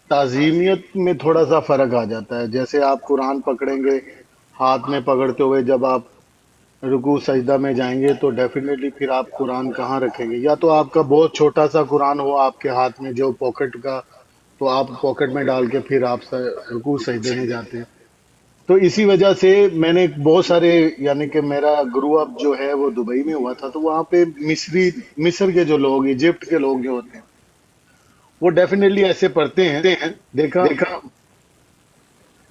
تعظیمیت میں تھوڑا سا فرق آ جاتا ہے. جیسے آپ قرآن پکڑیں گے ہاتھ میں پکڑتے ہوئے، جب آپ رکوع سجدہ میں جائیں گے تو ڈیفینیٹلی پھر آپ قرآن کہاں رکھیں گے؟ یا تو آپ کا بہت چھوٹا سا قرآن ہو آپ کے ہاتھ میں جو پاکٹ کا، تو آپ پاکٹ میں ڈال کے پھر آپ رکوع سجدے میں جاتے ہیں. تو اسی وجہ سے میں نے بہت سارے، یعنی کہ میرا گرو اپ جو ہے وہ دبئی میں ہوا تھا، تو وہاں پہ مصر کے جو لوگ، ایجپٹ کے لوگ جو ہوتے ہیں وہ ڈیفینیٹلی ایسے پڑھتے ہیں. دیکھا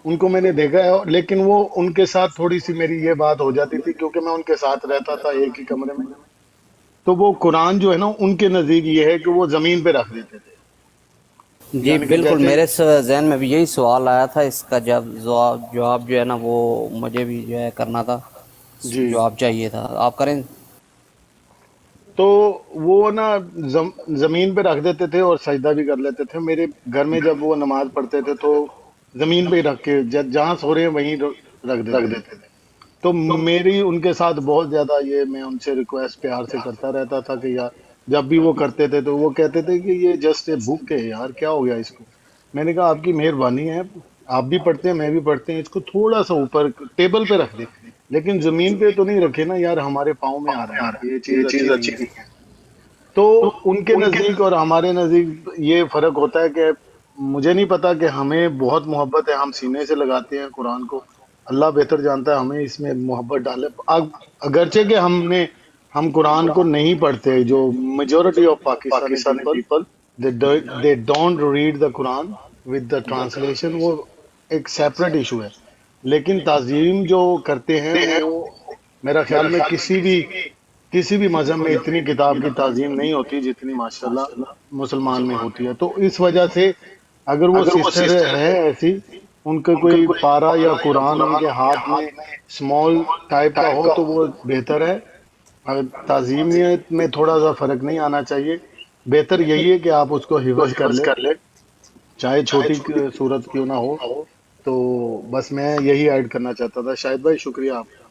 ان کو میں نے دیکھا ہے، لیکن وہ ان کے ساتھ تھوڑی سی میری یہ بات ہو جاتی تھی کیونکہ میں ان کے ساتھ رہتا تھا ایک ہی کمرے میں. تو وہ قرآن جو ہے نا ان کے نزدیک یہ ہے کہ وہ زمین پہ رکھ دیتے تھے. جی یعنی کہ بالکل، جیسے، میرے ذہن میں بھی یہی سوال آیا تھا، اس کا جواب جو ہے نا وہ مجھے بھی جو ہے کرنا تھا، جی، جواب چاہیے تھا، آپ کریں. تو وہ نا زمین پہ رکھ دیتے تھے اور سجدہ بھی کر لیتے تھے. میرے گھر میں جب وہ نماز پڑھتے تھے تو زمین پہ ہی رکھ کے جہاں سو رہے ہیں وہیں رکھ دیتے تھے. تو میری ان کے ساتھ بہت زیادہ یہ، میں ان سے ریکویسٹ پیار سے کرتا رہتا تھا کہ یار، جب بھی وہ کرتے تھے تو وہ کہتے تھے کہ یہ جسٹ اے بک ہے یار، کیا ہو گیا اس کو؟ میں نے کہا آپ کی مہربانی ہے، آپ بھی پڑھتے ہیں میں بھی پڑھتے ہیں، اس کو تھوڑا سا اوپر ٹیبل پہ رکھ دیں، لیکن زمین پہ تو نہیں رکھے نا یار، ہمارے پاؤں میں آ رہا ہے، یہ چیز اچھی نہیں ہے. تو ان کے نزدیک اور ہمارے نزدیک یہ فرق ہوتا ہے کہ مجھے نہیں پتا کہ ہمیں بہت محبت ہے، ہم سینے سے لگاتے ہیں قرآن کو. اللہ بہتر جانتا ہے ہمیں اس میں محبت ڈالے. اگرچہ کہ ہم قرآن کو نہیں پڑھتے، جو majority of Pakistani people they don't read the Quran with the translation, وہ ایک سیپریٹ ایشو ہے. لیکن تعظیم جو کرتے ہیں وہ، میرا خیال میں کسی بھی مذہب میں اتنی کتاب کی تعظیم نہیں ہوتی جتنی ماشاءاللہ مسلمان میں ہوتی ہے. تو اس وجہ سے اگر وہ سسٹر ہے ایسی، ان کا کوئی پارا یا قرآن ان کے ہاتھ میں اسمال ٹائپ کا ہو تو وہ بہتر ہے. اگر تعظیمیت میں تھوڑا سا فرق نہیں آنا چاہیے. بہتر یہی ہے کہ آپ اس کو حفظ کر لیں، چاہے چھوٹی صورت کیوں نہ ہو. تو بس میں یہی ایڈ کرنا چاہتا تھا. شاہد بھائی شکریہ آپ کا.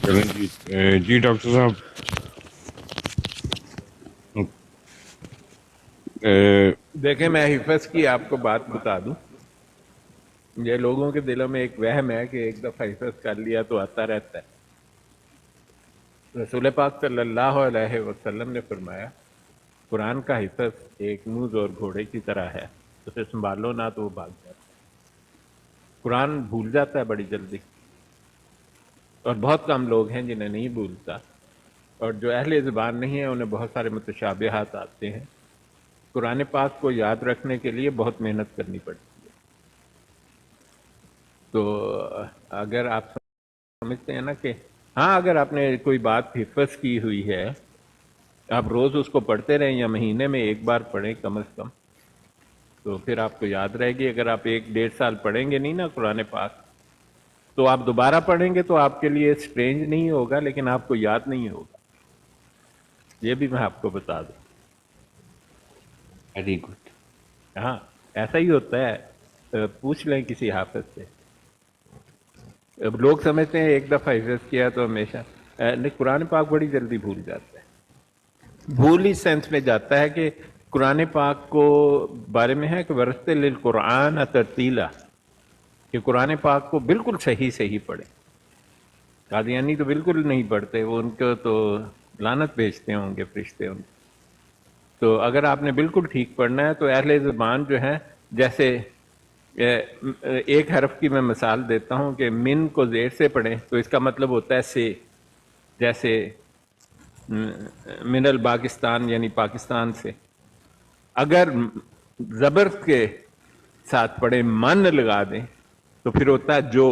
چلیں جی. جی ڈاکٹر صاحب، دیکھیں، میں حفظ کی آپ کو بات بتا دوں. یہ لوگوں کے دلوں میں ایک وہم ہے کہ ایک دفعہ حفظ کر لیا تو آتا رہتا ہے. رسول پاک صلی اللہ علیہ وسلم نے فرمایا قرآن کا حفظ ایک موز اور گھوڑے کی طرح ہے، اسے سنبھالو نہ تو وہ بھاگ جاتا ہے. قرآن بھول جاتا ہے بڑی جلدی، اور بہت کم لوگ ہیں جنہیں نہیں بھولتا، اور جو اہل زبان نہیں ہیں انہیں بہت سارے متشابہات آتے ہیں. قرآن پاک کو یاد رکھنے کے لیے بہت محنت کرنی پڑتی ہے. تو اگر آپ سمجھتے ہیں نا کہ ہاں، اگر آپ نے کوئی بات حفظ کی ہوئی ہے، آپ روز اس کو پڑھتے رہیں یا مہینے میں ایک بار پڑھیں کم از کم، تو پھر آپ کو یاد رہے گی. اگر آپ 1 1.5 سال پڑھیں گے نہیں نا قرآن پاک، تو آپ دوبارہ پڑھیں گے تو آپ کے لیے اسٹرینج نہیں ہوگا، لیکن آپ کو یاد نہیں ہوگا. یہ بھی میں آپ کو بتا دوں. Very good. ہاں، ایسا ہی ہوتا ہے. پوچھ لیں کسی حافظ سے. اب لوگ سمجھتے ہیں ایک دفعہ حفظ کیا تو ہمیشہ، نہیں، قرآن پاک بڑی جلدی بھول جاتا ہے. بھول اس سینس میں جاتا ہے کہ قرآن پاک کو بارے میں ہے کہ ورتل القرآن ترتیلا، کہ قرآن پاک کو بالکل صحیح صحیح پڑھے. قادیانی تو بالکل نہیں پڑھتے، وہ ان کو تو لعنت بھیجتے ہوں گے فرشتے ان کو. تو اگر آپ نے بالکل ٹھیک پڑھنا ہے تو اہل زبان جو ہیں، جیسے ایک حرف کی میں مثال دیتا ہوں کہ من کو زیر سے پڑھیں تو اس کا مطلب ہوتا ہے سے. جیسے من الپاکستان یعنی پاکستان سے. اگر زبر کے ساتھ پڑھیں، من لگا دیں، تو پھر ہوتا ہے جو،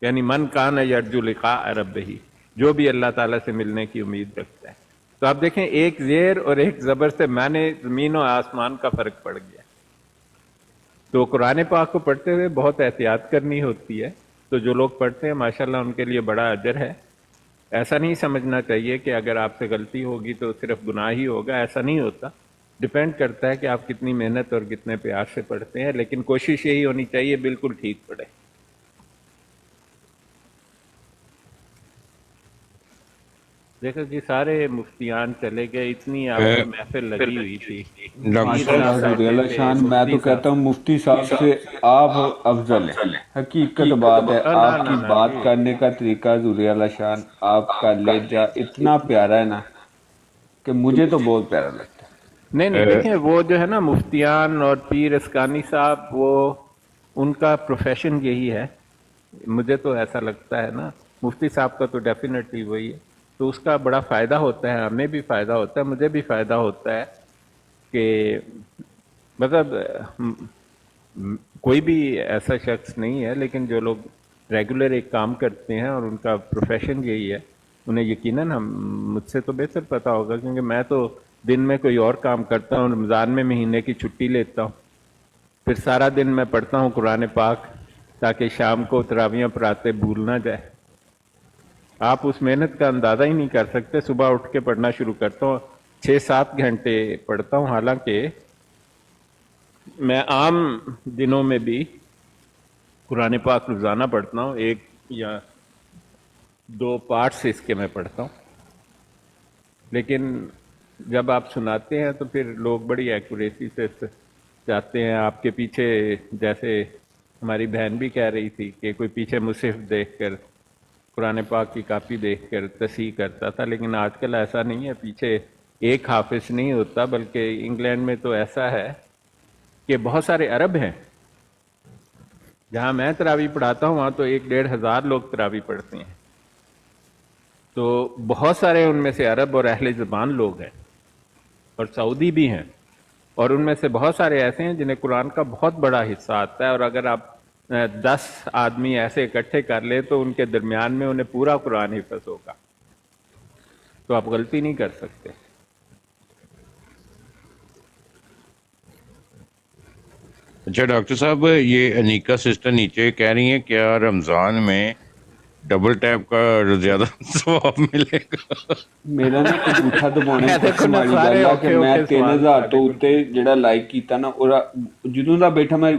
یعنی من کان یرجو لقاء ربہ، جو بھی اللہ تعالیٰ سے ملنے کی امید رکھتا ہے. تو آپ دیکھیں ایک زیر اور ایک زبر سے میں نے زمین و آسمان کا فرق پڑ گیا. تو قرآن پاک کو پڑھتے ہوئے بہت احتیاط کرنی ہوتی ہے. تو جو لوگ پڑھتے ہیں ماشاءاللہ ان کے لیے بڑا اجر ہے. ایسا نہیں سمجھنا چاہیے کہ اگر آپ سے غلطی ہوگی تو صرف گناہ ہی ہوگا، ایسا نہیں ہوتا. ڈپینڈ کرتا ہے کہ آپ کتنی محنت اور کتنے پیار سے پڑھتے ہیں، لیکن کوشش یہی ہونی چاہیے بالکل ٹھیک پڑھیں. देखो जी, सारे मुफ्तियान चले गए, इतनी आपकी महफिल लगी हुई थी, डॉक्टर पीर साहब साहब माशाल्लाह बैठे हुजूर थे, शान, मैं तो मुफ्ती कहता हूँ साहब। मुफ्ती साहब से आप अफजल है। हकीकत बात है, ना आपकी ना ना बात जी, करने का तरीका हुजूर शान, आपका लहजा इतना प्यारा है ना कि मुझे तो बहुत प्यारा लगता है। नहीं नहीं, देखें वो जो है ना मुफ्तियान और पीर अस्कानी साहब, वो उनका प्रोफेशन यही है। मुझे तो ऐसा लगता है ना, मुफ्ती साहब का तो डेफिनेटली वही है, तो उसका बड़ा फ़ायदा होता है, हमें भी फ़ायदा होता है, मुझे भी फ़ायदा होता है कि मतलब कोई भी ऐसा शख्स नहीं है, लेकिन जो लोग रेगुलर एक काम करते हैं और उनका प्रोफेशन यही है, उन्हें यकीनन हम मुझसे तो बेहतर पता होगा, क्योंकि मैं तो दिन में कोई और काम करता हूँ, रमज़ान में महीने की छुट्टी लेता हूँ, फिर सारा दिन मैं पढ़ता हूँ कुरान पाक, ताकि शाम को तरावियाँ पढ़ाते भूल ना जाए। आप उस मेहनत का अंदाज़ा ही नहीं कर सकते। सुबह उठ के पढ़ना शुरू करता हूँ, 6-7 घंटे पढ़ता हूँ, हालांकि मैं आम दिनों में भी कुरान पाक रोज़ाना पढ़ता हूँ, 1 या 2 पार्ट से इसके मैं पढ़ता हूँ। लेकिन जब आप सुनाते हैं तो फिर लोग बड़ी एक्यूरेसी से जाते हैं आपके पीछे, जैसे हमारी बहन भी कह रही थी कि कोई पीछे मुसहफ देखकर, कुरान पाक की कापी देखकर तस्हीह करता था, लेकिन आजकल ऐसा नहीं है। पीछे एक हाफिज नहीं होता, बल्कि इंग्लैंड में तो ऐसा है कि बहुत सारे अरब हैं। जहाँ मैं तरावी पढ़ाता हूँ वहाँ तो 1-1,500 लोग तरावी पढ़ते हैं, तो बहुत सारे उनमें से अरब और अहले ज़बान लोग हैं, और सऊदी भी हैं, और उनमें से बहुत सारे ऐसे हैं जिन्हें कुरान का बहुत बड़ा हिस्सा आता है, और अगर आप 10 आदमी ऐसे इकट्ठे कर ले तो उनके दरमियान में उन्हें पूरा कुरान हिफ्ज़ होगा, तो आप गलती नहीं कर सकते। अच्छा डॉक्टर साहब, ये अनीका सिस्टर नीचे कह रही हैं क्या रमजान में डबल टैप का ज्यादा सवाब मिलेगा? मेरा ना अंगूठा दबाने ਇਹ ਦੇਖੋ कसम ਨਾ, वाली ਸਾਰੇ गल है कि ਔਖੇ मैं ਔਖੇ ਸਵਾਲ 3000 ਸਾਡੇ तो ਕੋਲ। उत्ते ਜਿਹੜਾ ਲਾਈਕ ਕੀਤਾ ਨਾ, ਉਹਦਾ ਜਦੋਂ ਦਾ ਬੈਠਾ ਮੈਂ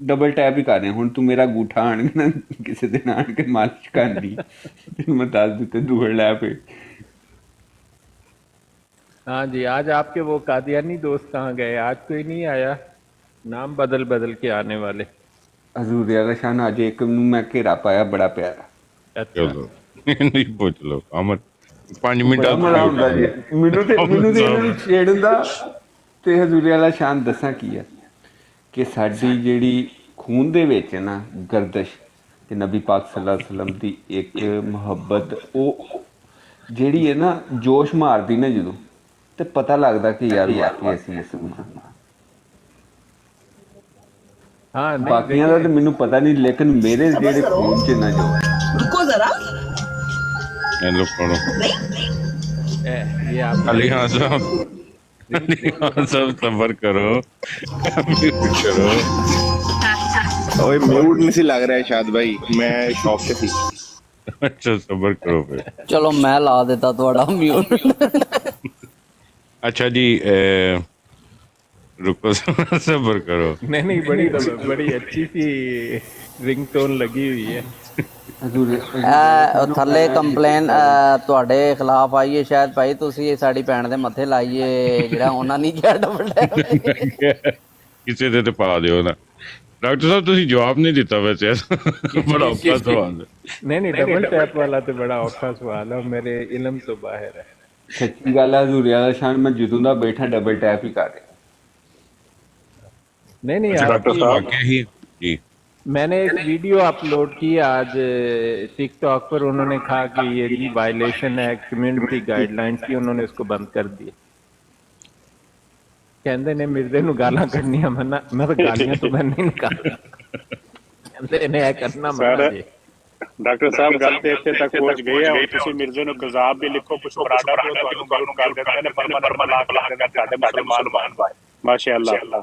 ਡਬਲ ਟੈਪ ਹੀ ਕਰ ਰਿਹਾ। ਹੁਣ ਤੂੰ ਮੇਰਾ ਅੰਗੂਠਾ ਆਣ ਕੇ ਨਾ ਕਿਸੇ ਦਿਨ ਆਣ ਕੇ ਮਾਲਿਸ਼ ਕਰਨੀ, ਤੈਨੂੰ ਮੈਂ ਦੱਸ ਦਿੱਤੇ ਦੂਰ ਲੈ ਪਏ। हाँ जी, आज आपके वो कादियानी दोस्त कहाँ गए? आज कोई नहीं आया, नाम बदल बदल के आने वाले। हजूर वाला शान, आज एक ਨੂੰ ਮੈਂ ਘੇਰਾ ਪਾਇਆ ਬੜਾ ਪਿਆਰਾ। अच्छा, चलो नहीं पूछ लो अमर, 5 मिनट ਬੜਾ ਮਜ਼ਾ ਆਉਂਦਾ ਜੀ ਮੈਨੂੰ ਤੇ ਇਹਨਾਂ ਨੂੰ ਛੇੜਨ ਦਾ। ਤੇ ਹਜ਼ੂਰ ਵਾਲਾ ਸ਼ਾਨ ਦੱਸਾਂ ਕੀ ਹੈ ਕਿ ਸਾਡੀ ਜਿਹੜੀ ਖੂਨ ਦੇ ਵਿੱਚ ਹੈ ਨਾ ਗਰਦਸ਼, ਕਿ ਨਬੀ ਪਾਕ ਸੱਲੱਲਾਹੁ ਅਲੈਹਿ ਵਸੱਲਮ ਦੀ ਇੱਕ ਮੁਹੱਬਤ, ਉਹ ਜਿਹੜੀ ਹੈ ਨਾ ਜੋਸ਼ ਮਾਰਦੀ ਨਾ ਜਦੋਂ, ਤੇ ਪਤਾ ਲੱਗਦਾ ਕਿ ਯਾਰ ਵਾਕਈ ਅਸੀਂ ਮੁਸਲਮਾਨ ਹਾਂ। हाँ नहीं ਬਾਕੀਆਂ ਦਾ ਤੇ ਮੈਨੂੰ ਪਤਾ ਨਹੀਂ, ਲੇਕਿਨ ਮੇਰੇ ਜਿਹੜੇ ਖੂਨ 'ਚ ਨਾ ਜੋ रुको जरा। लो पढ़ो। ये आप अली हाँ साहब, अली हाँ साहब सबर करो, म्यूट करो। ओए म्यूट नहीं सी लग रहा है शायद भाई, मैं शॉप पे थी। अच्छा सबर करो फिर। चलो मैं ला देता थोड़ा म्यूट। अच्छा जी रुको सबर करो। नहीं, बड़ी अच्छी सी रिंगटोन लगी हुई है। ਹਜ਼ੂਰ ਥੱਲੇ ਕੰਪਲੇਨ ਤੁਹਾਡੇ ਖਿਲਾਫ ਆਈ ਹੈ ਸ਼ਾਇਦ ਭਾਈ, ਤੁਸੀਂ ਸਾਡੀ ਭੈਣ ਦੇ ਮੱਥੇ ਲਾਈਏ ਜਿਹੜਾ ਉਹਨਾਂ ਨਹੀਂ ਕਿਹਾ ਡਬਲ ਟੈਪ। ਕਿਸੇ ਦੇ ਤੇ ਪਾ ਦਿਓ ਨਾ। ਡਾਕਟਰ ਸਾਹਿਬ ਤੁਸੀਂ ਜਵਾਬ ਨਹੀਂ ਦਿੱਤਾ ਵੈਸੇ, ਬੜਾ ਔਖਾ ਸਵਾਲ ਹੈ। नहीं, डबल टैप वाला तो बड़ा औखा सवाल है, मेरे इल्म तो बाहर है। ਸੱਚੀ ਗੱਲ ਹੈ ਹਜ਼ੂਰ ਵਾਲਾ ਸ਼ਾਨ, ਮੈਂ ਜਦੋਂ ਦਾ ਬੈਠਾ ਡਬਲ ਟੈਪ ਹੀ ਕਰ ਰਿਹਾ। नहीं अच्छा डॉक्टर आपकी- साहब वाकई ही जी, मैंने एक वीडियो अपलोड की आज टिकटॉक पर, उन्होंने कहा कि ये जी वायलेशन है कम्युनिटी गाइडलाइंस की, उन्होंने इसको बंद कर दिया। कहते ने मिर्दे ਨੂੰ ਗਾਲਾਂ ਕੱਢਣੀਆਂ ਮਨਾ, ਮੈਂ ਤਾਂ ਗਾਲੀਆਂ ਤੋਂ ਮੈਂ ਨਹੀਂ ਨਿਕਾਲਦਾ। ਕਹਿੰਦੇ ਨੇ ਇਹ ਕਰਨਾ ਮਨਾ ਜੀ। ਡਾਕਟਰ ਸਾਹਿਬ ਗੱਲ ਤੇ ਇੱਥੇ ਤੱਕ ਪਹੁੰਚ ਗਈ ਹੈ, ਹੁਣ ਤੁਸੀਂ ਮਿਰਜ਼ੇ ਨੂੰ ਗਜ਼ਾਬ ਵੀ ਲਿਖੋ, ਕੁਝ ਬਰਾਡਾ ਦਿਓ, ਤੁਹਾਨੂੰ ਗੱਲ ਨੂੰ ਕਰ ਦਿੰਦੇ ਨੇ, ਪਰਮਾ ਲਾ ਕੇ ਸਾਡੇ ਮੁਸਲਮਾਨ ਭਾਈ ਮਾਸ਼ਾਅੱਲਾ।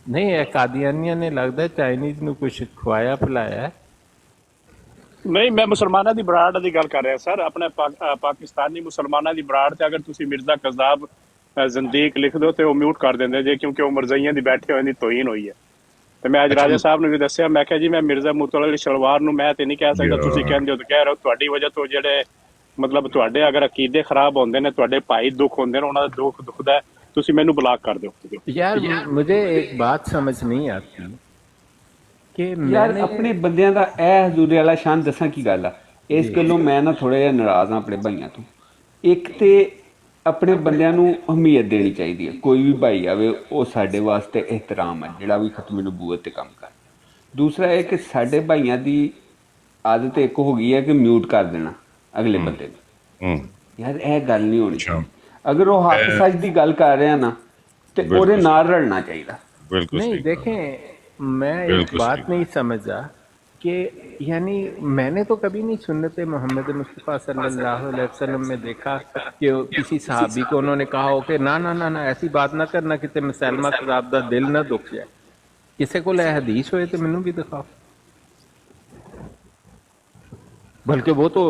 ਨਹੀਂ, ਇਹ ਕਾਦੀਆਨੀਆਂ ਨੇ ਲੱਗਦਾ ਚਾਈਨੀਜ਼ ਨੂੰ ਕੁਝ ਖਵਾਇਆ ਪਿਲਾਇਆ ਹੈ। ਨਹੀਂ, ਮੈਂ ਮੁਸਲਮਾਨਾਂ ਦੀ ਬਰਾੜ ਦੀ ਗੱਲ ਕਰ ਰਿਹਾ ਸਰ, ਆਪਣੇ ਪਾਕਿਸਤਾਨੀ ਮੁਸਲਮਾਨਾਂ ਦੀ ਬਰਾੜ ਤੇ ਅਗਰ ਤੁਸੀਂ ਮਿਰਜ਼ਾ ਕਜ਼ਾਬ ਜ਼ੰਦੀਕ ਲਿਖ ਦਿਓ ਤੇ ਉਹ ਮਿਊਟ ਕਰ ਦਿੰਦੇ ਜੇ, ਕਿਉਂਕਿ ਉਹ ਮਰਜ਼ਈਆਂ ਦੀ ਬੈਠੇ ਹੋਏ ਦੀ ਤੋਹੀਨ ਹੋਈ ਹੈ। ਤੇ ਮੈਂ ਅੱਜ ਰਾਜਾ ਸਾਹਿਬ ਨੂੰ ਵੀ ਦੱਸਿਆ, ਮੈਂ ਕਿਹਾ ਜੀ ਮੈਂ ਮਿਰਜ਼ਾ ਮੁਤਲ ਅਲੀ ਸ਼ਲਵਾਰ ਨੂੰ ਮੈਂ ਤੇ ਨਹੀਂ ਕਹਿ ਸਕਦਾ, ਤੁਸੀਂ ਕਹਿੰਦੇ ਹੋ ਤਾਂ ਕਹਿ ਰਹੇ ਹੋ, ਤੁਹਾਡੀ ਵਜ੍ਹਾ ਤੋਂ ਜਿਹੜੇ ਮਤਲਬ ਤੁਹਾਡੇ ਅਗਰ ਅਕੀਦੇ ਖਰਾਬ ਹੁੰਦੇ ਨੇ, ਤੁਹਾਡੇ ਭਾਈ ਦੁੱਖ ਹੁੰਦੇ ਨੇ, ਉਹਨਾਂ ਦਾ ਦੁੱਖ ਦੁਖਦਾ ਹੈ, ਤੁਸੀਂ ਮੈਨੂੰ ਬਲਾਕ ਕਰ ਦਿਓ। यार मुझे एक बात समझ नहीं आती कि ਯਾਰ मैंने ਆਪਣੇ ਬੰਦਿਆਂ ਦਾ ਇਹ ਹਜ਼ੂਰੀ ਵਾਲਾ ਸ਼ਾਨ ਦੱਸਾਂ ਕੀ ਗੱਲ ਆ, ਇਸ ਗੱਲੋਂ ਮੈਂ ਨਾ ਥੋੜਾ ਜਿਹਾ ਨਾਰਾਜ਼ ਹਾਂ ਆਪਣੇ ਭਾਈਆਂ ਤੋਂ। ਇੱਕ ਤੇ ਆਪਣੇ ਬੰਦਿਆਂ ਨੂੰ ਅਹਿਮੀਅਤ ਦੇਣੀ ਚਾਹੀਦੀ ਹੈ, ਕੋਈ ਵੀ ਭਾਈ ਆਵੇ ਉਹ ਸਾਡੇ ਵਾਸਤੇ ਇਹਤਰਾਮ ਹੈ, ਜਿਹੜਾ ਵੀ ਖਤਮ ਨਬੂਵਤ ਤੇ ਕੰਮ ਕਰ। ਦੂਸਰਾ ਇਹ ਕਿ ਸਾਡੇ ਭਾਈਆਂ ਦੀ ਆਦਤ ਇੱਕ ਹੋ ਗਈ ਹੈ ਕਿ ਮਿਊਟ ਕਰ ਦੇਣਾ ਅਗਲੇ ਬੰਦੇ ਨੂੰ। ਯਾਰ ਇਹ ਗੱਲ ਨਹੀਂ ਹੋਣੀ ਚਾਹੀਦੀ। ਅਗਰ ਉਹ ਹੱਕ ਸੱਚ ਦੀ ਗੱਲ ਕਰ ਰਿਹਾ ਨਾ ਤੇ ਉਹਦੇ ਨਾਲ ਰਲਣਾ ਚਾਹੀਦਾ। बिल्कुल नहीं सही। देखें, मैं एक बिल्कुल बात सही। नहीं समझा कि यानी मैंने तो कभी नहीं सुन्नत मोहम्मद मुस्तफ़ा सल्लल्लाहु अलैहि वसल्लम में देखा कि किसी सहाबी को उन्होंने कहा हो कि ना ना ना ना ऐसी बात ना करना कि ते मुसलमा खराब दा दिल ना दुख जाए। किसी को हदीस होए तो मैनू भी दिखाओ। बल्कि वो तो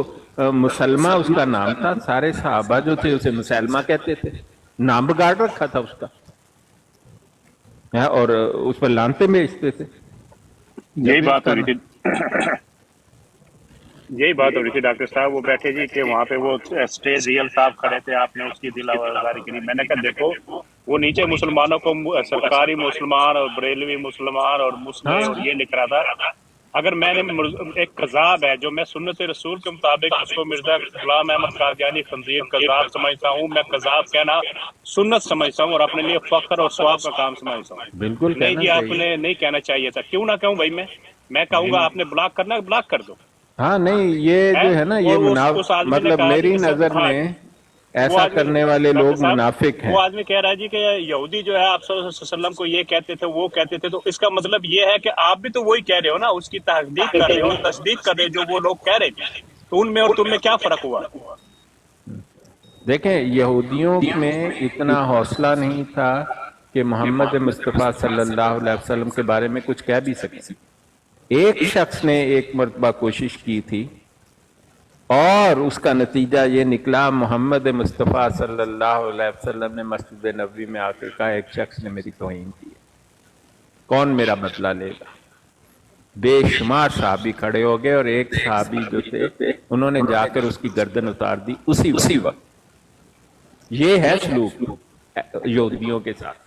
मुसलमा उसका नाम था, सारे सहाबा जो थे उसे मुसलमा कहते थे, नाम बिगाड़ रखा था उसका है, और उस पर लानते बेचते थे। यही बात हो रही थी, यही बात हो रही थी डॉक्टर साहब। वो बैठे जी कि वहाँ पे वो स्टेज रियल साहब खड़े थे, आपने उसकी दिलावरदारी करी। मैंने कहा देखो वो नीचे मुसलमानों को सरकारी मुसलमान और बरेलवी मुसलमान और मुस्लिम और ये लिख रहा था। अगर मैंने एक कज़ाब है जो मैं सुन्नत रसूल के मुताबिक उसको मिर्जा गुलाम अहमद कादियानी खंजीर कज़ाब समझता हूँ, मैं कज़ाब कहना सुन्नत समझता हूँ और अपने लिए फख्र और स्वाब का काम समझता हूँ। बिल्कुल नहीं जी, आपने नहीं कहना चाहिए था। क्यों ना कहूँ भाई, मैं कहूँगा आपने ब्लॉक करना है, ब्लॉक कर दो। हाँ नहीं, ये जो है ना, ये उस आदमी ने मतलब कहा मेरी कि सर, नजर हाँ, में ऐसा आदमी- करने वाले डॉक्टर लोग साहब, मुनाफिक हैं। वो आदमी कह रहा है जी कि यहूदी जो है आप सल्लल्लाहु अलैहि वसल्लम को ये कहते थे, वो कहते थे, तो इसका मतलब ये है कि आप भी तो वही कह रहे हो ना, उसकी तहदीक कर रहे हो, तस्दीक कर रहे हो जो वो लोग कह रहे थे। तो उनमें और तुम में क्या फर्क हुआ? देखें, यहूदियों में इतना हौसला नहीं था कि मोहम्मद मुस्तफ़ा सल्लल्लाहु अलैहि वसल्लम के बारे में कुछ कह भी सके। एक शख्स ने एक मरतबा कोशिश की थी और उसका नतीजा ये निकला, मोहम्मद मुस्तफ़ा सल्लल्लाहु अलैहि वसल्लम ने मस्जिद नबवी में आकर कहा एक शख्स ने मेरी तौहीन की है, कौन मेरा बदला लेगा। बेशुमार सहाबी खड़े हो गए और एक सहाबी जो थे उन्होंने जाकर उसकी गर्दन उतार दी उसी वक्त। ये है सलूक यहूदियों के साथ।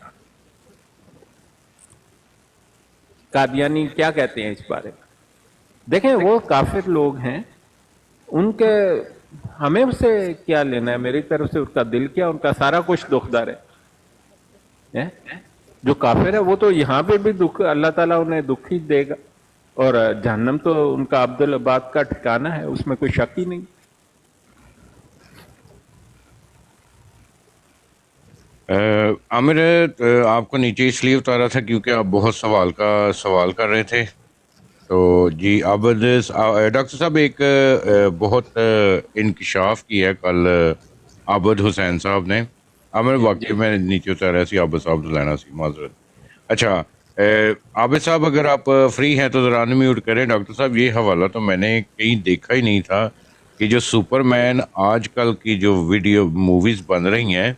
कादियानी क्या कहते हैं इस बारे में? देखें, वो काफिर लोग हैं, उनके हमें उससे क्या लेना है। मेरी तरफ से उसका दिल क्या, उनका सारा कुछ दुखदार है। जो काफिर है वो तो यहाँ पे भी दुख, अल्लाह ताला उन्हें दुख ही देगा, और जहन्नम तो उनका अब्दुल अबाद का ठिकाना है, उसमें कोई शक ही नहीं। आमिर, आपको नीचे इसलिए उतारा था क्योंकि आप बहुत सवाल कर रहे थे। तो जी आबद डॉक्टर साहब, एक बहुत इंकशाफ किया है कल आबद हुसैन साहब ने। आमिर वाकई में नीचे उतारा सी आबद साहब तो लेना सी माजरत। अच्छा आबिद साहब, अगर आप फ्री हैं तो ज़रा अनम्यूट करें। डॉक्टर साहब, ये हवाला तो मैंने कहीं देखा ही नहीं था कि जो सुपरमैन आजकल की जो वीडियो मूवीज़ बन रही हैं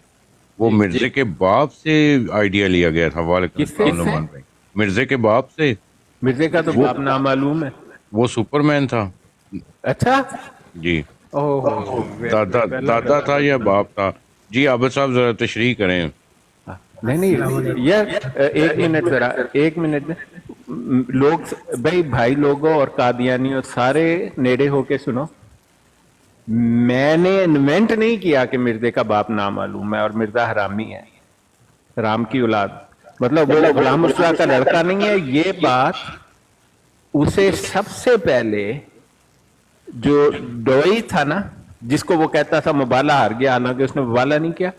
वो मिर्जे के बाप से आइडिया लिया गया था। वालेकुम अस्सलाम नुमान भाई। मिर्जे के बाप से? मिर्जे का तो बाप नामालूम है। वो सुपरमैन था? अच्छा जी। ओह, दादा था या बाप था? जी आबिद साहब जरा तशरीह करें। नहीं यार, एक मिनट लोग, भाई लोगों और कादियानियों, सारे नेड़े होके सुनो। मैंने इन्वेंट नहीं किया कि मिर्जे का बाप नामालूम है और मिर्जा हरामी है, राम की औलाद, मतलब वो गुलाम मुर्तज़ा का लड़का नहीं है। ये बात उसे सबसे पहले जो डोई था ना, जिसको वो कहता था मुबाला हार गया, हालांकि उसने मुबाला नहीं किया,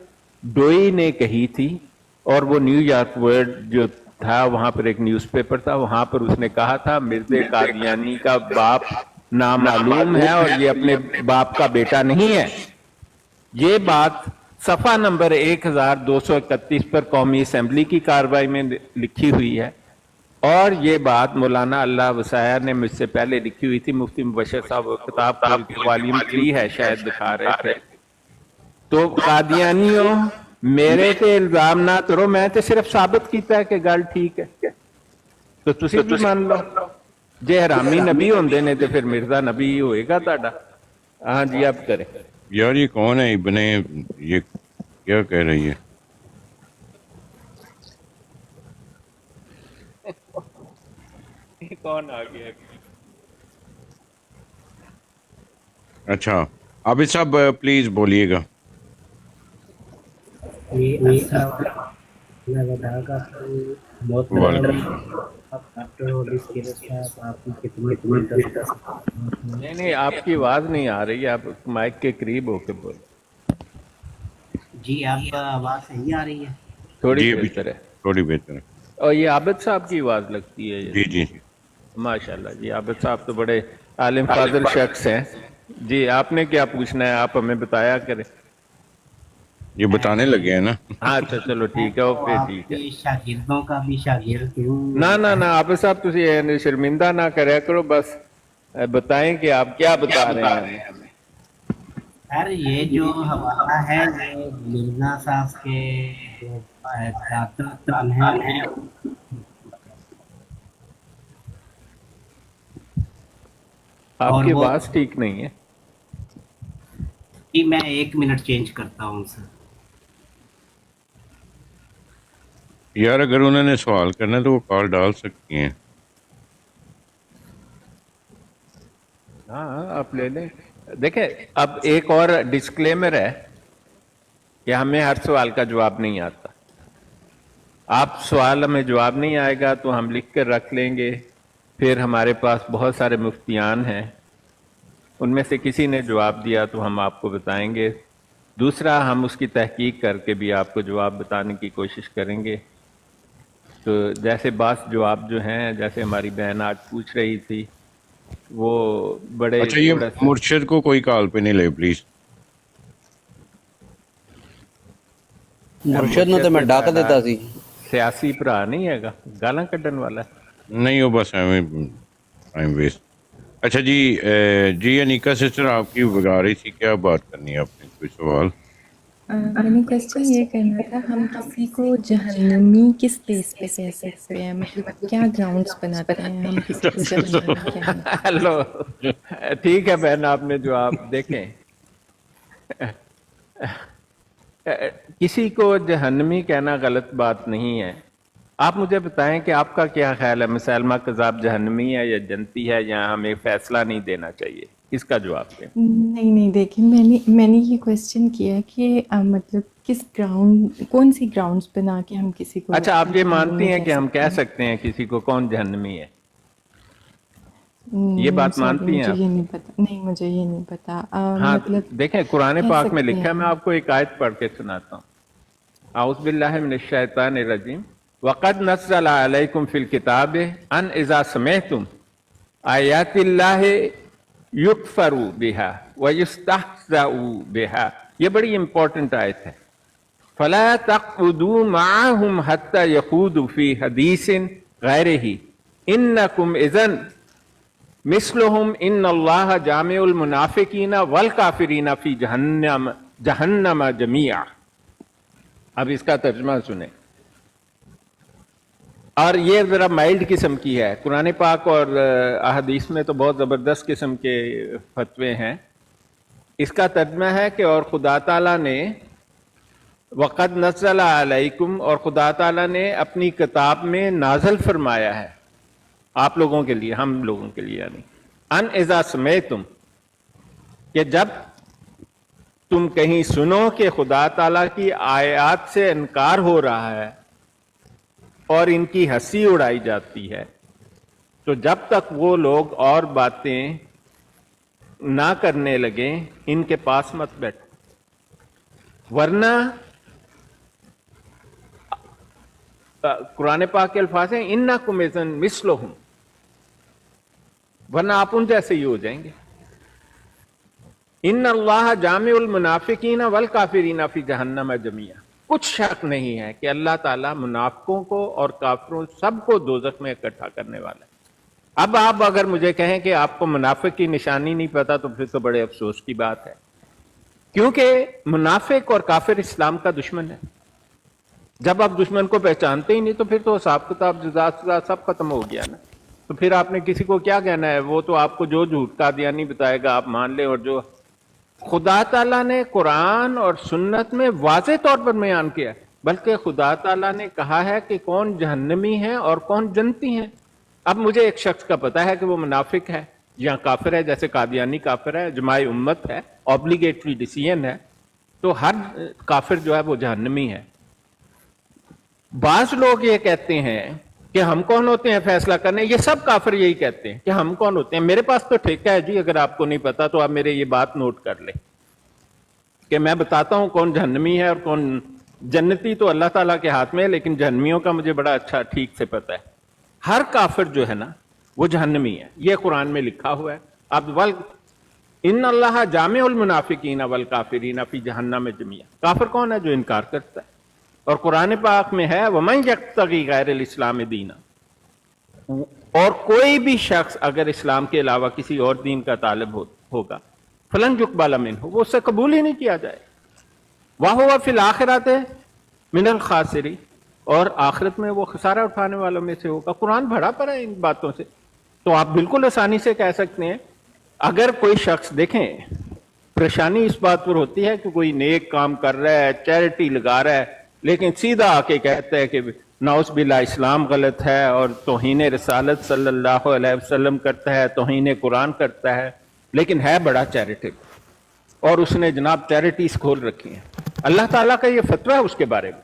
डोई ने कही थी। और वो न्यूयॉर्क वर्ल्ड जो था, वहां पर एक न्यूज़पेपर था, वहां पर उसने कहा था मिर्जे कादियानी का बाप नामालूम है और ये अपने बाप का बेटा नहीं है। ये बात सफा नंबर 1231 पर कौमी असेंबली की कार्रवाई में लिखी हुई है, और ये बात मौलाना अल्लाह वसाया ने मुझसे पहले लिखी हुई थी। मुफ्ती मुबशर साहब किताब वॉल्यूम 3 है शायद, दिखा रहे थे। तो कादियानियों, मेरे ते इल्जाम ना करो, मैं तो सिर्फ साबित किया है कि गल ठीक है, तो तुसी भी मान लो। जे हरामी नबी होंदे ने तो फिर मिर्जा नबी होएगा ताड़ा। हाँ जी, अब करें। यार ये कौन है इब्ने, ये क्या कह रही है? कौन आ गया? अच्छा आबिद साहब प्लीज बोलिएगा। ये मैं बताऊंगा तो बहुत वालेकुम। आफ्टर दिस केस आपकी कितनी नहीं नहीं, आपकी आवाज नहीं आ रही, आप माइक के करीब होके बोलो। जी आप आवाज सही आ रही है? थोड़ी जी अभी बेहतर है। थोड़ी बेहतर है। और ये आबिद साहब की आवाज लगती है जी ये। जी माशाल्लाह जी, आबिद साहब तो बड़े आलिम फाजिल शख्स हैं। जी आपने क्या पूछना है, आप हमें बताया करें। ये बताने लगे हैं ना। हाँ अच्छा चलो ठीक है, तो ओके ठीक है। आपके शागिर्दों का भी शागिर्द हूँ ना ना ना आबिद साहब तुम शर्मिंदा ना करे करो, बस बताएं कि आप क्या बता रहे हैं हमें। सर ये जो हवाला है ये मिर्जा साहब के जो दाता हैं और आपकी वो आवाज ठीक नहीं है। कि मैं 1 मिनट चेंज करता हूँ सर। यार अगर उन्होंने सवाल करना है तो वो कॉल डाल सकती हैं। हाँ आप ले लें। देखें अब एक और डिस्क्लेमर है कि हमें हर सवाल का जवाब नहीं आता। आप सवाल हमें जवाब नहीं आएगा तो हम लिख कर रख लेंगे, फिर हमारे पास बहुत सारे मुफ्तियान हैं, उनमें से किसी ने जवाब दिया तो हम आपको बताएंगे। दूसरा हम उसकी तहकीक करके भी आपको जवाब बताने की कोशिश करेंगे। तो जैसे बास जवाब जो हैं, जैसे हमारी बहन आज पूछ रही थी, वो बड़े अच्छा ये थोड़ा सा मुर्शिद को कोई कॉल पे नहीं ले प्लीज। ਮੁਰਸ਼ਦ ਨੂੰ ਤੇ ਮੈਂ ਡੱਕ ਦਿੱਤਾ ਸੀ। सियासी भरा नहीं हैगा, गालां कड्ढन वाला है। नहीं वो बस हमें टाइम वेस्ट। अच्छा जी जी अनीका सिस्टर आपकी बता रही थी, क्या बात करनी है आपने, कोई सवाल? मैंने क्वेश्चन ये करना था, हम किसी को जहन्नमी किस बेस पे कह सकते हैं, मतलब क्या ग्राउंड्स बनाते हैं हम किसी को जहन्नमी कहने? हेलो ठीक है बहन, आपने जवाब देखें। किसी को जहन्नमी कहना गलत बात नहीं है। आप मुझे बताएं कि आपका क्या ख्याल है, मुसलमा कज़ाब जहन्नमी है या जन्नती है, या हमें फैसला नहीं देना चाहिए? इसका जवाब दें। नहीं देखिए, मैंने ये क्वेश्चन किया कि मतलब किस ग्राउंड, कौन सी ग्राउंड्स बना के हम किसी को अच्छा आप ये मानती हैं कि हम कह हैं? सकते हैं किसी को कौन जहन्नमी है? ये बात sorry, मानती हैं मुझे आप? ये नहीं पता। नहीं मुझे ये नहीं पता। हाँ मतलब देखें कुरान कह पाक में सकते लिखा है, मैं हैं। आपको एक आयत पढ़ के सुनाता हूँ। आउज़ बिल्लाहि मिनश शैतानिर रजीम वक़द नज़्ज़ल अलैकुम फ़िल किताब अन इज़ा समिअतुम आयातिल्लाहि युकफ़रु बिहा व युस्तहज़अु बिहा। ये बड़ी इंपॉर्टेंट आयत है। फला तक़उदू मअहुम हत्ता यख़ूदू फ़ी हदीसिन गैरिही इन्नकुम इज़न मिस्लुहुम इन्नल्लाह जामिउल मुनाफिकीना वल काफिरीना फी जहन्नम जमीआ। अब इसका तर्जुमा सुने, और ये जरा माइल्ड किस्म की है। कुरान पाक और अहदीस में तो बहुत ज़बरदस्त किस्म के फतवे हैं। इसका तर्जुमा है कि और खुदा ताला ने वक़द नज़्ज़ल अलैकुम, और खुदा ताला ने अपनी किताब में नाज़िल फरमाया है आप लोगों के लिए, हम लोगों के लिए, यानी अन इज़ा समिअतुम, कि जब तुम कहीं सुनो कि खुदा ताला की आयत से इनकार हो रहा है और इनकी हंसी उड़ाई जाती है, तो जब तक वो लोग और बातें ना करने लगे इनके पास मत बैठो, वरना कुरान पाक के अल्फाज हैं इन्नकुम इज़न मिस्लुहुम, वरना आप उन जैसे ही हो जाएंगे। इन्नल्लाह जामिउल मुनाफिकीना वल काफिरीना फी जहन्नम जमीआ। कुछ शक नहीं है कि अल्लाह ताला मुनाफिकों को और काफिरों सबको दोजख में इकट्ठा करने वाला है। अब आप अगर मुझे कहें कि आपको मुनाफिक की निशानी नहीं पता, तो फिर तो बड़े अफसोस की बात है, क्योंकि मुनाफिक और काफिर इस्लाम का दुश्मन है। जब आप दुश्मन को पहचानते ही नहीं तो फिर तो हिसाब किताब जुदा सब खत्म हो गया ना। तो फिर आपने किसी को क्या कहना है, वो तो आपको जो झूठ कादियानी बताएगा आप मान लें, और जो خدا تعالیٰ نے قرآن اور سنت میں واضح طور پر بیان کیا ہے، بلکہ خدا تعالیٰ نے کہا ہے کہ کون جہنمی ہیں اور کون جنتی ہیں۔ اب مجھے ایک شخص کا پتہ ہے کہ وہ منافق ہے یا کافر ہے، جیسے قادیانی کافر ہے، اجماع امت ہے، اوبلیگیٹری ڈیسیژن ہے، تو ہر کافر جو ہے وہ جہنمی ہے۔ بعض لوگ یہ کہتے ہیں کہ ہم کون ہوتے ہیں فیصلہ کرنے، یہ سب کافر یہی کہتے ہیں کہ ہم کون ہوتے ہیں۔ میرے پاس تو ٹھیکہ ہے جی، اگر آپ کو نہیں پتا تو آپ میرے یہ بات نوٹ کر لیں کہ میں بتاتا ہوں کون جہنمی ہے اور کون جنتی، تو اللہ تعالیٰ کے ہاتھ میں ہے، لیکن جہنمیوں کا مجھے بڑا اچھا ٹھیک سے پتا ہے۔ ہر کافر جو ہے نا وہ جہنمی ہے، یہ قرآن میں لکھا ہوا ہے۔ اب ان اللہ جامع المنافقین والکافرین فی جہنم جميعا، کافر کون ہے؟ جو انکار کرتا ہے، اور قرآن پاک میں ہے وَمَن يَبْتَغِي غَيْرَ الْإِسْلَامِ دِينًا، اور کوئی بھی شخص اگر اسلام کے علاوہ کسی اور دین کا طالب ہوگا فَلَن يُقْبَلَ مِنْهُ، وہ اس سے قبول ہی نہیں کیا جائے، وَهُوَ فِي الْآخِرَةِ مِنَ الْخَاسِرِينَ، اور آخرت میں وہ خسارہ اٹھانے والوں میں سے ہوگا۔ قرآن بھرا پڑا ہے ان باتوں سے، تو آپ بالکل آسانی سے کہہ سکتے ہیں اگر کوئی شخص، دیکھیں پریشانی اس بات پر ہوتی ہے کہ کوئی نیک کام کر رہا ہے، چیریٹی لگا رہا ہے، لیکن سیدھا آ کے کہتا ہے کہ نعوذ باللہ اسلام غلط ہے اور توہین رسالت صلی اللہ علیہ وسلم کرتا ہے، توہین قرآن کرتا ہے، لیکن ہے بڑا چیریٹیبل، اور اس نے جناب چیریٹیز کھول رکھی ہیں۔ اللہ تعالیٰ کا یہ فتویٰ ہے اس کے بارے میں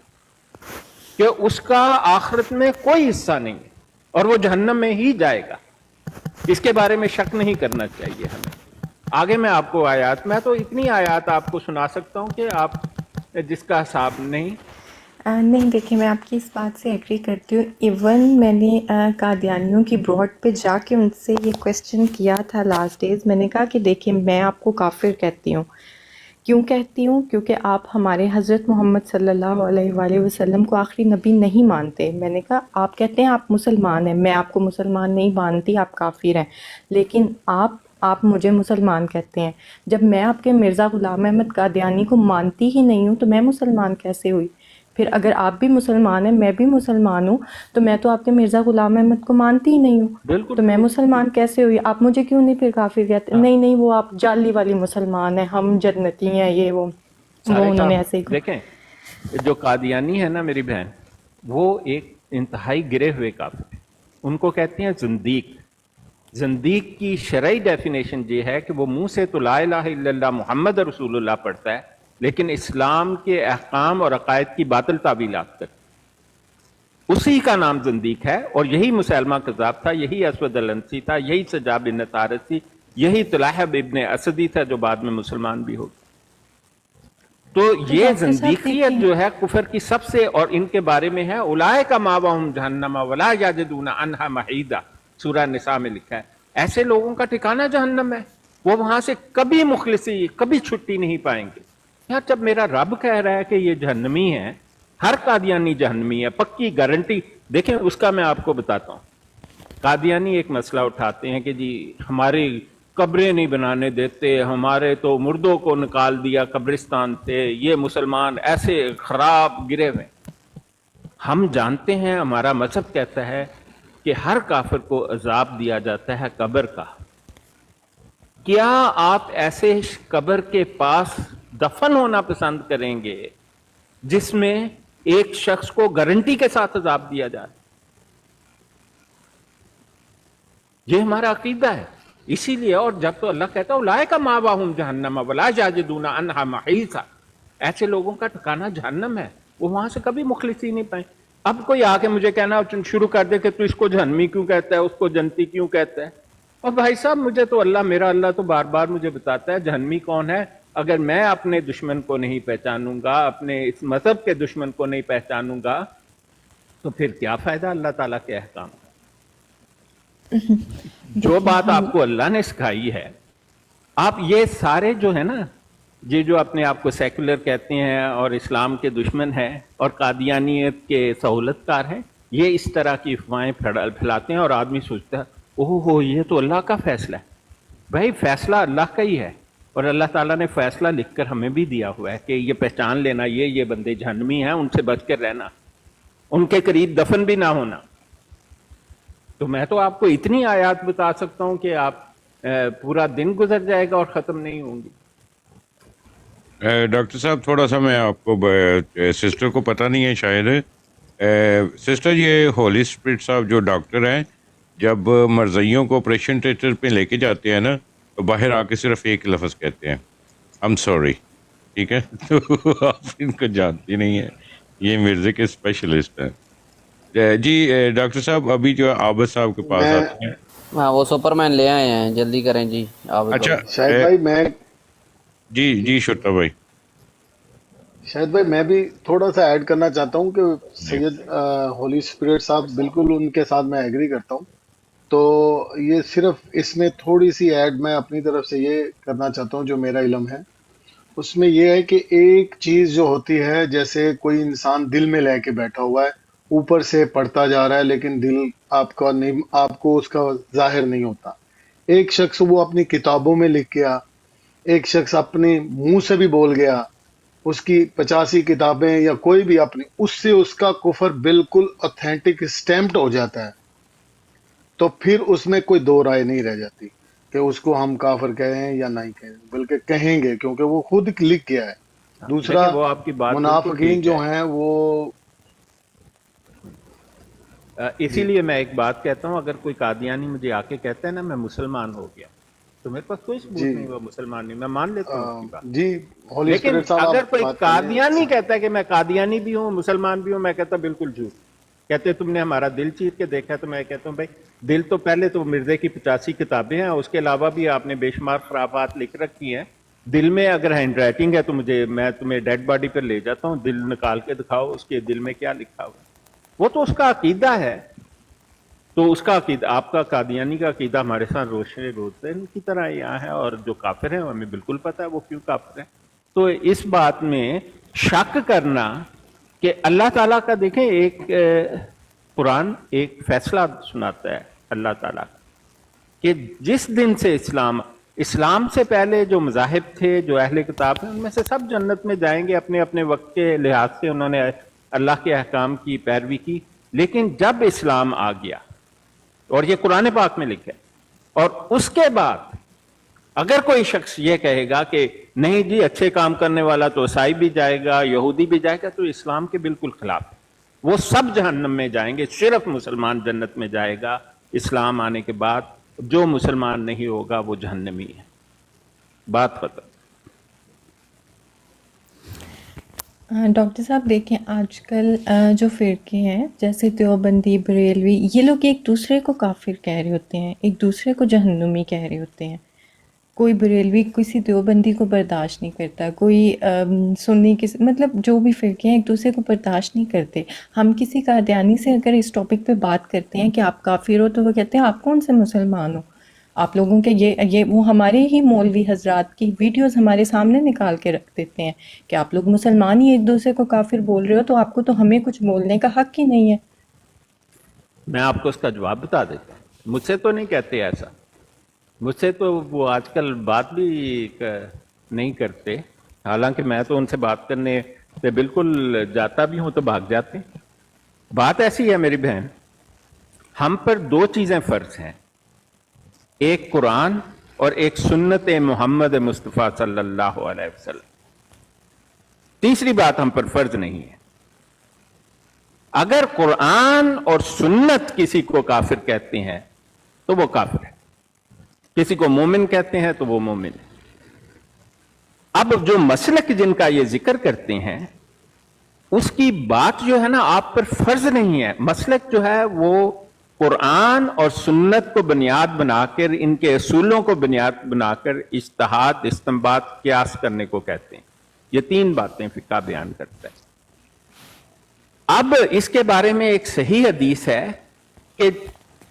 کہ اس کا آخرت میں کوئی حصہ نہیں ہے اور وہ جہنم میں ہی جائے گا، اس کے بارے میں شک نہیں کرنا چاہیے ہمیں۔ آگے میں آپ کو آیات، میں تو اتنی آیات آپ کو سنا سکتا ہوں کہ آپ جس کا حساب نہیں۔ نہیں دیکھیں، میں آپ کی اس بات سے ایگری کرتی ہوں۔ ایون میں نے قادیانیوں کی براڈ پہ جا کے ان سے یہ کویسچن کیا تھا لاسٹ ڈیز، میں نے کہا کہ دیکھیں میں آپ کو کافر کہتی ہوں، کیوں کہتی ہوں؟ کیونکہ آپ ہمارے حضرت محمد صلی اللہ علیہ وآلہ وسلم کو آخری نبی نہیں مانتے۔ میں نے کہا آپ کہتے ہیں آپ مسلمان ہیں، میں آپ کو مسلمان نہیں مانتی، آپ کافر ہیں، لیکن آپ مجھے مسلمان کہتے ہیں۔ جب میں آپ کے مرزا غلام احمد قادیانی کو مانتی ہی نہیں ہوں تو میں مسلمان کیسے ہوئی؟ پھر اگر آپ بھی مسلمان ہیں، میں بھی مسلمان ہوں، تو میں تو آپ کے مرزا غلام احمد کو مانتی ہی نہیں ہوں، بالکل، تو میں مسلمان کیسے ہوئی؟ آپ مجھے کیوں نہیں پھر کافر کہتے؟ نہیں وہ آپ جعلی والی مسلمان ہیں، ہم جنتی ہیں، یہ وہ انہوں نے ایسے ہی کہا۔ دیکھیں جو قادیانی ہے نا میری بہن، وہ ایک انتہائی گرے ہوئے کافر ہیں، ان کو کہتے ہیں زندیق۔ زندیق کی شرعی ڈیفینیشن یہ ہے کہ وہ منہ سے تو لا الہ الا اللہ محمد رسول اللہ پڑھتا ہے، لیکن اسلام کے احکام اور عقائد کی باطل تعویلات کرتا ہے، اسی کا نام زندیق ہے۔ اور یہی مسیلمہ کذاب تھا، یہی اسود العنسی تھا، یہی سجاب بن طارق تھی، یہی طلحہ ابن اسدی تھا جو بعد میں مسلمان بھی ہو گئے۔ تو یہ زندیقیت جو ہے کفر کی سب سے، اور ان کے بارے میں ہے اولئک مأواہم جہنم ولا یجدون عنہا محیدا، سورہ نساء میں لکھا ہے ایسے لوگوں کا ٹھکانہ جہنم ہے، وہ وہاں سے کبھی مخلصی، کبھی چھٹی نہیں پائیں گے۔ یار جب میرا رب کہہ رہا ہے کہ یہ جہنمی ہے، ہر قادیانی جہنمی ہے، پکی گارنٹی۔ دیکھیں اس کا میں آپ کو بتاتا ہوں، قادیانی ایک مسئلہ اٹھاتے ہیں کہ جی ہماری قبریں نہیں بنانے دیتے، ہمارے تو مردوں کو نکال دیا قبرستان سے، یہ مسلمان ایسے خراب گرے ہوئے۔ ہم جانتے ہیں ہمارا مذہب کہتا ہے کہ ہر کافر کو عذاب دیا جاتا ہے قبر کا۔ کیا آپ ایسے قبر کے پاس دفن ہونا پسند کریں گے جس میں ایک شخص کو گارنٹی کے ساتھ عذاب دیا جائے؟ یہ ہمارا عقیدہ ہے۔ اسی لیے، اور جب تو اللہ کہتا ہے اولئک مأواہم جہنم ولا یجدون عنہا محیصا، ایسے لوگوں کا ٹھکانہ جہنم ہے، وہ وہاں سے کبھی مخلصی نہیں پائیں۔ اب کوئی آ کے مجھے کہنا شروع کر دے کہ تو اس کو جہنمی کیوں کہتا ہے، اس کو جنتی کیوں کہتا ہے، اور بھائی صاحب مجھے تو میرا اللہ تو بار بار مجھے بتاتا ہے جہنمی کون ہے۔ اگر میں اپنے دشمن کو نہیں پہچانوں گا، اپنے اس مذہب کے دشمن کو نہیں پہچانوں گا، تو پھر کیا فائدہ اللہ تعالیٰ کے احکام کا؟ جو بات آپ کو اللہ نے سکھائی ہے، آپ یہ سارے جو ہے نا، یہ جو اپنے آپ کو سیکولر کہتے ہیں اور اسلام کے دشمن ہیں اور قادیانیت کے سہولت کار ہیں، یہ اس طرح کی افواہیں پھیلاتے ہیں اور آدمی سوچتا ہے اوہ یہ تو اللہ کا فیصلہ ہے۔ بھائی فیصلہ اللہ کا ہی ہے، اور اللہ تعالیٰ نے فیصلہ لکھ کر ہمیں بھی دیا ہوا ہے کہ یہ پہچان لینا یہ بندے جہنمی ہیں، ان سے بچ کر رہنا، ان کے قریب دفن بھی نہ ہونا۔ تو میں تو آپ کو اتنی آیات بتا سکتا ہوں کہ آپ پورا دن گزر جائے گا اور ختم نہیں ہوں گی۔ डॉक्टर साहब थोड़ा सा मैं आपको सिस्टर को पता नहीं है शायद, सिस्टर ये होली स्पिरिट साहब जो डॉक्टर हैं जब मरज़इयों को ऑपरेशन थिएटर पे लेके जाते हैं ना तो बाहर आके सिर्फ एक लफ्ज़ कहते हैं, आई एम सॉरी, ठीक है। तो आप इनको जानती नहीं है, ये मिर्ज़े के स्पेशलिस्ट हैं। जी डॉक्टर साहब अभी जो आबिद साहब के पास मैं आते हैं। हाँ वो सुपरमैन ले आए हैं, जल्दी करें जी आप। अच्छा शायद भाई मैं जी शुक्र भाई। शायद भाई मैं भी थोड़ा सा ऐड करना चाहता हूँ कि जी सैयद होली स्पिरिट साहब, बिल्कुल उनके साथ मैं एग्री करता हूँ। तो ये सिर्फ इसमें थोड़ी सी ऐड मैं अपनी तरफ से ये करना चाहता हूँ, जो मेरा इल्म है उसमें ये है कि एक चीज जो होती है, जैसे कोई इंसान दिल में लेके बैठा हुआ है, ऊपर से पढ़ता जा रहा है लेकिन दिल आपका नहीं, आपको उसका जाहिर नहीं होता। एक शख्स वो अपनी किताबों में लिख गया, एक शख्स अपने मुंह से भी बोल गया, उसकी 85 किताबें या कोई भी अपनी, उससे उसका कुफर बिल्कुल ऑथेंटिक स्टैम्प्ड हो जाता है। तो फिर उसमें कोई दो राय नहीं रह जाती कि उसको हम काफिर कहें या नहीं कहें, बल्कि कहेंगे क्योंकि वो खुद लिख गया है। दूसरा, देखिए वो आपकी बात बिल्कुल मुनाफिकीन ठीक जो है। हैं वो जी इसीलिए मैं एक बात कहता हूँ, अगर कोई कादियानी मुझे आके कहता है ना मैं मुसलमान हो गया, तो मेरे पास कोई सबूत जी नहीं, वो मुसलमान नहीं, मैं मान लेता हूँ उसकी बात। जी होली लेकिन स्पिरिट साहब अगर आप कोई बात कर रहे हैं। कादियानी कहता है कि मैं कादियानी भी हूँ मुसलमान भी हूँ, मैं कहता बिल्कुल झूठ। कहते तुमने हमारा दिल चीर के देखा, तो मैं कहता हूँ भाई दिल तो पहले तो मिर्जे की 85 किताबें हैं, उसके अलावा भी आपने बेशुमार खराबात लिख रखी हैं। दिल में अगर हैंड राइटिंग है तो मैं तुम्हें डेड बॉडी पर ले जाता हूँ, दिल निकाल के दिखाओ उसके दिल में क्या लिखा हुआ है। वो तो उसका अकीदा है। तो उसका अकीदा, आपका कादियानी का अकीदा हमारे साथ रोशे रोज़न की तरह यहाँ है, और जो काफिर हैं हमें बिल्कुल पता है वो क्यों काफिर हैं। तो इस बात में शक करना कि अल्लाह ताला का, देखें एक कुरान एक फैसला सुनाता है अल्लाह ताला कि जिस दिन से इस्लाम से पहले जो मज़ाहिब थे, जो अहले किताब हैं, उनमें से सब जन्नत में जाएंगे अपने अपने वक्त के लिहाज से, उन्होंने अल्लाह के अहकाम की पैरवी की। लेकिन जब इस्लाम आ गया, और ये कुरान पाक में लिखा है, और उसके बाद अगर कोई शख्स ये कहेगा कि नहीं जी अच्छे काम करने वाला तो ईसाई भी जाएगा, यहूदी भी जाएगा, तो इस्लाम के बिल्कुल खिलाफ है। वो सब जहन्नम में जाएंगे, सिर्फ मुसलमान जन्नत में जाएगा। इस्लाम आने के बाद जो मुसलमान नहीं होगा वो जहन्नमी है। बात खत्म। डॉक्टर साहब देखें, आजकल जो फ़िरके हैं जैसे देवबंदी, बरेलवी, ये लोग एक दूसरे को काफिर कह रहे होते हैं, एक दूसरे को जहन्नुमी कह रहे होते हैं। कोई बरेलवी किसी देवबंदी को बर्दाश्त नहीं करता, कोई सुन्नी किसी, मतलब जो भी फ़िरके हैं एक दूसरे को बर्दाश्त नहीं करते। हम किसी कादियानी से अगर इस टॉपिक पे बात करते हैं कि आप काफिर हो, तो वो कहते हैं आप कौन से मुसलमान हो, आप लोगों के ये वो हमारे ही मौलवी हजरात की वीडियोस हमारे सामने निकाल के रख देते हैं कि आप लोग मुसलमान ही एक दूसरे को काफिर बोल रहे हो, तो आपको तो हमें कुछ बोलने का हक ही नहीं है। मैं आपको उसका जवाब बता देता हूं। मुझसे तो नहीं कहते ऐसा, मुझसे तो वो आजकल बात भी नहीं करते, हालांकि मैं तो उनसे बात करने से बिल्कुल जाता भी हूं तो भाग जाते हैं। बात ऐसी है मेरी बहन, हम पर दो चीजें फर्ज हैं, एक कुरान और एक सुन्नत मोहम्मद मुस्तफ़ा सल्लल्लाहु अलैहि वसल्लम। तीसरी बात हम पर फर्ज नहीं है। अगर कुरान और सुन्नत किसी को काफिर कहते हैं तो वो काफिर है, किसी को मोमिन कहते हैं तो वो मोमिन है। अब जो मसलक जिनका ये जिक्र करते हैं उसकी बात जो है ना आप पर फर्ज नहीं है। मसलक जो है वो कुरान और सुन्नत को बुनियाद बनाकर, इनके असूलों को बुनियाद बनाकर इज्तिहाद, इस्तिंबात, कियास करने को कहते हैं। ये तीन बातें फिक़्ह बयान करता है। अब इसके बारे में एक सही हदीस है कि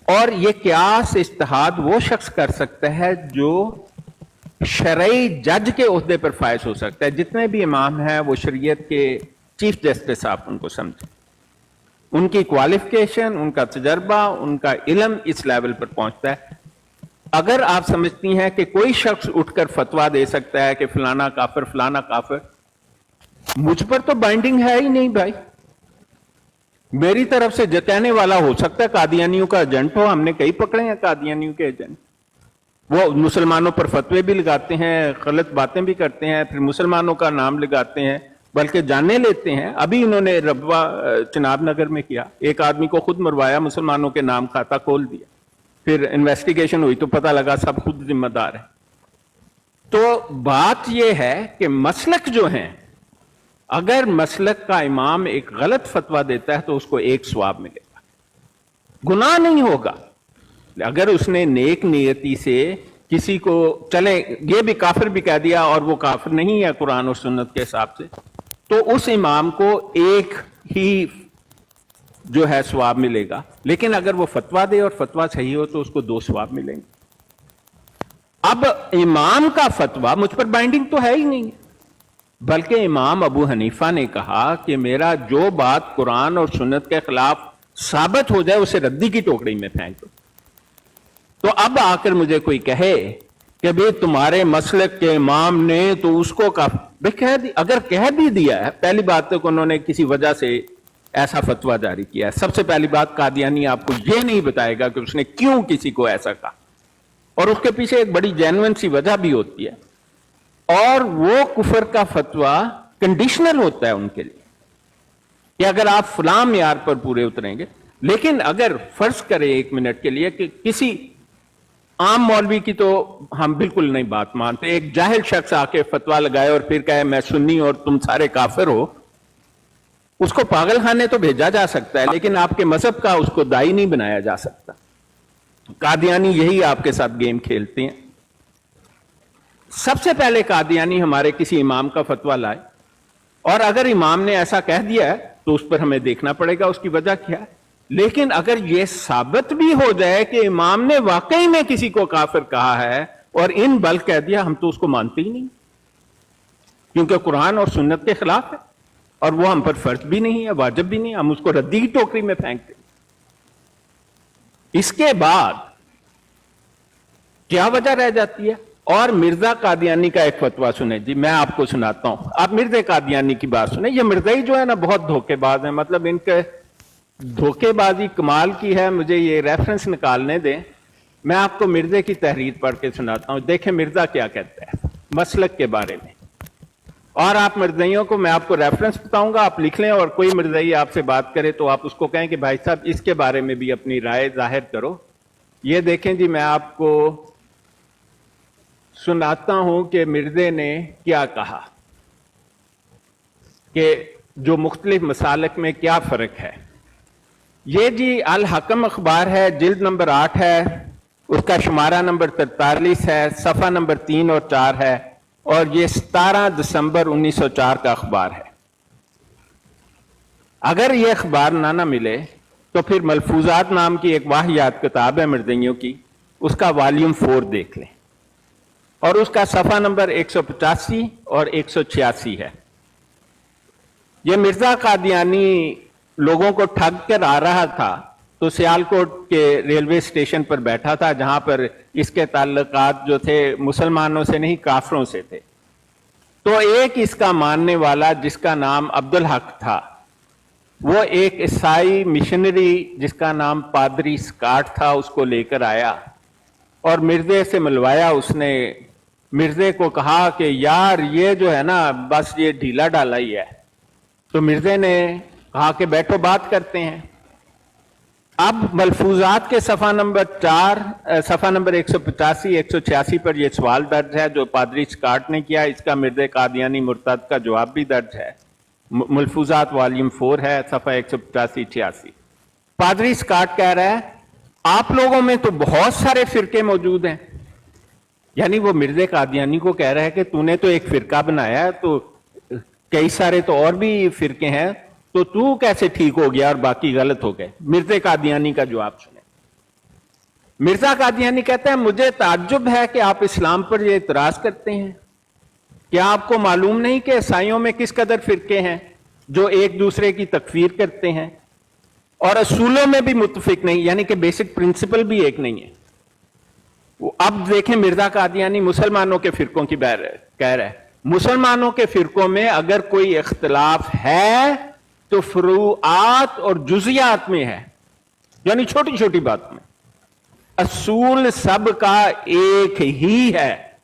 और ये कियास, इज्तिहाद वो शख्स कर सकता है जो शरई जज के ओहदे पर फायज हो सकता है। जितने भी इमाम हैं वो शरीयत के चीफ जस्टिस, आप उनको समझें, उनकी क्वालिफिकेशन, उनका तजर्बा, उनका इल्म इस लेवल पर पहुंचता है। अगर आप समझती हैं कि कोई शख्स उठकर फतवा दे सकता है कि फलाना काफिर, फलाना काफिर, मुझ पर तो बाइंडिंग है ही नहीं भाई। मेरी तरफ से जताने वाला हो सकता है कादियानियों का एजेंट हो, हमने कई पकड़े हैं कादियानियों के एजेंट, वो मुसलमानों पर फतवे भी लगाते हैं, गलत बातें भी करते हैं, फिर मुसलमानों का नाम लगाते हैं, बल्कि जाने लेते हैं। अभी इन्होंने रबवा चिनाब नगर में किया, एक आदमी को खुद मरवाया, मुसलमानों के नाम खाता खोल दिया, फिर इन्वेस्टिगेशन हुई तो पता लगा सब खुद जिम्मेदार है। तो बात यह है कि मसलक जो हैं, अगर मसलक का इमाम एक गलत फतवा देता है तो उसको एक सवाब मिलेगा, गुनाह नहीं होगा। अगर उसने नेक नियति से किसी को, चले ये भी काफिर भी कह दिया और वो काफिर नहीं है कुरान और सुन्नत के हिसाब से, तो उस इमाम को एक ही जो है सवाब मिलेगा। लेकिन अगर वो फतवा दे और फतवा सही हो तो उसको 2 सवाब मिलेंगे। अब इमाम का फतवा मुझ पर बाइंडिंग तो है ही नहीं, बल्कि इमाम अबू हनीफा ने कहा कि मेरा जो बात कुरान और सुन्नत के खिलाफ साबित हो जाए उसे रद्दी की टोकरी में फेंक दो। तो अब आकर मुझे कोई कहे कि भाई तुम्हारे मसलक के इमाम ने तो उसको अगर कह भी दिया है, पहली बात तो उन्होंने किसी वजह से ऐसा फतवा जारी किया है। सबसे पहली बात, कादियानी आपको यह नहीं बताएगा कि उसने क्यों किसी को ऐसा कहा, और उसके पीछे एक बड़ी जेन्युइन सी वजह भी होती है। और वो कुफर का फतवा कंडीशनल होता है उनके लिए कि अगर आप फलां मियार पर पूरे उतरेंगे। लेकिन अगर फर्ज करें 1 मिनट के लिए कि किसी आम मौलवी की तो हम बिल्कुल नहीं बात मानते, एक जाहिल शख्स आके फतवा लगाए और फिर कहे मैं सुन्नी और तुम सारे काफिर हो, उसको पागल खाने तो भेजा जा सकता है, लेकिन आपके मजहब का उसको दाई नहीं बनाया जा सकता। कादियानी यही आपके साथ गेम खेलते हैं। सबसे पहले कादियानी हमारे किसी इमाम का फतवा लाए, और अगर इमाम ने ऐसा कह दिया है तो उस पर हमें देखना पड़ेगा उसकी वजह क्या है। लेकिन अगर यह साबित भी हो जाए कि इमाम ने वाकई में किसी को काफिर कहा है और इन बल कह दिया, हम तो उसको मानते ही नहीं, क्योंकि कुरान और सुन्नत के खिलाफ है और वो हम पर फर्ज भी नहीं है, वाजिब भी नहीं, हम उसको रद्दी की टोकरी में फेंकते। इसके बाद क्या वजह रह जाती है? और मिर्जा कादियानी का एक फतवा सुने जी, मैं आपको सुनाता हूं। आप मिर्जा कादियानी की बात सुने। ये मिर्जा ही जो है ना बहुत धोखेबाज है, मतलब इनके धोखेबाजी कमाल की है। मुझे ये रेफरेंस निकालने दें, मैं आपको मिर्जे की तहरीर पढ़ के सुनाता हूं। देखें मिर्जा क्या कहता है मसलक के बारे में। और आप मिर्जइयों को, मैं आपको रेफरेंस बताऊंगा, आप लिख लें, और कोई मिर्जई आपसे बात करे तो आप उसको कहें कि भाई साहब इसके बारे में भी अपनी राय जाहिर करो। ये देखें जी, मैं आपको सुनाता हूं कि मिर्जे ने क्या कहा, कि जो मुख्तलिफ मसालक में क्या फर्क है। ये जी अल हकम अखबार है, जिल्द नंबर 8 है, उसका शुमारा नंबर 43 है, सफ़ा नंबर 3 और 4 है, और ये 17 दिसंबर 1904 का अखबार है। अगर ये अखबार ना मिले तो फिर मलफूजात नाम की एक वाहियात किताब है मिर्जइयों की, उसका वॉल्यूम 4 देख लें, और उसका सफ़ा नंबर 185 और 186 है। ये मिर्जा कादियानी लोगों को ठग कर आ रहा था तो सियालकोट के रेलवे स्टेशन पर बैठा था, जहां पर इसके ताल्लुकात जो थे मुसलमानों से नहीं काफरों से थे। तो एक इसका मानने वाला जिसका नाम अब्दुल हक था, वो एक ईसाई मिशनरी जिसका नाम पादरी स्कॉट था उसको लेकर आया और मिर्जे से मिलवाया। उसने मिर्जे को कहा कि यार ये जो है ना बस ये ढीला डाला ही है। तो मिर्जे ने कहा कि बैठो बात करते हैं। अब मलफूजात के सफ़ा नंबर 4, सफ़ा नंबर 185 186 पर यह सवाल दर्ज है जो पादरी स्कॉट ने किया। इसका मिर्जे कादियानी मुर्तद का जवाब भी दर्ज है। मलफूजात वॉल्यूम 4 है, सफ़ा 185 86। पादरी स्कॉट कह रहा है आप लोगों में तो बहुत सारे फिरके मौजूद हैं, यानी वो मिर्जे कादियानी को कह रहा है कि तूने तो एक फिरका बनाया है, तो कई सारे तो और भी फिरके हैं, तो तू कैसे ठीक हो गया और बाकी गलत हो गए। मिर्जे कादियानी का जवाब सुने। मिर्जा कादियानी कहता है मुझे ताज्जुब है कि आप इस्लाम पर यह इतराज करते हैं। क्या आपको मालूम नहीं कि ईसाइयों में किस कदर फिरके हैं जो एक दूसरे की तकफीर करते हैं और असूलों में भी मुत्तफिक नहीं, यानी कि बेसिक प्रिंसिपल भी एक नहीं है। अब देखें मिर्जा कादियानी मुसलमानों के फिरकों की कह रहा है मुसलमानों के फिरकों में अगर कोई इख्तिलाफ है तो फुरूआत और जुजियात में है, यानी छोटी छोटी बात में। असूल सब का एक ही है।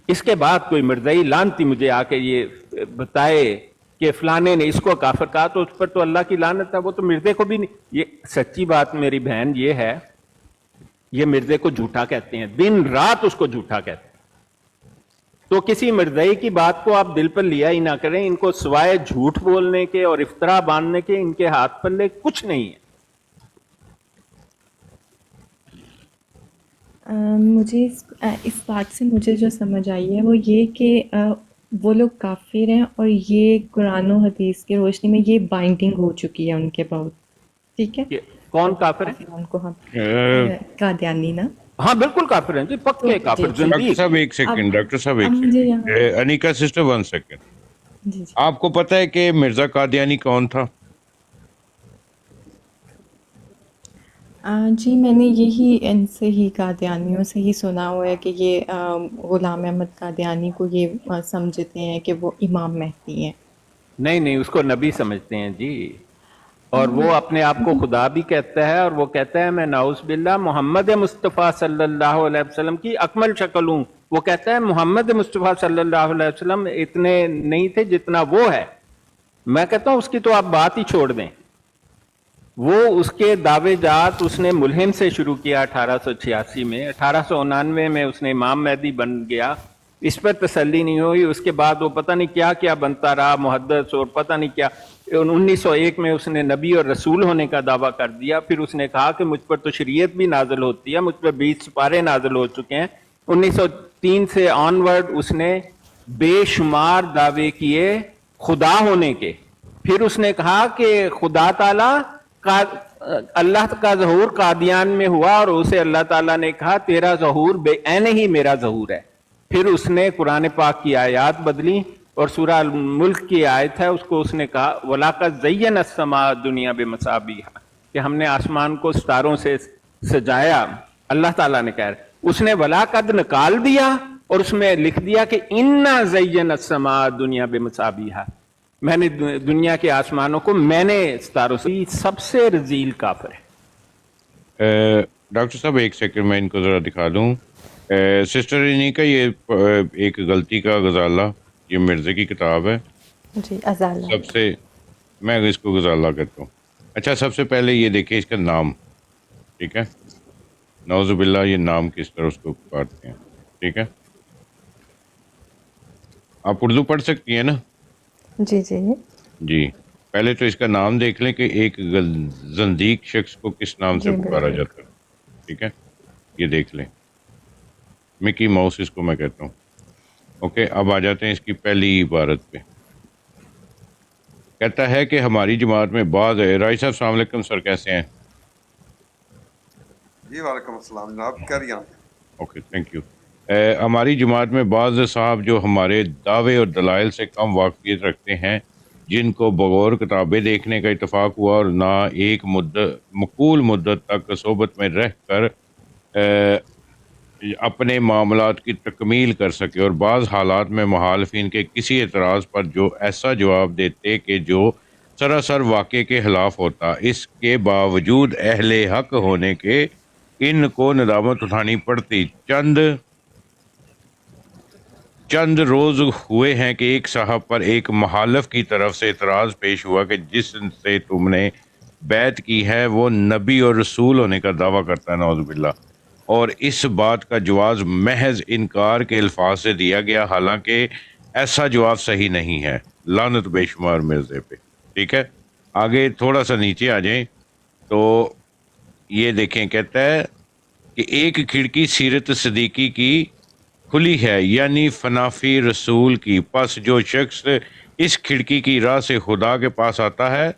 इसके बाद कोई मिर्जाई लानती मुझे आके ये बताए कि फलाने ने इसको काफिर कहा तो उस पर तो अल्लाह की लानत है, वो तो मिर्जे को भी नहीं। ये सच्ची बात मेरी बहन ये है, ये मिर्जे को झूठा कहते हैं, दिन रात उसको झूठा कहते हैं। तो किसी मिर्जाई की बात को आप दिल पर लिया ही ना करें। इनको सिवाय झूठ बोलने के और इफ्तरा बांधने के इनके हाथ पल्ले कुछ नहीं है। मुझे इस बात से मुझे जो समझ आई है वो ये कि वो लोग काफिर हैं और ये कुरान और हदीस की रोशनी में ये बाइंडिंग हो चुकी है उनके बहुत। ठीक है, ये कौन काफिर है? उनको हम कादियानी ना, हाँ बिल्कुल काफिर हैं जी, पक्के काफिर, डॉक्टर जिंदगी। साहब एक सेकंड, डॉक्टर साहब एक मुझे सेकंड, अनिका सिस्टर 1 सेकंड। जी जी। आपको पता है कि मिर्जा कादियानी कौन था? जी मैंने यही इनसे ही कादियानियों से ही सुना हुआ है कि ये ग़ुलाम अहमद कादियानी को ये समझते हैं कि वो इमाम महदी हैं। नहीं नहीं, उसको नबी समझते हैं जी, और वो अपने आप को खुदा भी कहता है, और वो कहता है मैं नाउज़ बिल्लाह मोहम्मद मुस्तफ़ा सल्लल्लाहु अलैहि वसल्लम की अकमल शक्ल हूँ। वो कहता है मोहम्मद मुस्तफ़ा सल्लल्लाहु अलैहि वसल्लम इतने नहीं थे जितना वो है। मैं कहता हूँ उसकी तो आप बात ही छोड़ दें। वो उसके दावेजात उसने मुल्हिम से शुरू किया 1886 में, 1899 में उसने इमाम महदी बन गया। इस पर तसल्ली नहीं हुई, उसके बाद वो पता नहीं क्या क्या बनता रहा, मुहद्दिस और पता नहीं क्या। 1901 में उसने नबी और रसूल होने का दावा कर दिया। फिर उसने कहा कि मुझ पर तो शरीयत भी नाजिल होती है, मुझ पर 20 सिपारे नाजिल हो चुके हैं। 1903 से ऑनवर्ड उसने बेशुमार दावे किए खुदा होने के। फिर उसने कहा कि खुदा ताला अल्लाह का ज़हूर कादियान में हुआ, और उसे अल्लाह ताला ने कहा तेरा ज़हूर बेऐन ही मेरा ज़हूर है। फिर उसने कुरान पाक की आयत बदली, और सूरह मुल्क की आयत है उसको उसने कहा वलाक़द ज़य्यना अस्समा दुनिया बिमसाबिहा, कि हमने आसमान को सितारों से सजाया। अल्लाह ताला ने कहा, उसने वलाक़द निकाल दिया और उसमें लिख दिया कि इन्ना ज़य्यना अस्समा दुनिया बिमसाबिहा, मैंने दुनिया के आसमानों को मैंने सितारों से। सबसे रजील काफिर है। डॉक्टर साहब एक सेकंड, मैं इनको ज़रा दिखा दूँ। सिस्टर इनिका, ये एक गलती का गजाला, ये मिर्जे की किताब है जी, अज़ाला। सबसे, मैं इसको गजाला कहता हूँ। अच्छा, सबसे पहले ये देखिए इसका नाम, ठीक है, नौज़ुबिल्लाह, ये नाम किस तरह उसको काटते हैं, ठीक है। आप उर्दू पढ़ सकती हैं ना? जी जी जी, पहले तो इसका नाम देख लें कि एक ज़ंदीक शख्स को किस नाम से जी, पुकारा बिल्कुल। जाता है, ठीक है, ये देख लें। मिकी माउस इसको मैं कहता हूँ। ओके, अब आ जाते हैं इसकी पहली इबारत पे। कहता है कि हमारी जमात में बाद राय साहब, अस्सलाम वालेकुम सर, कैसे हैं? जी वालेकुम अस्सलाम जनाब, carry on. Okay, thank you. हमारी जमात में बाज़ साहब जो हमारे दावे और दलाइल से कम वाक़फ़ियत रखते हैं, जिनको बगौर किताबें देखने का इत्तफ़ाक़ हुआ और ना एक मकूल मुद्दत तक सोबत में रह कर अपने मामलात की तकमील कर सके, और बाज़ हालात में मुखालिफिन के किसी एतराज़ पर जो ऐसा जवाब देते कि जो सरासर वाक़े के ख़िलाफ़ होता, इसके बावजूद अहले हक़ होने के इनको नदामत उठानी पड़ती। चंद रोज़ हुए हैं कि एक साहब पर एक मुखालिफ की तरफ से एतराज़ पेश हुआ कि जिससे तुमने बैत की है वो नबी और रसूल होने का दावा करता है, नौज़ुबिल्लाह, और इस बात का जवाब महज इनकार के अल्फाज से दिया गया, हालांकि ऐसा जवाब सही नहीं है। लानत बेशुमार मिर्ज़े पे। ठीक है, आगे थोड़ा सा नीचे आ जाएं तो ये देखें, कहता है कि एक खिड़की सीरत सदीकी की खुली है, यानी फनाफी रसूल की। पस जो शख्स इस खिड़की की राह से खुदा के पास आता है,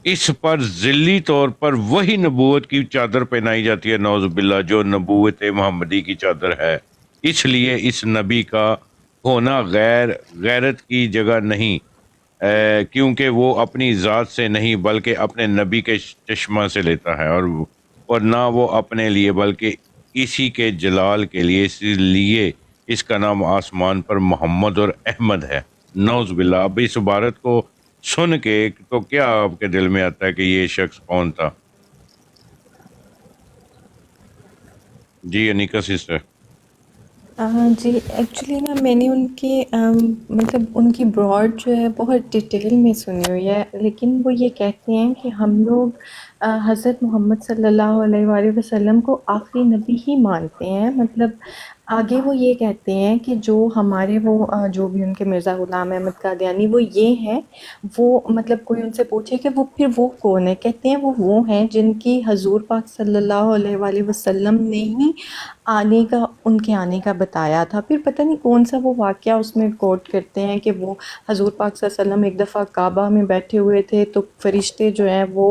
इस पर ज़िल्ली तौर पर वही नबूवत की चादर पहनाई जाती है, नौज़ुबिल्लाह, जो नबूवत मोहम्मदी की चादर है। इसलिए इस नबी का होना गैरत की जगह नहीं, क्योंकि वो अपनी ज़ात से नहीं बल्कि अपने नबी के चश्मा से लेता है, और ना वो अपने लिए बल्कि इसी के जलाल के लिए, इसलिए इसका नाम आसमान पर मोहम्मद और अहमद है। नौज़ुबिल्लाह। अब इस इबारत को सुन के तो क्या आपके दिल में आता है कि ये शख्स कौन था? जी अनिका सिस्टर। जी एक्चुअली ना मैंने उनके मतलब उनकी ब्रॉड जो है बहुत डिटेल में सुनी हुई है, लेकिन वो ये कहते हैं कि हम लोग हज़रत मोहम्मद सल्लल्लाहु अलैहि वसल्लम को आखिरी नबी ही मानते हैं। मतलब आगे वो ये कहते हैं कि जो हमारे वो जो भी उनके मिर्ज़ा ग़ुलाम अहमद कादियानी वो ये हैं, वो मतलब कोई उनसे पूछे कि वो फिर वो कौन है, कहते हैं वो हैं जिनकी हज़ूर पाक सल्लल्लाहु अलैहि वसल्लम ने ही आने का उनके आने का बताया था। फिर पता नहीं कौन सा वो वाक़या उसमें कोट करते हैं कि वो हज़ूर पाक सल्लल्लाहु अलैहि वसल्लम एक दफ़ा काबा में बैठे हुए थे तो फ़रिश्ते जो हैं वो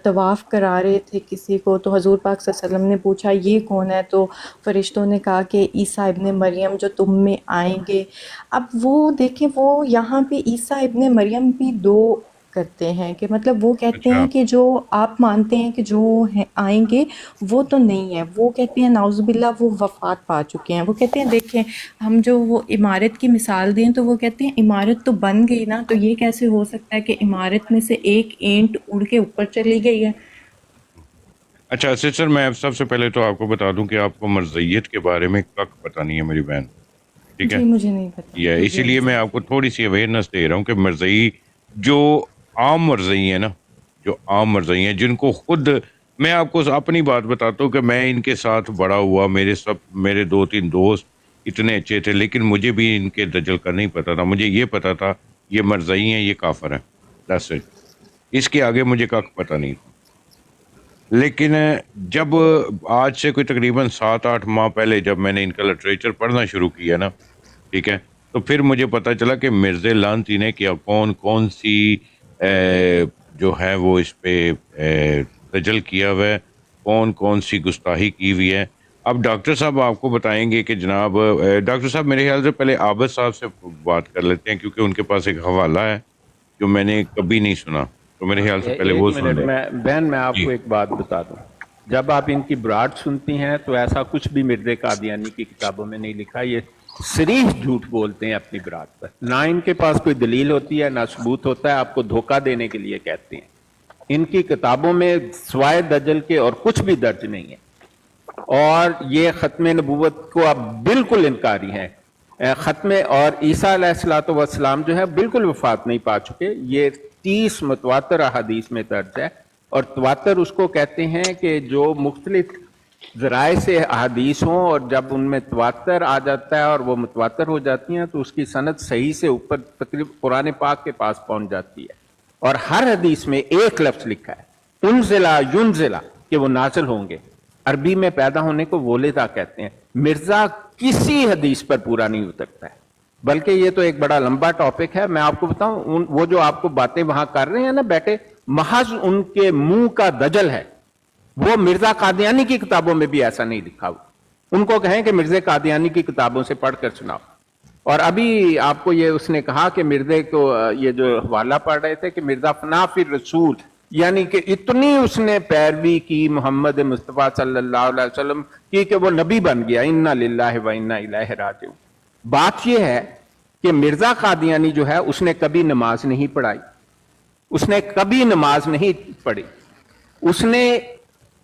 तवाफ़ करा रहे थे किसी को, तो हज़ूर पाक सल्लल्लाहु अलैहि वसल्लम ने पूछा ये कौन है, तो फ़रिश्तों ने कहा कि ईसा इब्ने मरियम जो तुम में आएंगे। अब वो देखें वो यहाँ पे ईसा इब्ने मरियम भी दो करते हैं कि मतलब वो कहते अच्छा हैं कि जो आप मानते हैं कि जो है आएंगे वो तो नहीं है, वो कहते हैं नाउज़ुबिल्लाह वो वफ़ात पा चुके हैं। वो कहते हैं देखें हम जो वो इमारत की मिसाल दें तो वो कहते हैं इमारत तो बन गई ना, तो ये कैसे हो सकता है कि इमारत में से एक ईंट उड़ के ऊपर चली गई है। अच्छा सिस्टर, मैं सबसे पहले तो आपको बता दूं कि आपको मर्ज़ियत के बारे में कक पता नहीं है मेरी बहन, ठीक जी है। मुझे नहीं पता, ये टू बी इसीलिए मैं ऑनेस्ट। आपको थोड़ी सी अवेयरनेस दे रहा हूँ कि मर्ज़ई जो आम मर्ज़ई है ना, जो आम मर्ज़ई हैं जिनको खुद, मैं आपको अपनी बात बताता हूँ कि मैं इनके साथ बड़ा हुआ, मेरे 2-3 दोस्त इतने अच्छे थे, लेकिन मुझे भी इनके दजल का नहीं पता था। मुझे ये पता था ये मर्ज़ई हैं, ये काफिर हैं, दैट्स इट। इसके आगे मुझे कक पता नहीं था। लेकिन जब आज से कोई तकरीबन 7-8 माह पहले जब मैंने इनका लिटरेचर पढ़ना शुरू किया ना, ठीक है, तो फिर मुझे पता चला कि मिर्ज़ा लानती ने क्या कौन कौन सी जो है वो इस पे दजल किया हुआ है, कौन कौन सी गुस्ताही की हुई है। अब डॉक्टर साहब आपको बताएंगे कि जनाब डॉक्टर साहब मेरे ख्याल से पहले आबद साहब से बात कर लेते हैं, क्योंकि उनके पास एक हवाला है जो मैंने कभी नहीं सुना, तो मेरे ख्याल से पहले एक वो सुन मिनट, लें। मैं बहन मैं जी आपको एक बात बता दूं। जब आप इनकी ब्राड सुनती हैं तो ऐसा कुछ भी मिर्ज़ा कादियानी की किताबों में नहीं लिखा। ये सिर्फ झूठ बोलते हैं अपनी ब्राड पर, ना इनके पास कोई दलील होती है ना सबूत होता है, आपको धोखा देने के लिए कहते हैं। इनकी किताबों में सिवाय दजल के और कुछ भी दर्ज नहीं है, और ये ख़त्म नबूवत को अब बिल्कुल इनकारी हैं। ख़त्म और ईसा अलैहिस्सलाम जो है बिल्कुल वफात नहीं पा चुके। ये 30 मुतवातर अहादीस में दर्ज है, और तवातर उसको कहते हैं कि जो मुख्तलिफ ज़राए से अहादीस हों और जब उनमें तवातर आ जाता है और वो मुतवातर हो जाती हैं तो उसकी सनद सही से ऊपर तकरीब कुरान पाक के पास पहुंच जाती है, और हर हदीस में एक लफ्ज़ लिखा है उनजिला युनजिला कि वो नाजिल होंगे। अरबी में पैदा होने को वोलिदा कहते हैं। मिर्जा किसी हदीस पर पूरा नहीं उतरता है, बल्कि ये तो एक बड़ा लंबा टॉपिक है। मैं आपको बताऊं, वो जो आपको बातें वहां कर रहे हैं ना बैठे, महज उनके मुंह का दजल है। वो मिर्जा कादियानी की किताबों में भी ऐसा नहीं लिखा हुआ। उनको कहें कि मिर्जा कादियानी की किताबों से पढ़कर सुनाओ। और अभी आपको ये उसने कहा कि मिर्जे को ये जो हवाला पढ़ रहे थे कि मिर्जा फना फिर रसूल, यानी कि इतनी उसने पैरवी की मोहम्मद मुस्तफ़ा सल्लल्लाहु अलैहि वसल्लम की कि वो नबी बन गया। इन्ना लिल्लाहि व इन्ना इलैहि राजिऊन। बात यह है कि मिर्जा कादियानी जो है उसने कभी नमाज नहीं पढ़ाई, उसने कभी नमाज नहीं पढ़ी। उसने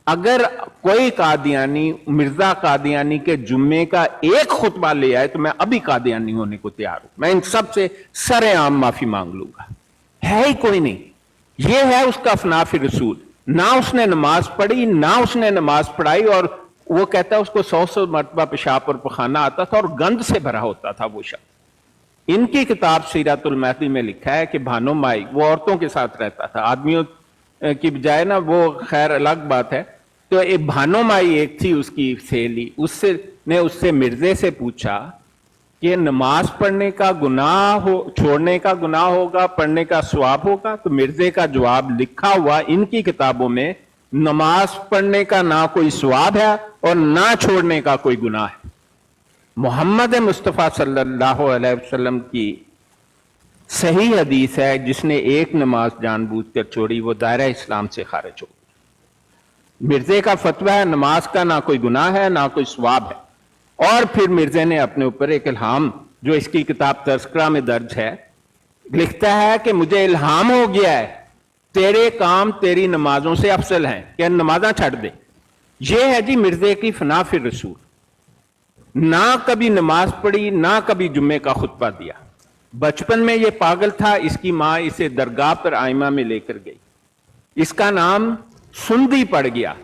अगर कोई कादियानी मिर्जा कादियानी के जुम्मे का एक खुतबा ले आए तो मैं अभी कादियानी होने को तैयार हूं। मैं इन सब से सरेआम माफी मांग लूंगा। है ही कोई नहीं। ये है उसका फनाफी रसूल। ना उसने नमाज पढ़ी ना उसने नमाज पढ़ाई, और वो कहता है उसको 100 मरतबा पेशाब और पखाना आता था और गंद से भरा होता था वो शख्स। इनकी किताब सीरतुल महदी में लिखा है कि भानो माई वो औरतों के साथ रहता था, आदमियों की बजाय ना, वो खैर अलग बात है। तो एक भानो माई एक थी उसकी सहेली, उससे मिर्जे से पूछा कि नमाज पढ़ने का गुनाह हो, छोड़ने का गुनाह होगा, पढ़ने का सवाब होगा? तो मिर्जे का जवाब लिखा हुआ इनकी किताबों में, नमाज पढ़ने का ना कोई सवाब है और ना छोड़ने का कोई गुनाह है। मोहम्मद मुस्तफ़ा सल्लल्लाहु अलैहि वसल्लम की सही हदीस है, जिसने एक नमाज जानबूझकर छोड़ी वो दायरा इस्लाम से खारिज हो। मिर्जे का फतवा है नमाज का ना कोई गुनाह है ना कोई सवाब है। और फिर मिर्जे ने अपने ऊपर एक इल्हाम, जो इसकी किताब तज़किरा में दर्ज है, लिखता है कि मुझे इल्हाम हो गया है, तेरे काम तेरी नमाजों से अफसल हैं, कि नमाजा छड़ दे। ये है जी मिर्जे की फना फिर रसूल, ना कभी नमाज पढ़ी ना कभी जुम्मे का खुतबा दिया। बचपन में ये पागल था, इसकी मां इसे दरगाह पर आइमा में लेकर गई। इसका नाम सुंदी पड़ गया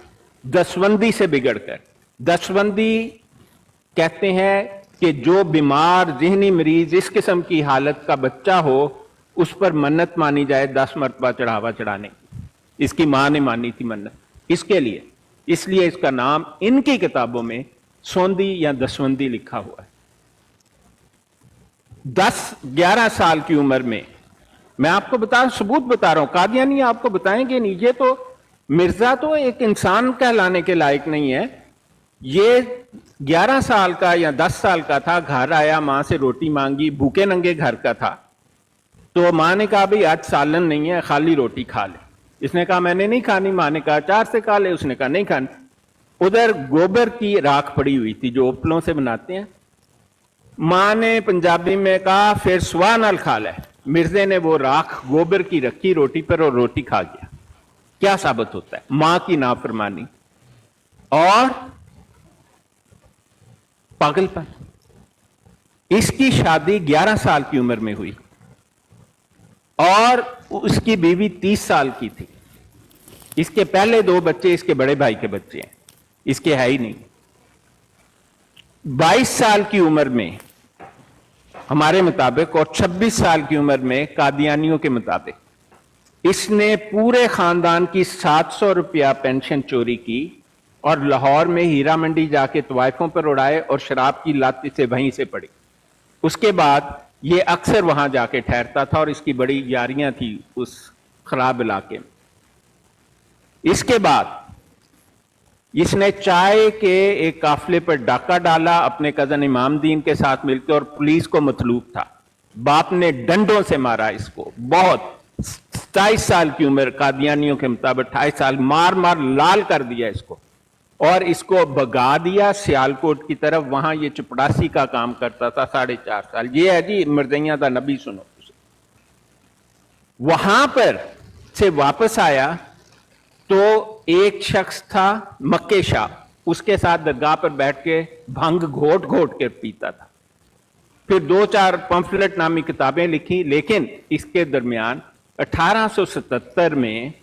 दसवंदी से बिगड़कर। दसवंदी कहते हैं कि जो बीमार ज़हनी मरीज इस किस्म की हालत का बच्चा हो उस पर मन्नत मानी जाए 10 मरतबा चढ़ावा चढ़ाने की। इसकी मां ने मानी थी मन्नत इसके लिए, इसलिए इसका नाम इनकी किताबों में सोंदी या दसवंदी लिखा हुआ है। 10-11 साल की उम्र में, मैं आपको सबूत बता रहा हूं, कादियानी आपको बताएंगे नहीं, ये तो मिर्जा तो एक इंसान कहलाने के लायक नहीं है। ये 11 साल का या 10 साल का था, घर आया, मां से रोटी मांगी, भूखे नंगे घर का था, तो मां ने कहा भाई आज सालन नहीं है, खाली रोटी खा ले। इसने कहा मैंने नहीं खानी। मां ने कहा अचार से खा ले। उसने कहा नहीं खानी। उधर गोबर की राख पड़ी हुई थी जो उपलों से बनाते हैं। मां ने पंजाबी में कहा फिर सुहा नाल खा ले। मिर्जे ने वो राख गोबर की रखी रोटी पर और रोटी खा गया। क्या साबित होता है? मां की नाफरमानी और पागलपन। इसकी शादी 11 साल की उम्र में हुई और उसकी बीवी 30 साल की थी। इसके पहले 2 बच्चे इसके बड़े भाई के बच्चे हैं, इसके है ही नहीं। 22 साल की उम्र में हमारे मुताबिक और 26 साल की उम्र में कादियानियों के मुताबिक इसने पूरे खानदान की 700 रुपया पेंशन चोरी की और लाहौर में हीरा मंडी जाके तवाइफों पर उड़ाए और शराब की लत से वहीं से पड़ी। उसके बाद ये अक्सर वहां जाके ठहरता था और इसकी बड़ी यारियां थी उस खराब इलाके में। इसके बाद इसने चाय के एक काफिले पर डाका डाला अपने कजन इमामदीन के साथ मिलकर और पुलिस को मतलूब था। बाप ने डंडों से मारा इसको बहुत। 27 साल की उम्र, कादियानियों के मुताबिक 28 साल, मार मार लाल कर दिया इसको और इसको भगा दिया सियालकोट की तरफ। वहां ये चपड़ासी का काम करता था 4.5 साल। ये है जी मिर्जैया दा नबी, सुनो। वहां पर से वापस आया तो एक शख्स था मक्के शाह, उसके साथ दरगाह पर बैठ के भंग घोट घोट के पीता था। फिर 2-4 पंफलेट नामी किताबें लिखी, लेकिन इसके दरमियान 1877 में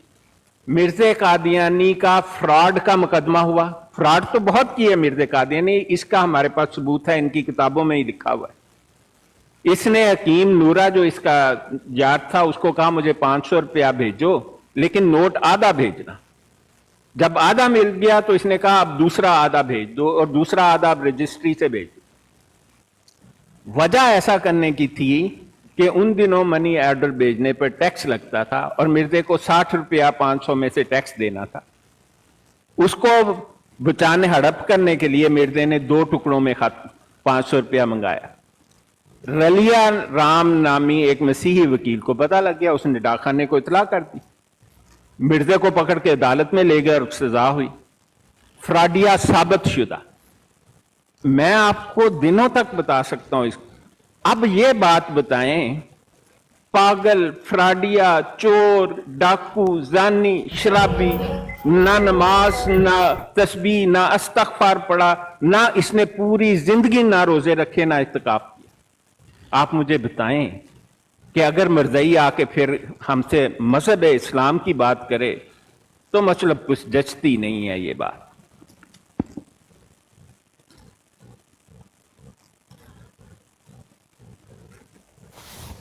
मिर्जे कादियानी का फ्रॉड का मुकदमा हुआ। फ्रॉड तो बहुत किए मिर्जे कादियानी, इसका हमारे पास सबूत है, इनकी किताबों में ही लिखा हुआ है। इसने हकीम नूरा जो इसका यार था उसको कहा मुझे 500 रुपया भेजो, लेकिन नोट आधा भेजना। जब आधा मिल गया तो इसने कहा अब दूसरा आधा भेज दो और दूसरा आधा अब रजिस्ट्री से भेज दो। वजह ऐसा करने की थी कि उन दिनों मनी ऑर्डर भेजने पर टैक्स लगता था और मिर्जे को 60 रुपया 500 में से टैक्स देना था। उसको बचाने, हड़प करने के लिए मिर्जे ने 2 टुकड़ों में 500 रुपया मंगाया। रलिया राम नामी एक मसीही वकील को पता लग गया, उसने डाकखाने को इतला कर दी। मिर्जे को पकड़ के अदालत में ले गए और सजा हुई। फ्रॉडिया साबित शुदा। मैं आपको दिनों तक बता सकता हूं इसको। अब ये बात बताएं, पागल, फ्राडिया, चोर, डाकू, जानी, शराबी, ना नमाज, ना तस्बीह, ना अस्तगफार पढ़ा, ना इसने पूरी जिंदगी ना रोजे रखे ना इत्तिकाफ किया। आप मुझे बताएं कि अगर मर्ज़ई आके फिर हमसे मजहब इस्लाम की बात करे तो मतलब कुछ जचती नहीं है ये बात।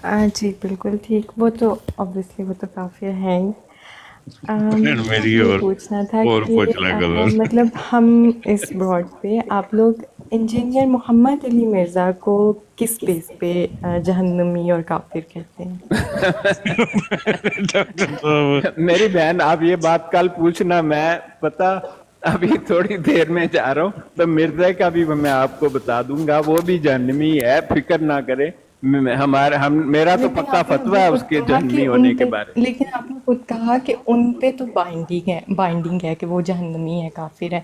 जी बिल्कुल ठीक। वो तो ऑब्वियसली वो तो काफ़ी है ही। मेरी ये और पूछना था कि पूछ ले गलत। मतलब हम इस ब्रॉड पे आप लोग इंजीनियर मोहम्मद अली मिर्ज़ा को किस बेस पे जहन्नमी और काफिर कहते हैं? मेरी बहन, आप ये बात कल पूछना, मैं पता अभी थोड़ी देर में जा रहा हूं तो मिर्जा का भी मैं आपको बता दूंगा, वो भी जहन्नमी है, फिक्र ना करें। मेरा तो लेकिन पक्का आपने फतवा है अभी खुद उसके कहा कि जहन्नमी उन होने के पे, बारे में। लेकिन आपने खुद कहा कि उन पे तो बाइंडिंग है कि वो जहन्नमी है, काफिर है।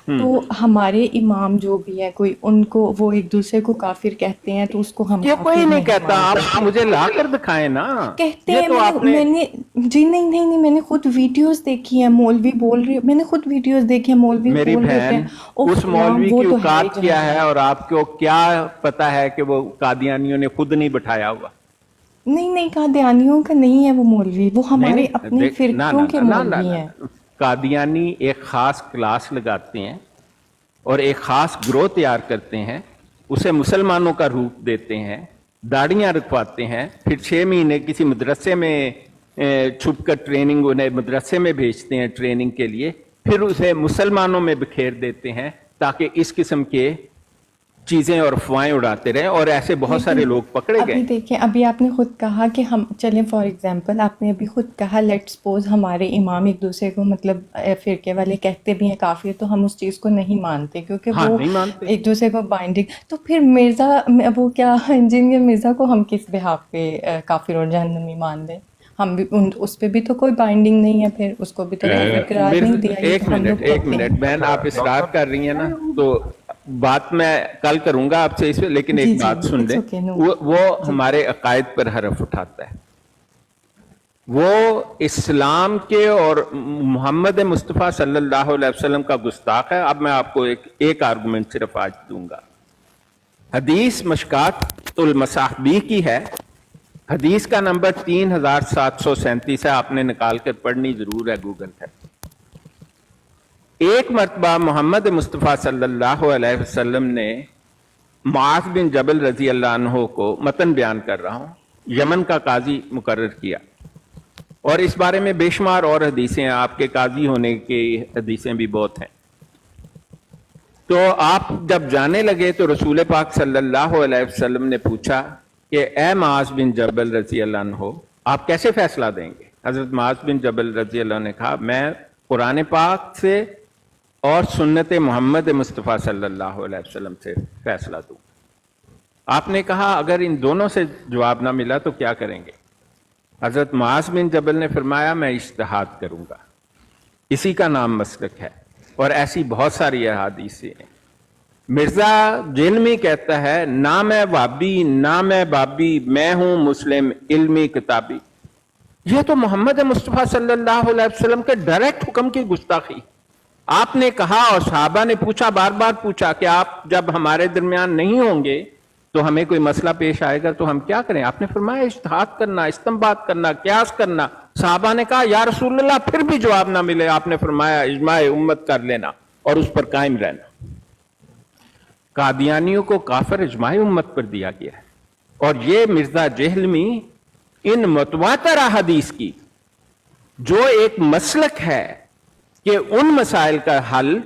तो हमारे इमाम जो भी है कोई, उनको वो एक दूसरे को काफिर कहते हैं, तो उसको हम ये कोई काफिर नहीं नहीं कहता, आप मानते। मुझे ला कर दिखाएं ना। कहते ये हैं, तो आपने मैंने जी नहीं, मैंने खुद वीडियोस देखी है, मौलवी बोल रही, मैंने खुद वीडियोस देखी है, मौलवी मेरी बोल देते बहन, हैं ओ उस फलां मौलवी वो की तो है ही औकात क्या है जहन्नमी। और आपको क्या पता है कि वो कादियानियों ने खुद नहीं बिठाया हुआ? नहीं, कादियानियों का नहीं है वो मौलवी, वो नहीं हमारे नहीं अपने देख, ना फिरकों ना के ना ना ना मौलवी ना हैं। ना। कादियानी एक खास क्लास लगाते हैं और एक खास ग्रोह तैयार करते हैं, उसे मुसलमानों का रूप देते हैं, दाढ़ियां रखवाते हैं, फिर 6 महीने किसी मदरसे में छुप कर ट्रेनिंग, उन्हें मदरसे में भेजते हैं ट्रेनिंग के लिए, फिर उसे मुसलमानों में बिखेर देते हैं ताकि इस किस्म के चीजें और अफवाहें उड़ाते रहे, और ऐसे बहुत सारे लेकिन लोग पकड़े अभी गए। देखें, अभी आपने खुद कहा कि हम चलें, फॉर एग्जांपल आपने अभी खुद कहा लेट्स सपोज हमारे इमाम एक दूसरे को मतलब फिरके वाले कहते भी हैं काफिर, तो हम उस चीज़ को नहीं मानते क्योंकि हाँ, वो नहीं मानते। एक दूसरे को बाइंडिंग। तो फिर मिर्ज़ा, वो क्या इंजीनियर मिर्ज़ा को हम किस बिहाफ पे काफिर और जहन्नमी मान दें? हम भी उस पे भी तो कोई बाइंडिंग नहीं है, फिर उसको भी तो काफिर करार नहीं दिया। ये एक तो हम लोग मिनट कहते हैं। बहन, आप इसरार कर रही हैं ना, तो बात मैं कल करूंगा आपसे इस पे, लेकिन जी एक बात सुन इट्स ले। ओके, नो वो हमारे अकायद पर हरफ उठाता है, वो इस्लाम के और मोहम्मद मुस्तफ़ा सल्लल्लाहु अलैहि वसल्लम का गुस्ताख है। अब मैं आपको एक आर्गुमेंट सिर्फ आज दूंगा। हदीस मशकातुल मसाहबी की है, हदीस का नंबर 3737 है, आपने निकाल कर पढ़नी जरूर है गूगल पर। एक मरतबा मोहम्मद मुस्तफ़ा सल्लल्लाहु अलैहि वसल्लम ने मुआज़ बिन जबल रजी अल्लाह अन्हो को, मतन बयान कर रहा हूं, यमन का काजी मुकर्रर किया, और इस बारे में बेशुमार और हदीसें हैं, आपके काजी होने की हदीसें भी बहुत हैं। तो आप जब जाने लगे तो रसूल पाक सल्लल्लाहु अलैहि वसल्लम ने पूछा कि ए मुआज़ बिन जबल रजी अल्लाह अन्हो, आप कैसे फैसला देंगे? हजरत मुआज़ बिन जबल रजी अल्लाह ने कहा, मैं कुरान पाक से और सुन्नत मोहम्मद मुस्तफ़ा सल्लल्लाहु अलैहि वसल्लम से फैसला दूं। आपने कहा अगर इन दोनों से जवाब ना मिला तो क्या करेंगे? हजरत मुआज़ बिन जबल ने फरमाया, मैं इज्तिहाद करूंगा, इसी का नाम मसलक है। और ऐसी बहुत सारी अहादीसें हैं। मिर्जा जिल्मी कहता है, ना मैं वाबी ना मैं बाबी, मैं हूं मुस्लिम इल्मी किताबी। यह तो मोहम्मद मुस्तफ़ा सल्लल्लाहु अलैहि वसल्लम के डायरेक्ट हुक्म की गुस्ताखी। आपने कहा और सहाबा ने पूछा, बार बार पूछा कि आप जब हमारे दरमियान नहीं होंगे तो हमें कोई मसला पेश आएगा तो हम क्या करें? आपने फरमाया इज्तिहाद करना, इस्तिंबात करना, क्यास करना। सहाबा ने कहा या रसूलल्लाह, फिर भी जवाब ना मिले, आपने फरमाया इजमाए उम्मत कर लेना और उस पर कायम रहना। कादियानियों को काफिर इजमाए उम्मत पर दिया गया है, और ये मिर्जा जहलमी इन मुतवातिर हदीस की जो एक मसलक है कि उन मसाइल का हल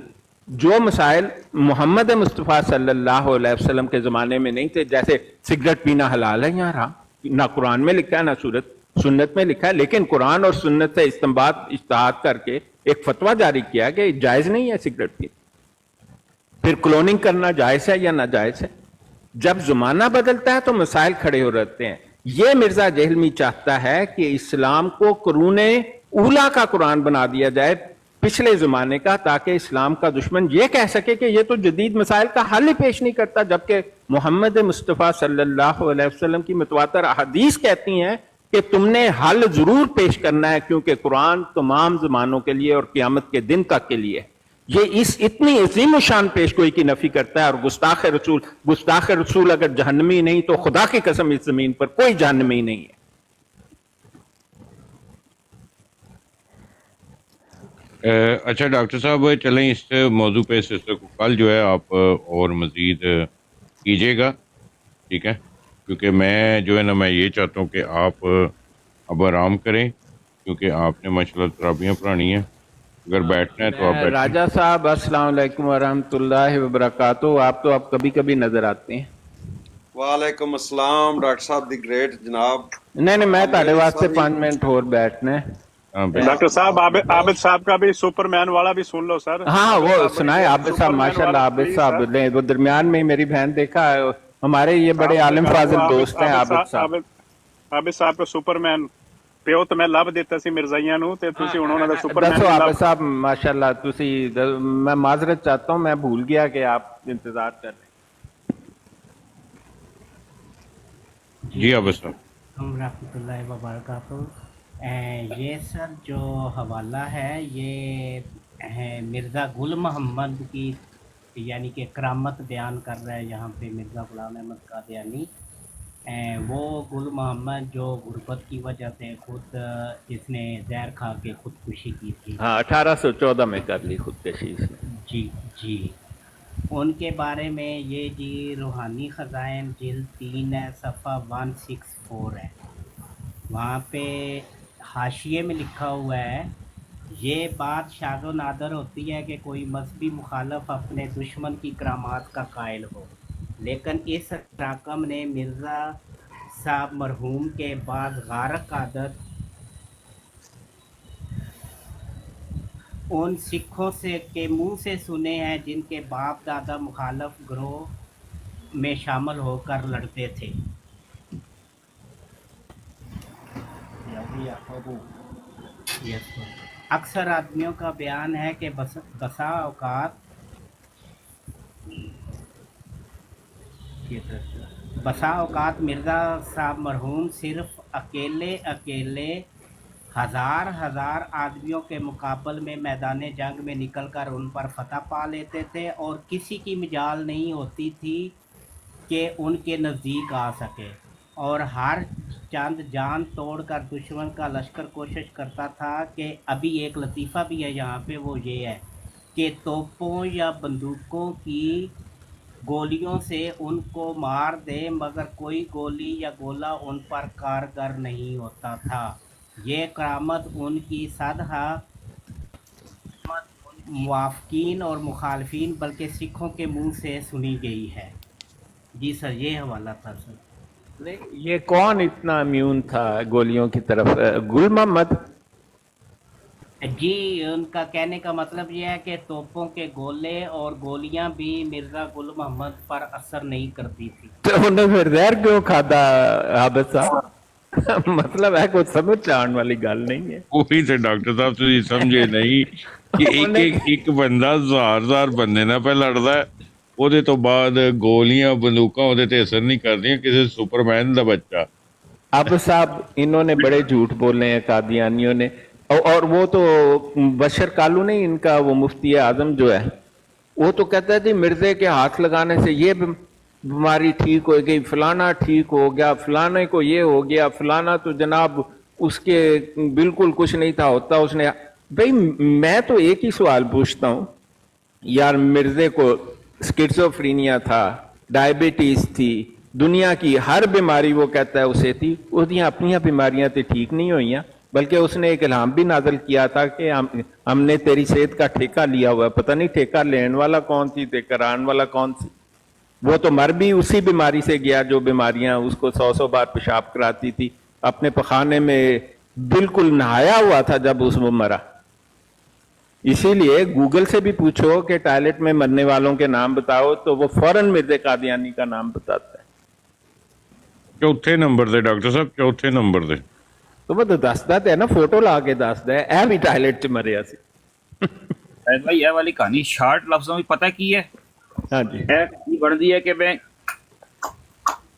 जो मसाइल मोहम्मद मुस्तफ़ा सल्लल्लाहु अलैहि वसल्लम के ज़माने में नहीं थे, जैसे सिगरेट पीना हलाल है यहाँ रहा, ना कुरान में लिखा है ना सुन्नत में लिखा है, लेकिन कुरान और सुन्नत से इस्तिहाद करके एक फतवा जारी किया कि जायज़ नहीं है सिगरेट पीना। फिर क्लोनिंग करना जायज़ है या ना जायज़ है? जब ज़माना बदलता है तो मसाइल खड़े हो रहते हैं। ये मिर्जा जहलमी चाहता है कि इस्लाम को कुरूने ऊला का कुरान बना दिया जाए, पिछले जमाने का, ताकि इस्लाम का दुश्मन ये कह सके कि ये तो जदीद मसाइल का हल ही पेश नहीं करता, जबकि मोहम्मद मुस्तफ़ा सल्लल्लाहु अलैहि वसल्लम की मुतवातिर अहादीस कहती हैं कि तुमने हल जरूर पेश करना है, क्योंकि कुरान तमाम जमानों के लिए और क़यामत के दिन तक के लिए। ये इस इतनी अजीम शान पेशगोई की नफी करता है। और गुस्ताख रसूल अगर जहन्नमी नहीं तो खुदा की कसम इस जमीन पर कोई जहन्नमी नहीं है। अच्छा डॉक्टर साहब, चलें इस मौजू पे सिलसिले को कल जो है आप और मज़ीद कीजिएगा, ठीक है? क्योंकि मैं जो है ना, मैं ये चाहता हूँ कि आप अब आराम करें, क्योंकि आपने माशाल्लाह तराबियाँ पढ़ानी है। अगर बैठना है तो आप बैठें। राजा साहब अस्सलाम वालेकुम वरहमतुल्लाहि वबरकातुहू। आप तो आप कभी कभी नजर आते हैं। वालेकुम अस्सलाम डॉक्टर साहब दी ग्रेट जनाब। नहीं मैं ताड़े वास्ते 5 मिनट और बैठने। डॉक्टर साहब आबिद साहब का भी सुपरमैन वाला भी सुन लो सर। हाँ वो सुनाए आबिद साहब, माशाल्लाह आबिद साहब ने वो दरमियान में मेरी बहन देखा हमारे ये बड़े आलिम फाजिल दोस्त हैं आबिद साहब। ਆਬਿਦ ਸਾਹਿਬ ਕੋ ਸੁਪਰਮੈਨ ਪਿਓ ਤਾਂ ਮੈਂ ਲੱਭ ਦਿੱਤਾ ਸੀ ਮਿਰਜ਼ਾਈਆਂ ਨੂੰ ਤੇ ਤੁਸੀਂ ਹੁਣ ਉਹਨਾਂ ਦਾ ਸੁਪਰਮੈਨ दसो आबिद साहब माशाल्लाह तुसी मैं माजरत चाहता हूँ, मैं भूल गया कि आप इंतजार कर रहे हैं। जी आबिद साहब। रहमतुल्लाहि व बरकातहू। ये सर जो हवाला है ये है मिर्ज़ा गुल मोहम्मद की, यानी कि करामत बयान कर रहा है यहाँ पे मिर्ज़ा गुलाम अहमद कादियानी। वो गुल मोहम्मद जो गुर्बत की वजह से खुद जिसने जहर खा के खुदकुशी की थी। हाँ 1814 में कर ली खुदकशी इसने। जी जी, उनके बारे में ये जी रूहानी ख़ज़ाइन जिल्द 3 है, सफ़ा 164 है। वहाँ पे हाशिए में लिखा हुआ है, ये बात शाज़ो नादर होती है कि कोई मजहबी मुखालफ अपने दुश्मन की करामात का कायल हो, लेकिन इस राकम ने मिर्ज़ा साहब मरहूम के बाद गारक आदत उन सिखों से के मुंह से सुने हैं जिनके बाप दादा मुखालफ ग्रोह में शामिल होकर लड़ते थे। अक्सर आदमियों का बयान है कि बसा औकात मिर्ज़ा साहब मरहूम सिर्फ अकेले हज़ार आदमियों के मुकाबले में मैदान जंग में निकलकर उन पर फतह पा लेते थे और किसी की मजाल नहीं होती थी कि उनके नज़दीक आ सके, और हर चंद जान तोड़कर दुश्मन का लश्कर कोशिश करता था कि अभी एक लतीफ़ा भी है यहाँ पे, वो ये है कि तोपों या बंदूकों की गोलियों से उनको मार दे, मगर कोई गोली या गोला उन पर कारगर नहीं होता था। ये करामत उनकी सदहा मुवाफ़िकीन और मुखालफीन बल्कि सिखों के मुंह से सुनी गई है। जी सर, ये हवाला था सर। नहीं, ये कौन इतना इम्यून था गोलियों की तरफ? गुल मोहम्मद? जी, उनका कहने का मतलब ये है कि तोपों के गोले और गोलियां भी मिर्ज़ा गुल मोहम्मद पर असर नहीं करती थी। तो उन्हें फिर जहर क्यों खाता आबिद साहब? मतलब है कुछ समझ आने वाली गल नहीं है। ਉਹੀ ਤੇ ਡਾਕਟਰ ਸਾਹਿਬ ਤੁਸੀਂ ਸਮਝੇ ਨਹੀਂ ਕਿ ਇੱਕ ਬੰਦਾ ਹਜ਼ਾਰ ਬੰਦੇ ਨਾਲ ਪਹਿਲਾਂ ਲੜਦਾ ਹੈ, ਉਹਦੇ ਤੋਂ ਬਾਅਦ ਗੋਲੀਆਂ ਬੰਦੂਕਾਂ ਉਹਦੇ ਤੇ ਅਸਰ ਨਹੀਂ ਕਰਦੀਆਂ ਕਿਸੇ ਸੁਪਰਮੈਨ ਦਾ ਬੱਚਾ। अब साहब इन्होंने बड़े झूठ बोले हैं कादियानियों ने, और वो तो बशर कालू नहीं, इनका वो मुफ्ती आजम जो है, वो तो कहता है जी मिर्जे के हाथ लगाने से ये बीमारी ठीक हो गई, फलाना ठीक हो गया, फलाने को ये हो गया, फलाना तो जनाब उसके बिल्कुल कुछ नहीं था होता उसने। भाई मैं तो एक ही सवाल पूछता हूँ यार, मिर्जे को स्किज़ोफ्रेनिया था, डायबिटीज थी, दुनिया की हर बीमारी वो कहता है उसे थी, उसकी अपनी बीमारियां तो ठीक नहीं हुई, बल्कि उसने एक इल्हाम भी नाज़िल किया था कि हमने तेरी सेहत का ठेका लिया हुआ है। पता नहीं ठेका लेने वाला कौन थी, ते कराने वाला कौन सी। वो तो मर भी उसी बीमारी से गया जो बीमारियां उसको 100 बार पेशाब कराती थी, अपने पखाने में बिल्कुल नहाया हुआ था जब उसमें मरा। इसीलिए गूगल से भी पूछो कि टॉयलेट में मरने वालों के नाम बताओ, तो वो फौरन मिर्ज़े कादियानी का नाम बताता है। चौथे नंबर दे डॉक्टर साहब, चौथे नंबर दे। तो वो तो दसदा है ना, फोटो ला के दसदा है, ए भी टॉयलेट च मरिया सी। भाई यह वाली कहानी शार्ट लफ्जों में पता की है? हाँ जी, कहानी बनती है कि मैं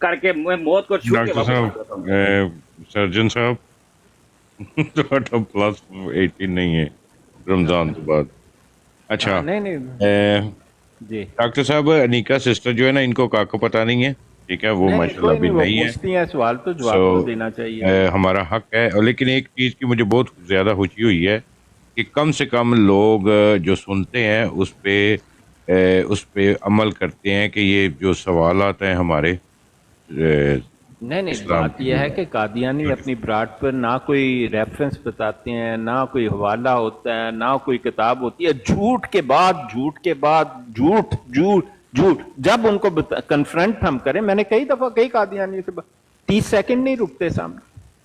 करके मैं मौत को छू के डॉक्टर साहब, सर्जन साहब ਤੁਹਾਡਾ प्लस 18 नहीं है रमजान तो बाद। अच्छा नहीं जी डॉक्टर साहब, अनीका सिस्टर जो है ना, इनको काको पता नहीं है, ठीक है, वो माशाल्लाह भी नहीं है, पूछती हैं सवाल तो जवाब तो देना चाहिए। हमारा हक है। और लेकिन एक चीज़ की मुझे बहुत ज़्यादा खुशी हुई है कि कम से कम लोग जो सुनते हैं उस पे अमल करते हैं कि ये जो सवाल आते हैं हमारे नहीं बात यह है कि कादियानी अपनी ब्राड पर ना कोई रेफरेंस बताते हैं, ना कोई हवाला होता है, ना कोई किताब होती है। झूठ के बाद झूठ झूठ झूठ जब उनको कन्फ्रंट हम करें, मैंने कई दफा कई कादियानी से 30 सेकंड नहीं रुकते सामने,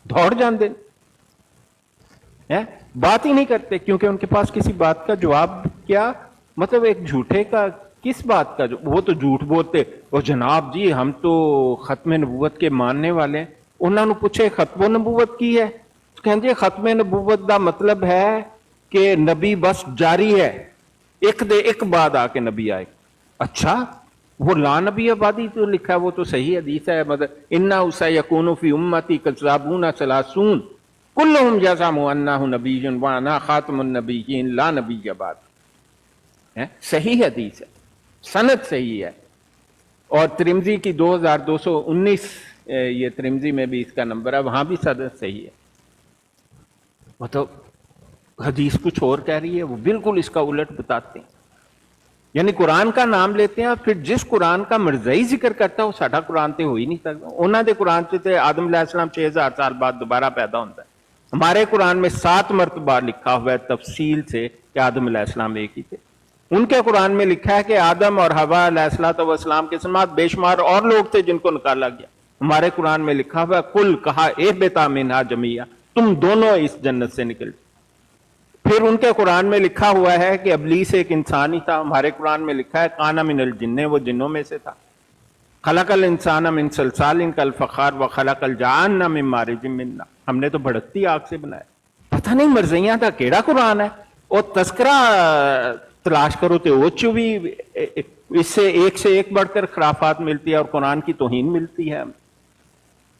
दौड़ जाते हैं, बात ही नहीं करते, क्योंकि उनके पास किसी बात का जवाब क्या मतलब एक झूठे का किस बात का? जो वो तो झूठ बोलते, वो जनाब जी हम तो खत्म नबूवत के मानने वाले हैं। उन्होंने पूछे खत्म नबूवत की है? कहेंगे खत्म नबूवत का मतलब है कि नबी बस जारी है, एक दे एक बाद आके नबी आए। अच्छा, वो ला नबी आबादी तो लिखा है, वो तो सही हदीस है। मतलब इन्ना उसा यकूनु फी उम्मती कज़्ज़ाबून सलासून कुल्लुहुम यज़अमु अन्नहु नबिय्युन व अना खातमुन नबिय्यीन ला नबिय्य बाद। है सही हदीस है, सनद सही है। और तिरमिजी की 2219 ये तिरमिजी में भी इसका नंबर है, वहां भी सनद सही है। वो तो हदीस कुछ और कह रही है, वो बिल्कुल इसका उलट बताते हैं। यानी कुरान का नाम लेते हैं, फिर जिस कुरान का मरज़ई जिक्र करता है वो साडा कुरान तो हो ही नहीं सकता। उन्होंने दे कुरान से आदम अलैहिस्सलाम 6000 साल बाद दोबारा पैदा होता है। हमारे कुरान में 7 मरतबा लिखा हुआ है तफसील से कि आदम अलैहिस्सलाम एक ही थे। उनके कुरान में लिखा है कि आदम और हवा अलैहिस्सलाम के समात बेशुमार और लोग थे जिनको निकाला गया। हमारे कुरान में लिखा हुआ है कुल कहा ए बेता मिन्हा जमिया, तुम दोनों इस जन्नत से निकल। फिर उनके कुरान में लिखा हुआ है कि इब्लीस एक इंसान ही था। हमारे कुरान में लिखा है काना मिनल जिन्ने, वो जिन्नों में से था। खलकल इंसान मिन सलसालिन कल फखार व खलकल जान्न मिन मारिजिम मिन नार, हमने तो भड़कती आग से बनाया। पता नहीं मरज़इयां का केड़ा कुरान है। और तस्करा तलाश करो तो वो चो भी इससे एक से एक बढ़कर खराफात मिलती है और कुरान की तौहीन मिलती है।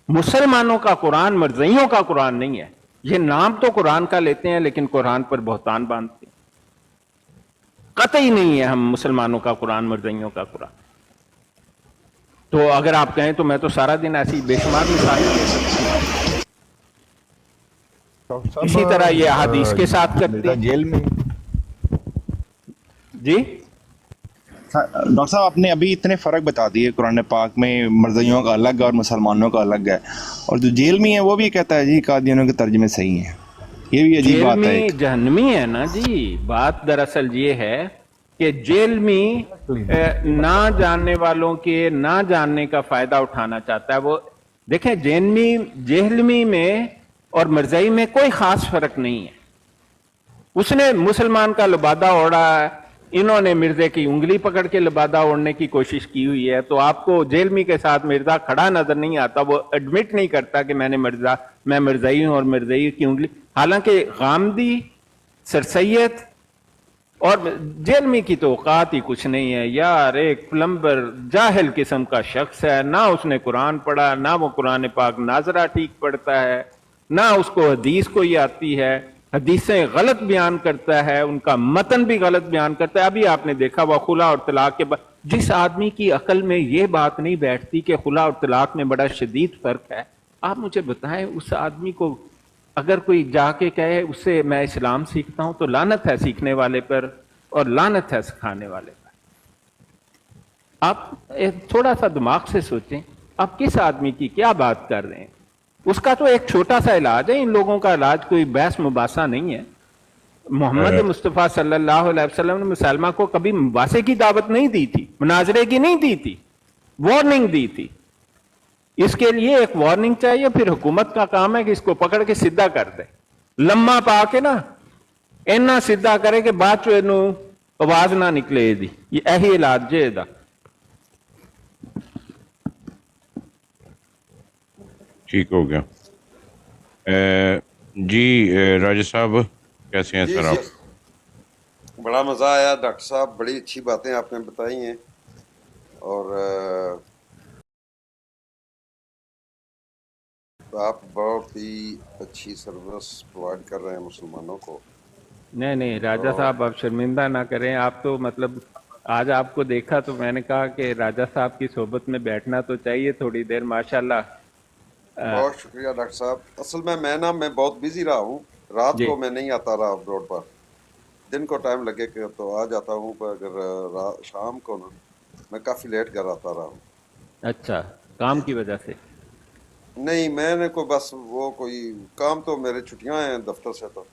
मुसलमानों का कुरान मरज़इयों का कुरान नहीं है। ये नाम तो कुरान का लेते हैं लेकिन कुरान पर बहतान बांधते हैं। कतई नहीं है हम मुसलमानों का कुरान मरज़इयों का कुरान। तो अगर आप कहें तो मैं तो सारा दिन ऐसी बेशुमार मिसालें दे सकता हूं। इसी तरह ये हदीस के साथ करते हैं। जेल में जी डॉक्टर साहब आपने अभी इतने फ़र्क बता दिए, कुरान पाक में मरज़इयों का अलग है और मुसलमानों का अलग है, और जो जेल में है वो भी कहता है जी कादियानों के तर्जमे सही हैं। ये भी अजीब बात है। जेल में जहन्नमी है ना जी। बात दरअसल ये है कि जेल में ना जानने वालों के ना जानने का फायदा उठाना चाहता है। वो देखें जेहलमी में और मरज़ई में कोई खास फर्क नहीं है। उसने मुसलमान का लिबादा ओढ़ा, इन्होंने मिर्जे की उंगली पकड़ के लिबादा ओढ़ने की कोशिश की हुई है। तो आपको जेलमी के साथ मिर्जा खड़ा नजर नहीं आता। वो एडमिट नहीं करता कि मैं मिर्ज़ई हूं और मिर्ज़ई की उंगली। हालांकि गामदी, सर सैयद और जेलमी की तो औकात ही कुछ नहीं है यार। एक प्लम्बर जाहिल किस्म का शख्स है, ना उसने कुरान पढ़ा, ना वो कुरान पाक नाजरा ठीक पढ़ता है, ना उसको हदीस कोई आती है। हदीसें गलत बयान करता है, उनका मतन भी गलत बयान करता है। अभी आपने देखा वह खुला और तलाक के बाद जिस आदमी की अकल में ये बात नहीं बैठती कि खुला और तलाक में बड़ा शदीद फर्क है, आप मुझे बताएं उस आदमी को अगर कोई जाके कहे उससे मैं इस्लाम सीखता हूं, तो लानत है सीखने वाले पर और लानत है सिखाने वाले पर। आप थोड़ा सा दिमाग से सोचें, आप किस आदमी की क्या बात कर रहे हैं। उसका तो एक छोटा सा इलाज है। इन लोगों का इलाज कोई बहस मुबासा नहीं है। मोहम्मद मुस्तफ़ा सल्लल्लाहु अलैहि वसल्लम ने मुसलमान को कभी मुबासे की दावत नहीं दी थी, मुनाजरे की नहीं दी थी, वार्निंग दी थी। इसके लिए एक वार्निंग चाहिए, फिर हुकूमत का काम है कि इसको पकड़ के सीधा कर दे। लम्मा पा के ना इन्ना सीधा करे कि बाद चो इनू आवाज ना निकले। दी यही इलाज जे दा। ठीक हो गया। जी राजा साहब कैसे हैं जी सर आप? बड़ा मज़ा आया डॉक्टर साहब, बड़ी अच्छी बातें आपने बताई हैं और आप बहुत ही अच्छी सर्विस प्रोवाइड कर रहे हैं मुसलमानों को। नहीं राजा साहब आप शर्मिंदा ना करें। आप तो मतलब आज आपको देखा तो मैंने कहा कि राजा साहब की सोबत में बैठना तो चाहिए थोड़ी देर। माशाल्लाह। बहुत शुक्रिया डॉक्टर साहब। असल में मैं बहुत बिजी रहा हूँ। रात को मैं नहीं आता रहा अब्रोड पर। दिन को टाइम लगे तो आ जाता हूँ, पर अगर शाम को ना मैं काफ़ी लेट घर आता रहा हूँ। अच्छा, काम की वजह से? नहीं, मैंने कोई काम तो मेरे छुट्टियां हैं दफ्तर से तो।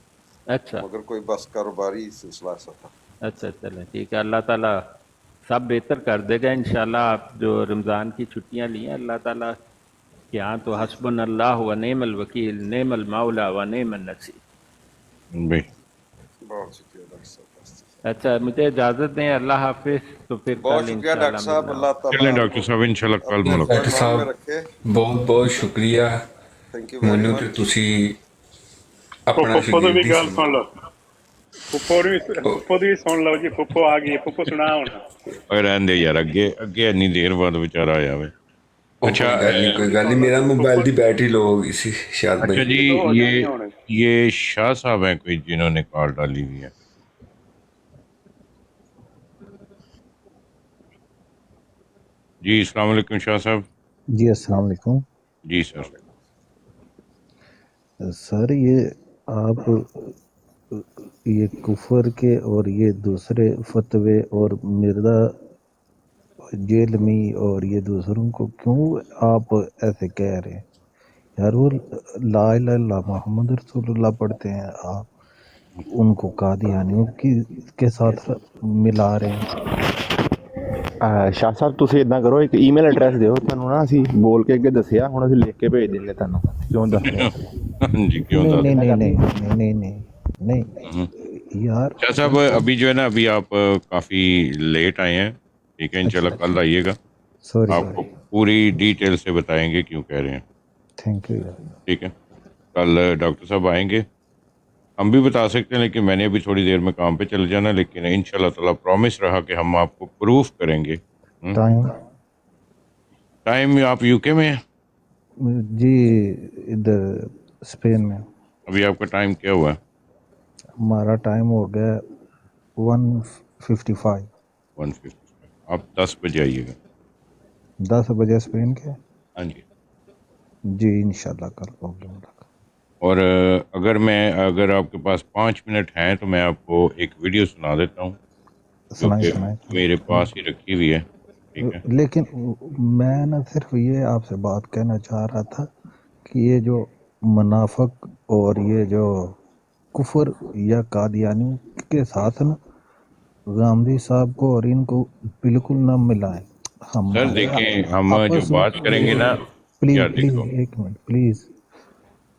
अच्छा, मगर कोई बस कारोबारी सिलसिला सा था। अच्छा चलें ठीक है। अल्लाह ताला सब बेहतर कर देगा इंशाल्लाह। आप जो रमज़ान की छुट्टियां ली हैं, अल्लाह ताला के यहाँ तो हस्बन अल्लाह व नेमल वकील नेमल मौला व नेमन नसीर। भाई बहुत शुक्रिया डॉक्टर साहब। अच्छा, मुझे इजाज़त दें, अल्लाह हाफिज़। तो फिर बहुत कल शुक्रिया डॉक्टर इंशाल्लाह साहब, मिलना अल्लाह होगा। ताला चलें डॉक्टर साहब, इंशाल्लाह कल अपने मुलाकात। ਡਾਕਟਰ ईमान में ਸਾਹਿਬ रखे। ਬਹੁਤ ਬਹੁਤ ਸ਼ੁਕਰੀਆ थैंक यू वेरी ਮੈਨੂੰ ਤੇ मच। ਤੁਸੀਂ ਆਪਣਾ ਫੁੱਫੋ ਦੀ ਵੀ ਸ਼ਗਿਰਦੀ ਗੱਲ ਸੁਣ ਸਮਝੋ। ਲਓ, ਫੁੱਫੋ ਦੀ ਵੀ ਸੁਣ ਲਓ ਜੀ। ਫੁੱਫੋ ਆ ਗਈ, ਫੁੱਫੋ ਸੁਣਾ ਹੁਣ। और रहने दे यार, अगे अगे इन्नी देर बाद बेचारा आया वे। ਉਹ अच्छा ਕੋਈ ਗੱਲ ਨਹੀਂ ਮੇਰਾ ਮੋਬਾਈਲ ਦੀ बैटरी लो हो गई सी शायद अच्छा भाई। जी, तो हो जानी है हुण। ये शाह साहब हैं कोई जिन्होंने कॉल डाली हुई है। जी अस्सलाम वालेकुम शाह साहब। जी अस्सलाम वालेकुम जी सर। सर, ये आप ये कुफर के और ये दूसरे फतवे और मिर्जा जेल में और ये दूसरों को क्यों आप ऐसे कह रहे हैं यार? वो ला इलाहा इल्लल्लाह मोहम्मद रसूलुल्लाह पढ़ते हैं, आप उनको कादियानियों के साथ मिला रहे हैं। ਸ਼ਾਹ ਸਾਹਿਬ ਤੁਸੀਂ ਇਦਾਂ ਕਰੋ, ਇੱਕ ਈਮੇਲ ਐਡਰੈਸ ਦਿਓ, ਤੁਹਾਨੂੰ ਨਾ ਅਸੀਂ ਬੋਲ ਕੇ ਅੱਗੇ ਦੱਸਿਆ, ਹੁਣ ਅਸੀਂ ਲਿਖ ਕੇ ਭੇਜ ਦਿੰਦੇ ਤੁਹਾਨੂੰ ਕਿਉਂ ਦੱਸ ਰਹੇ ਹਾਂ। जी क्यों नहीं दादा? नहीं नहीं नहीं नहीं नहीं नहीं यार। शाह साहब अभी जो है ना, अभी आप काफ़ी लेट आए हैं, ठीक है, इंशाल्लाह कल आइएगा, सॉरी आपको पूरी डिटेल से बताएंगे क्यों कह रहे हैं, थैंक यू यार। ठीक है। कल डॉक्टर साहब आएंगे, हम भी बता सकते हैं, लेकिन मैंने अभी थोड़ी देर में काम पे चले जाना, लेकिन इंशाल्लाह ताला प्रॉमिस रहा कि हम आपको प्रूफ करेंगे। टाइम आप यूके में हैं? जी इधर स्पेन में। अभी आपका टाइम क्या हुआ है? हमारा टाइम हो गया 1:55। 1:55। आप 10 बजे आइएगा। 10 बजे स्पेन के? हाँ जी। जी इंशाल्लाह कल होगी मुलाकात। और अगर आपके पास 5 मिनट हैं तो मैं आपको एक वीडियो सुना देता हूँ, जो कि मेरे पास ही रखी हुई है, ठीक है। लेकिन मैं ना सिर्फ ये आपसे बात कहना चाह रहा था कि ये जो मुनाफिक और ये जो कुफर या कादियानी के साथ ना गांधी साहब को और इनको बिल्कुल ना मिलाएं। हम सर देखें, हम जो बात करेंगे ना, प्लीज यार प्लीज देखो, एक मिनट प्लीज,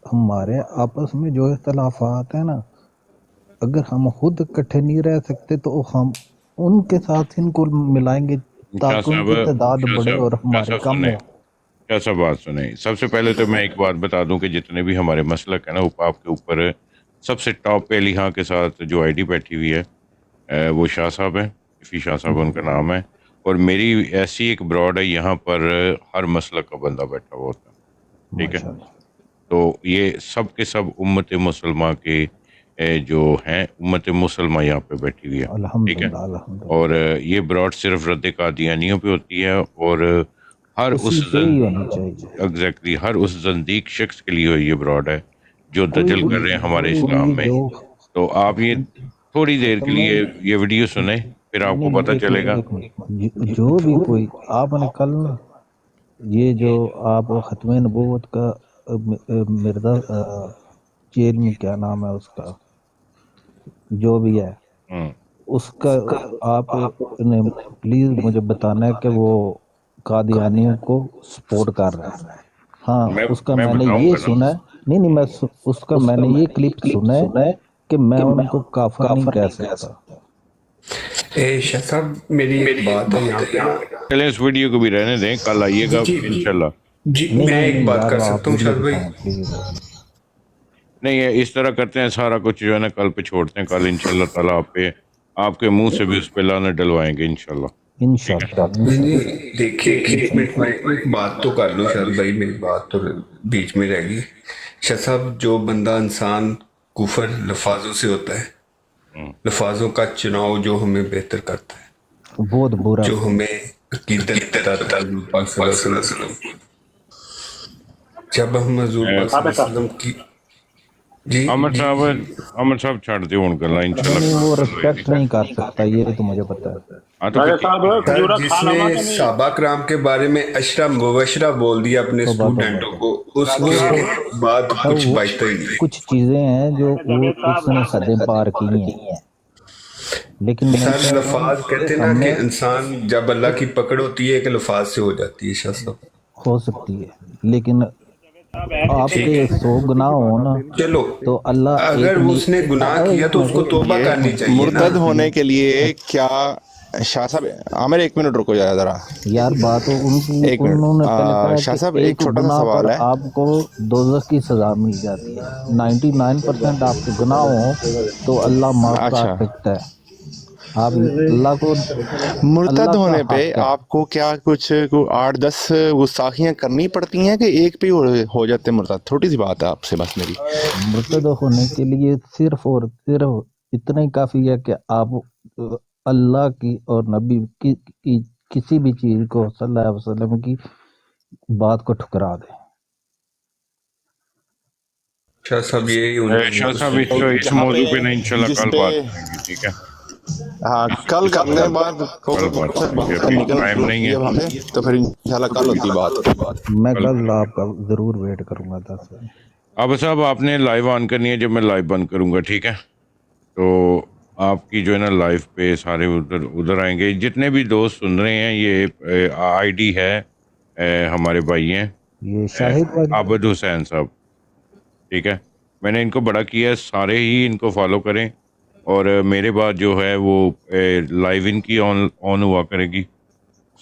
हमारे आपस में जो इख्तलाफात है ना, अगर हम खुद इकट्ठे नहीं रह सकते तो हम उनके साथ इनको मिलाएंगे ताकि उनकी तादाद बढ़े और हमारे कम हो। क्या सब बात सुने। सबसे पहले तो मैं एक बात बता दूं कि जितने भी हमारे मसलक है ना, वो आपके ऊपर सबसे टॉप पे लिहा के साथ जो आईडी बैठी हुई है वो शाह साहब है, इफ़ी शाह साहब उनका नाम है, और मेरी ऐसी एक ब्रॉड है, यहाँ पर हर मसलक का बंदा बैठा हुआ होता है, ठीक है। तो ये सब के सब उम्मत मुसलमान के जो हैं, उम्मत मुसलमान यहाँ पे बैठी हुई है, ठीक है। और ये ब्रॉड सिर्फ रद्द कादियानियों पे होती है, और हर उस एग्जैक्टली हर उस जंदीक शख्स के लिए ये ब्रॉड है जो दजल कर रहे हैं हमारे इस्लाम में। तो आप ये थोड़ी देर के लिए ये वीडियो सुने, फिर आपको पता चलेगा। जो भी कोई आपने कल ना ये जो आप खत्म नबूवत का मिर्जा जेल में क्या नाम है उसका, जो भी है उसका आपने प्लीज मुझे बताना है कि वो कादियानियों को सपोर्ट कर रहा है। हाँ उसका मैंने ये सुना है, नहीं मैं उसका मैंने ये क्लिप सुना है कि मैं उनको काफिर नहीं कह सकता। शाह साहब मेरी एक बात है यहाँ पे, चलें इस वीडियो को भी रहने दें, कल आइएगा इंशाल्लाह। जी मैं एक बात कर सकता हूँ शाह भाई? नहीं, इस तरह करते हैं, सारा कुछ जो है ना कल पे छोड़ते हैं, कल इंशाल्लाह ताला आपके मुंह से भी उस पे लानत डलवाएंगे इंशाल्लाह। देखिए एक मिनट में एक बात तो कर लूँ शाह भाई, मेरी बात तो बीच में रह गई। शाह साहब जो बंदा इंसान कुफर लफाजों से होता है, लफाजों का चुनाव जो हमें बेहतर करता है, बहुत बुरा, जो हमें अकीदत बताता है, जब हम हजूर पाक सल्लल्लाहु अलैहि वसल्लम की जी अमर साहब छाड़ दे उन गल्ला इंशाल्लाह। नहीं वो रिस्पेक्ट नहीं कर सकता, ये तो मुझे पता है। जिसने साहबा कराम के बारे में अशरा मुबशरा बोल दिया अपने स्टूडेंटों को, उसके बाद कुछ बचता ही नहीं। कुछ चीजें हैं जो उसने सदे पार की हैं, लेकिन सर लफाज कहते ना कि इंसान जब अल्लाह की पकड़ होती है कि लफाज से हो जाती है। शाह साहब हो सकती है, लेकिन आपके 100 गुनाह हो ना चलो तो अल्लाह अगर एक उसने गुनाह किया तो उसको तौबा करनी चाहिए ना। मुर्तद होने के लिए क्या शाह साहब, आमिर 1 मिनट रुको जरा। यार बात उनकी, 1 मिनट उन्होंने पहले कहा शाह कि साहब, एक एक छोटा सा गुनाह सवाल पर है। आपको दोज़ख की सजा मिल जाती है। 99% आपके गुनाह हो तो अल्लाह माफ कर अच्छा, सकता है। आप अल्लाह को, मुर्तद अल्लाह का होने पे हक है। आपको क्या कुछ 8-10 गुस्ताखियां करनी पड़ती हैं कि एक पे ही हो जाते हैं मुर्तद? छोटी सी बात है आपसे बस मेरी। मुर्तद होने के लिए सिर्फ और सिर्फ इतना ही काफी है कि आप अल्लाह की और नबी की किसी भी चीज को सल्लल्लाहु अलैहि वसल्लम की बात को ठुकरा दें। शाह साहब यही उन्होंने शाह साहब इस जहाँ मौजू पे पे ना इंशाल्लाह जिस कल पे बात करेंगे, ठीक है? हाँ कल करते हैं बात, कल बात करेंगे, अभी निकल टाइम नहीं है। अब हमें तो फिर इंशाल्लाह कल होती बात। मैं कल कल करेंगे। आपका जरूर वेट करूंगा 10 बजे। अब साहब आपने लाइव ऑन करनी है जब मैं लाइव बंद करूंगा, ठीक है? तो आपकी जो है ना लाइव पे सारे उधर आएंगे। जितने भी दोस्त सुन रहे हैं, ये आईडी है हमारे भाई हैं ये शाहिद वाली आबिद हुसैन साहब, ठीक है? मैंने इनको बड़ा किया है, सारे ही इनको फॉलो करें। और मेरे बाद जो है वो लाइव इनकी ऑन हुआ करेगी,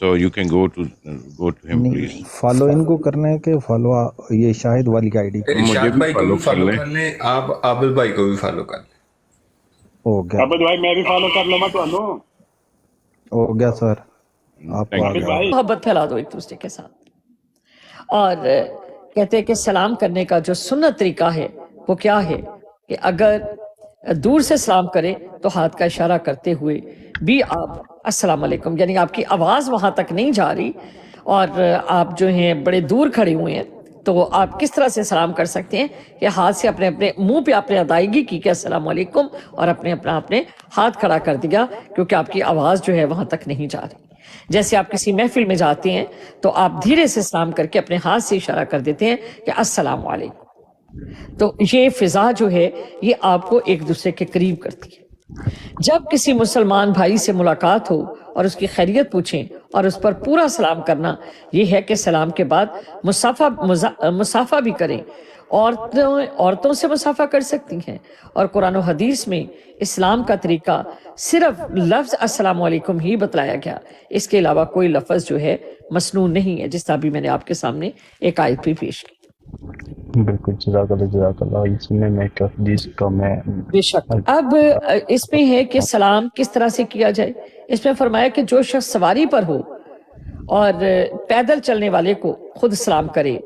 so you can go to him please. नहीं, फॉलो इनको करने के फॉलो ये शाहिद वाली आईडी को मुझे शाद भी भाई को फॉलो भी कर फॉलो लें। कर लें, आप आबिद भाई को भी फॉलो कर लें। हो गया, अबद भाई मैं भी फॉलो कर लूंगा ਤੁਹਾਨੂੰ हो गया सर, आपको आ Thank you. गया। भाई मोहब्बत फैला दो एक दूसरे के साथ। और कहते हैं कि सलाम करने का जो सुन्नत तरीका है वो क्या है कि अगर दूर से सलाम करें तो हाथ का इशारा करते हुए भी आप अस्सलाम वालेकुम, यानी आपकी आवाज़ वहाँ तक नहीं जा रही और आप जो हैं बड़े दूर खड़े हुए हैं, तो आप किस तरह से सलाम कर सकते हैं कि हाथ से अपने अपने मुंह पे आपने अदायगी की कि अस्सलाम वालेकुम और अपने हाथ खड़ा कर दिया, क्योंकि आपकी आवाज़ जो है वहाँ तक नहीं जा रही। जैसे आप किसी महफिल में जाते हैं तो आप धीरे से सलाम करके अपने हाथ से इशारा कर देते हैं कि अस्सलाम वालेकुम। तो ये फिजा जो है ये आपको एक दूसरे के करीब करती है। जब किसी मुसलमान भाई से मुलाकात हो और उसकी खैरियत पूछें और उस पर पूरा सलाम करना, ये है कि सलाम के बाद मुसाफा भी करें। औरतों से मुसाफा कर सकती हैं, और कुरान और हदीस में इस्लाम का तरीका सिर्फ लफ्ज़ अस्सलाम वालेकुम ही बतलाया गया, इसके अलावा कोई लफ्ज़ जो है मसनून नहीं है, जिस तरह भी मैंने आपके सामने एक आयत भी पेश की। बिल्कुल, जज़ाकल्लाह। इसमें मैं एक हदीस का मैं बेशक। अब इसमें है कि सलाम किस तरह से किया जाए। इसमें फरमाया कि जो शख्स सवारी पर हो और पैदल चलने वाले को खुद सलाम करे,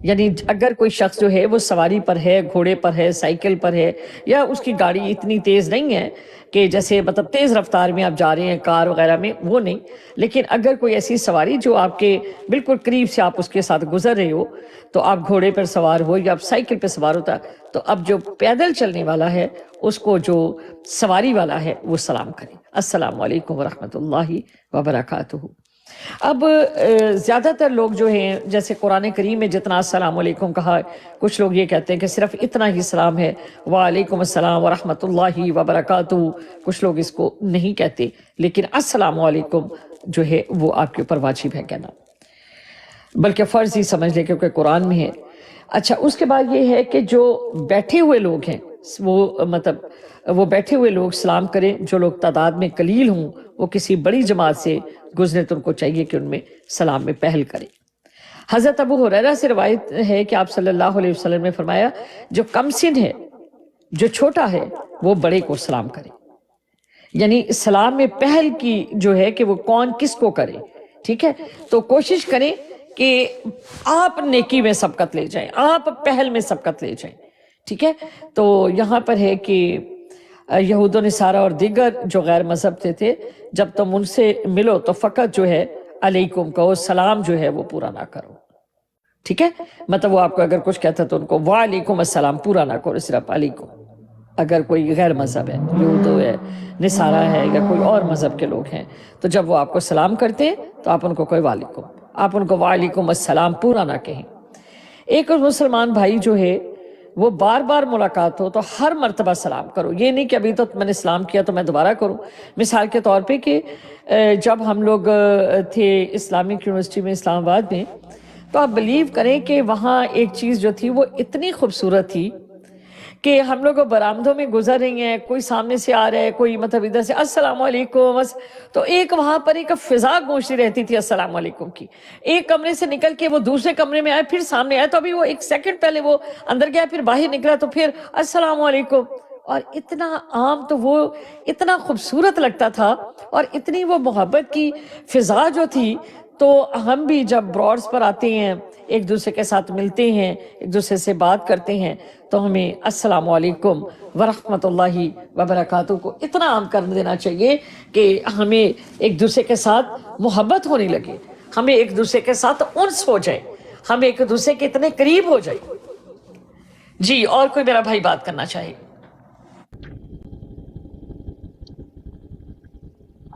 यानी अगर कोई शख्स जो है वो सवारी पर है, घोड़े पर है, साइकिल पर है, या उसकी गाड़ी इतनी तेज़ नहीं है कि जैसे मतलब तेज़ रफ्तार में आप जा रहे हैं कार वगैरह में, वो नहीं, लेकिन अगर कोई ऐसी सवारी जो आपके बिल्कुल करीब से आप उसके साथ गुजर रहे हो, तो आप घोड़े पर सवार हो या आप साइकिल पर सवार होता, तो अब जो पैदल चलने वाला है उसको जो सवारी वाला है वो सलाम करे, अस्सलाम वालेकुम वरहमतुल्लाहि वबरकातुहू। अब ज़्यादातर लोग जो हैं, जैसे कुरान करीम में जितना अस्सलाम वालेकुम कहा, कुछ लोग ये कहते हैं कि सिर्फ इतना ही सलाम है, वालेकुम अस्सलाम व रहमतुल्लाहि व बरकातुहू। कुछ लोग इसको नहीं कहते, लेकिन अस्सलाम वालेकुम जो है वो आपके ऊपर वाजिब है कहना, बल्कि फ़र्ज़ ही समझ ले, क्योंकि कुरान में है। अच्छा, उसके बाद ये है कि जो बैठे हुए लोग हैं वो मतलब वो बैठे हुए लोग सलाम करें। जो लोग तादाद में कलील हों, वो किसी बड़ी जमात से गुजरे तो उनको चाहिए कि उनमें सलाम में पहल करें। हज़रत अबू हुरैरा से रवायत है कि आप सल्लल्लाहु अलैहि वसल्लम ने फरमाया, जो कमसिन है, जो छोटा है, वो बड़े को सलाम करे। यानी सलाम में पहल की जो है कि वो कौन किसको करे, ठीक है? तो कोशिश करें कि आप नेकी में सबकत ले जाएं, आप पहल में सबकत ले जाएं, ठीक है? तो यहाँ पर है कि यहूद नसारा और दीगर जो गैर मजहब थे, जब तुम उनसे मिलो तो फ़कत जो है अलैकुम कहो, सलाम जो है वो पूरा ना करो, ठीक है? मतलब वो आपको अगर कुछ कहता तो उनको वालेकुम अस्सलाम पूरा ना करो, सिर्फ अलैकुम। अगर कोई गैर मज़हब है, यहूद है, नसारा है, या कोई और मज़हब के लोग हैं, तो जब वो आपको सलाम करते हैं तो आप उनको कोई वालेकुम, आप उनको वालेकुम अस्सलाम पूरा ना कहें। एक और मुसलमान भाई जो है वो बार बार मुलाकात हो तो हर मर्तबा सलाम करो, ये नहीं कि अभी तो मैंने सलाम किया तो मैं दोबारा करूं। मिसाल के तौर पे कि जब हम लोग थे इस्लामिक यूनिवर्सिटी में इस्लामाबाद में, تو آپ بلیو کریں کہ وہاں ایک چیز جو تھی وہ اتنی خوبصورت تھی کہ ہم لوگ برآمدوں میں گزر رہی ہیں، کوئی سامنے سے آ رہا ہے، کوئی مطلب ادھر سے السلام علیکم، تو ایک وہاں پر ایک فضا گونجتی رہتی تھی السلام علیکم کی. ایک کمرے سے نکل کے وہ دوسرے کمرے میں آئے، پھر سامنے آئے تو ابھی وہ ایک سیکنڈ پہلے وہ اندر گیا، پھر باہر نکلا تو پھر السلام علیکم. اور اتنا عام، تو وہ اتنا خوبصورت لگتا تھا، اور اتنی وہ محبت کی فضا جو تھی. تو ہم بھی جب براڈس پر آتے ہیں، ایک دوسرے کے ساتھ ملتے ہیں، ایک دوسرے سے بات کرتے ہیں، تو ہمیں السلام علیکم ورحمۃ اللہ وبرکاتہ کو اتنا عام کر دینا چاہیے کہ ہمیں ایک دوسرے کے ساتھ محبت ہونے لگے، ہمیں ایک دوسرے کے ساتھ انس ہو جائے، ہم ایک دوسرے کے اتنے قریب ہو جائے. جی، اور کوئی میرا بھائی بات کرنا چاہے؟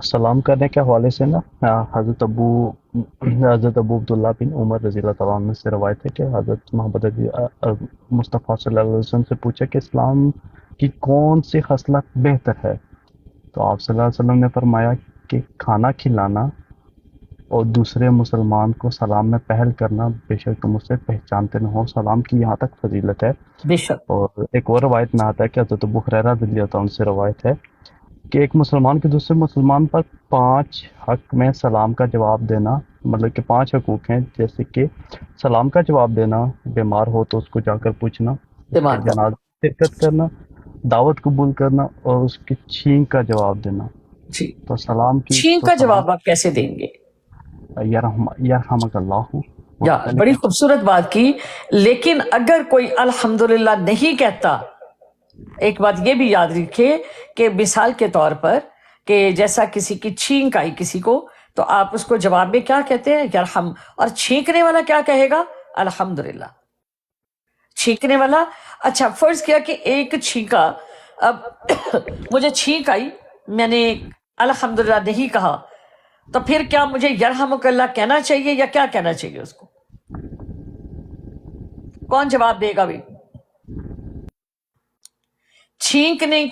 سلام کرنے کے حوالے سے نا حضرت ابو عبداللہ بن عمر رضی اللہ تعالیٰ عنہ سے روایت ہے کہ حضرت محمد مصطفیٰ صلی اللہ علیہ وسلم سے پوچھا کہ اسلام کی کون سی خصلت بہتر ہے، تو آپ صلی اللہ علیہ وسلم نے فرمایا کہ کھانا کھلانا اور دوسرے مسلمان کو سلام میں پہل کرنا، بے شک تم اسے پہچانتے نہ ہو. سلام کی یہاں تک فضیلت ہے. بے شک. اور ایک اور روایت میں آتا ہے کہ حضرت ابو ہریرہ رضی اللہ تعالیٰ عنہ سے روایت ہے کہ ایک مسلمان کے دوسرے مسلمان پر 5 حق میں سلام کا جواب دینا، مطلب کہ 5 حقوق ہیں، جیسے کہ سلام کا جواب دینا، بیمار ہو تو اس کو جا کر پوچھنا، اس کے جنازے میں شرکت کرنا، دعوت قبول کرنا، اور اس کی چھینک کا جواب دینا. جی، تو سلام کی چھینک کا جواب آپ کیسے دیں گے؟ یرحمک اللہ. یا بڑی خوبصورت بات کی. لیکن اگر کوئی الحمدللہ نہیں کہتا، ایک بات یہ بھی یاد رکھے کہ مثال کے طور پر کہ جیسا کسی کی چھینک آئی کسی کو، تو آپ اس کو جواب میں کیا کہتے ہیں؟ یرحم. اور چھینکنے والا کیا کہے گا؟ الحمدللہ. چھینکنے والا، اچھا فرض کیا کہ ایک چھینکا، اب مجھے چھینک آئی، میں نے الحمدللہ نہیں کہا، تو پھر کیا مجھے یرحمک اللہ کہنا چاہیے یا کیا کہنا چاہیے اس کو؟ کون جواب دے گا بھی؟ چھینکنے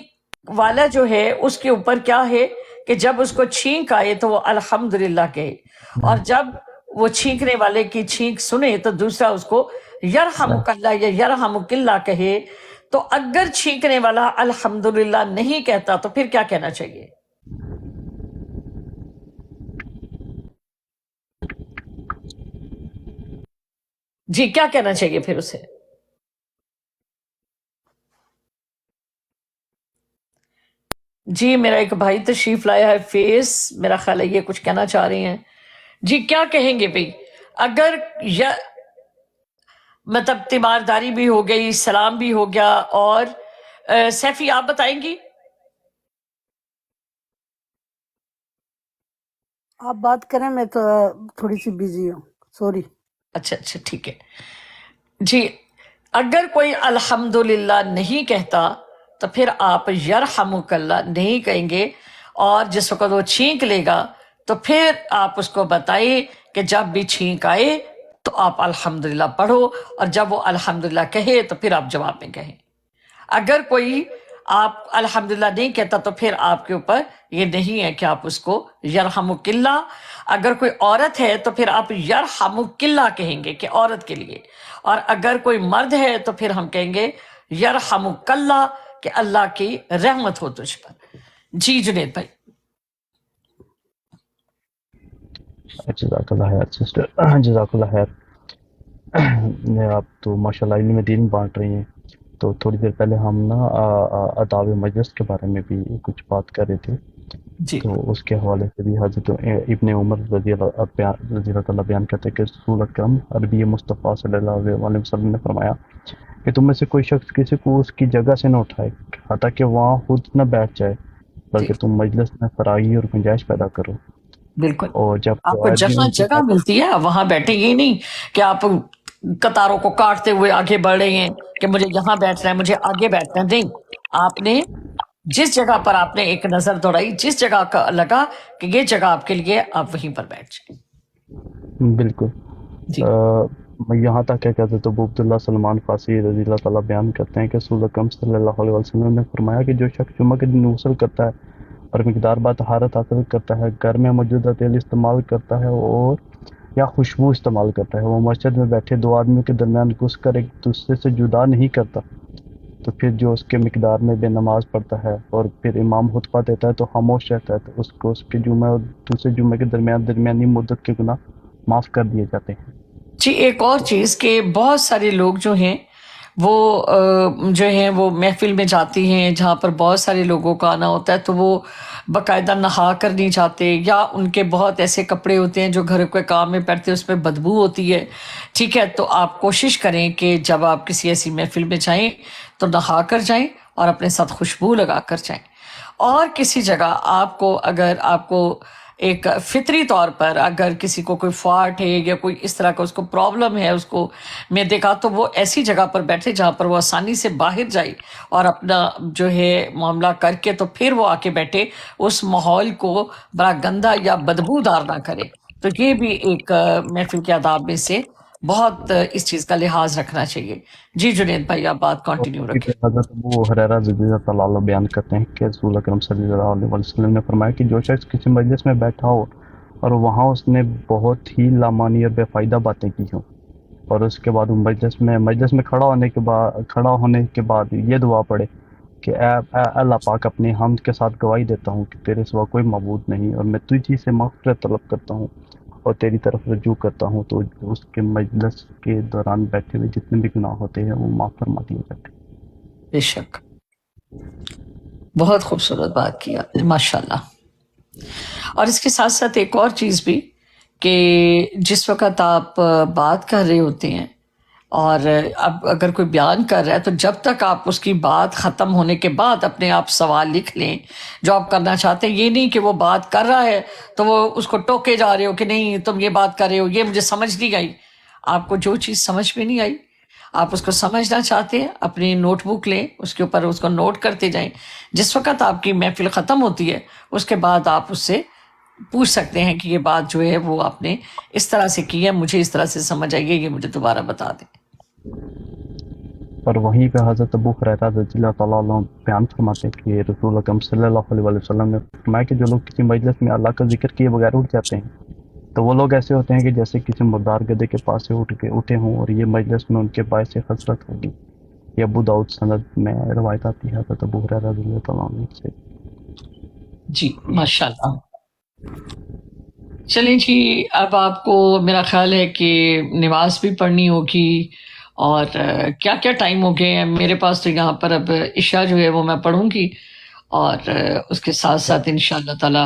والا جو ہے اس کے اوپر کیا ہے کہ جب اس کو چھینک آئے تو وہ الحمدللہ کہے، اور جب وہ چھینکنے والے کی چھینک سنے تو دوسرا اس کو یرحمک اللہ یا یرحمک اللہ کہے. تو اگر چھینکنے والا الحمدللہ نہیں کہتا تو پھر کیا کہنا چاہیے؟ جی، کیا کہنا چاہیے پھر اسے؟ جی، میرا ایک بھائی تشریف لایا ہے فیس، میرا خیال ہے یہ کچھ کہنا چاہ رہے ہیں. جی، کیا کہیں گے بھائی؟ اگر مطلب تیمارداری بھی ہو گئی، سلام بھی ہو گیا، اور سیفی آپ بتائیں گی؟ آپ بات کریں، میں تو تھوڑی سی بیزی ہوں، سوری. اچھا ٹھیک ہے. جی، اگر کوئی الحمدللہ نہیں کہتا تو پھر آپ یرحمک اللہ نہیں کہیں گے، اور جس وقت وہ چھینک لے گا تو پھر آپ اس کو بتائیے کہ جب بھی چھینک آئے تو آپ الحمدللہ پڑھو، اور جب وہ الحمدللہ کہے تو پھر آپ جواب میں کہیں. اگر کوئی آپ الحمدللہ نہیں کہتا تو پھر آپ کے اوپر یہ نہیں ہے کہ آپ اس کو یرحمک اللہ. اگر کوئی عورت ہے تو پھر آپ یرحمک اللہ کہیں گے کہ عورت کے لیے، اور اگر کوئی مرد ہے تو پھر ہم کہیں گے یرحمک اللہ کہ اللہ کی رحمت ہو تجھ پر. جی جنید بھائی. جزاک اللہ خیر سسٹر، جزاک اللہ خیر. آپ تو ماشاءاللہ علم دین بانٹ رہی ہیں. تو تھوڑی دیر پہلے ہم نا آداب مجلس کے بارے میں بھی کچھ بات کر رہے تھے. جی. تو اس کے حوالے سے بھی حضرت ابن عمر رضی اللہ تعالیٰ بیان کرتے ہیں کہ رسول اکرم عربی مصطفیٰ صلی اللہ علیہ وسلم نے فرمایا کہ تم میں سے کوئی شخص کسی کو اس کی جگہ سے نہ اٹھائے حتیٰ کہ وہاں خود نہ بیٹھ جائے، بلکہ تم مجلس میں فراغی اور گنجائش پیدا کرو. بالکل. اور جب آپ کو جہاں جگہ ملتی ہے وہاں بیٹھے، یہ نہیں کہ آپ قطاروں کو کاٹتے ہوئے آگے بڑھ رہے ہیں کہ مجھے یہاں بیٹھنا ہے، مجھے آگے بیٹھنا ہے. نہیں، آپ نے جس جگہ پر آپ نے ایک نظر دوڑائی، جس جگہ کا لگا کہ یہ جگہ آپ کے لیے، آپ وہیں پر بیٹھ جائیں. بالکل. جی. یہاں تک کہ حضرت ابو عبداللہ سلمان فارسی رضی اللہ تعالیٰ بیان کرتے ہیں کہ رسول اکرم صلی اللہ علیہ وسلم نے فرمایا کہ جو شخص جمعہ کے دن غسل کرتا ہے اور مقدار بات طہارت حاصل کرتا ہے، گھر میں موجودہ تیل استعمال کرتا ہے اور یا خوشبو استعمال کرتا ہے. وہ مسجد میں بیٹھے دو آدمیوں کے درمیان گھس کر ایک دوسرے سے جدا نہیں کرتا، تو پھر جو اس کے مقدار میں بے نماز پڑھتا ہے اور پھر امام خطبہ دیتا ہے تو خاموش رہتا ہے، تو اس کو اس کے جمعہ اور دوسرے جمعے کے درمیانی مدت کے گناہ معاف کر دیے جاتے ہیں. جی ایک اور چیز کہ بہت سارے لوگ جو ہیں وہ جو ہیں وہ محفل میں جاتی ہیں جہاں پر بہت سارے لوگوں کا آنا ہوتا ہے، تو وہ باقاعدہ نہا کر نہیں جاتے، یا ان کے بہت ایسے کپڑے ہوتے ہیں جو گھر کے کام میں پہنتے ہیں، اس میں بدبو ہوتی ہے. ٹھیک ہے، تو آپ کوشش کریں کہ جب آپ کسی ایسی محفل میں جائیں تو نہا کر جائیں اور اپنے ساتھ خوشبو لگا کر جائیں. اور کسی جگہ اگر آپ کو ایک فطری طور پر اگر کسی کو کوئی فاٹ ہے یا کوئی اس طرح کا اس کو پرابلم ہے اس کو معدے کا، تو وہ ایسی جگہ پر بیٹھے جہاں پر وہ آسانی سے باہر جائے اور اپنا جو ہے معاملہ کر کے تو پھر وہ آ کے بیٹھے، اس ماحول کو بڑا گندا یا بدبودار نہ کرے. تو یہ بھی ایک محفل کے آداب میں سے بہت اس چیز کا لحاظ رکھنا چاہیے. جی جنید بھائی آپ بات اور کنٹینیو اسی رکھیں. طرح حضرت ابو ہریرہ رضی اللہ تعالیٰ عنہ بیان کرتے ہیں کہ رسول اکرم صلی اللہ علیہ وسلم نے فرمایا کہ جو شخص کسی مجلس میں بیٹھا ہو اور وہاں اس نے بہت ہی لامعنی اور بے فائدہ باتیں کی ہوں، اور اس کے بعد وہ مجلس میں کھڑا ہونے کے بعد یہ دعا پڑھے کہ اے اللہ پاک، اپنی حمد کے ساتھ گواہی دیتا ہوں کہ تیرے سوا کوئی معبود نہیں، اور میں تجھی سے مغفرت طلب کرتا ہوں اور تیری طرف رجوع کرتا ہوں، تو اس کے مجلس کے دوران بیٹھے ہوئے جتنے بھی گناہ ہوتے ہیں وہ معاف فرما دیے جاتے ہیں. بے شک، بہت خوبصورت بات کی آپ نے، ماشاء اللہ. اور اس کے ساتھ ساتھ ایک اور چیز بھی کہ جس وقت آپ بات کر رہے ہوتے ہیں اور اب اگر کوئی بیان کر رہا ہے تو جب تک آپ اس کی بات ختم ہونے کے بعد اپنے آپ سوال لکھ لیں جو آپ کرنا چاہتے ہیں. یہ نہیں کہ وہ بات کر رہا ہے تو وہ اس کو ٹوکے جا رہے ہو کہ نہیں تم یہ بات کر رہے ہو، یہ مجھے سمجھ نہیں آئی. آپ کو جو چیز سمجھ میں نہیں آئی آپ اس کو سمجھنا چاہتے ہیں، اپنی نوٹ بک لیں، اس کے اوپر اس کو نوٹ کرتے جائیں. جس وقت آپ کی محفل ختم ہوتی ہے اس کے بعد آپ اس سے پوچھ سکتے ہیں کہ یہ بات جو ہے وہ آپ نے اس طرح سے کی ہے، مجھے اس طرح سے سمجھ آئی ہے، یہ مجھے دوبارہ بتا دیں. اور وہیں پہ حضرت ابو ہریرہ رضی اللہ تعالیٰ عنہ بیان فرماتے ہیں کہ رسول اکرم صلی اللہ علیہ وسلم نے فرمایا کہ جو لوگ کسی مجلس میں اللہ کا ذکر کیے بغیر اٹھ جاتے ہیں تو وہ لوگ ایسے ہوتے ہیں کہ جیسے کسی مردار گدھے کے پاس سے اٹھے ہوں، اور یہ مجلس میں ان کے باعث حسرت ہوگی. یہ ابو داؤد سند میں روایت آتی ہے حضرت ابو ہریرہ رضی اللہ تعالیٰ عنہ سے. جی ماشاء اللہ. چلیں جی، اب آپ کو میرا خیال ہے کہ نماز بھی پڑھنی ہوگی، اور کیا کیا ٹائم ہو گئے ہیں میرے پاس تو یہاں پر اب عشاء جو ہے وہ میں پڑھوں گی، اور اس کے ساتھ ساتھ انشاءاللہ تعالی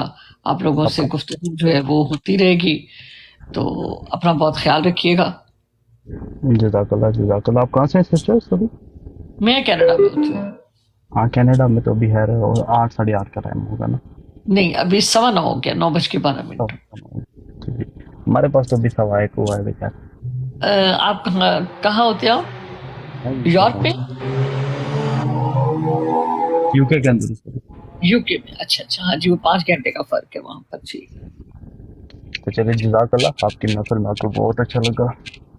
آپ لوگوں سے گفتگو جو ہے وہ ہوتی رہے گی. تو اپنا بہت خیال رکھیے گا. جزاک اللہ. آپ کہاں سے ہیں سسٹر؟ سوری. میں کینیڈا میں ہوتی ہوں. ہاں کینیڈا میں تو ابھی ہے اور 8 ساڑھے 8 کا ٹائم ہوگا نا؟ نہیں ابھی 9:15 ہو گیا، 9:12. ہمارے پاس تو ابھی 1:15 ہوا ہے بیچارہ. آپ کہاں ہوتے ہیں؟ آپ یورپ میں؟ یو کے اندر. یو کے میں. اچھا ہاں جی، وہ 5 گھنٹے کا فرق ہے وہاں پر. جی تو چلیے جزاک اللہ. آپ کی نسل میں آپ کو بہت اچھا لگا،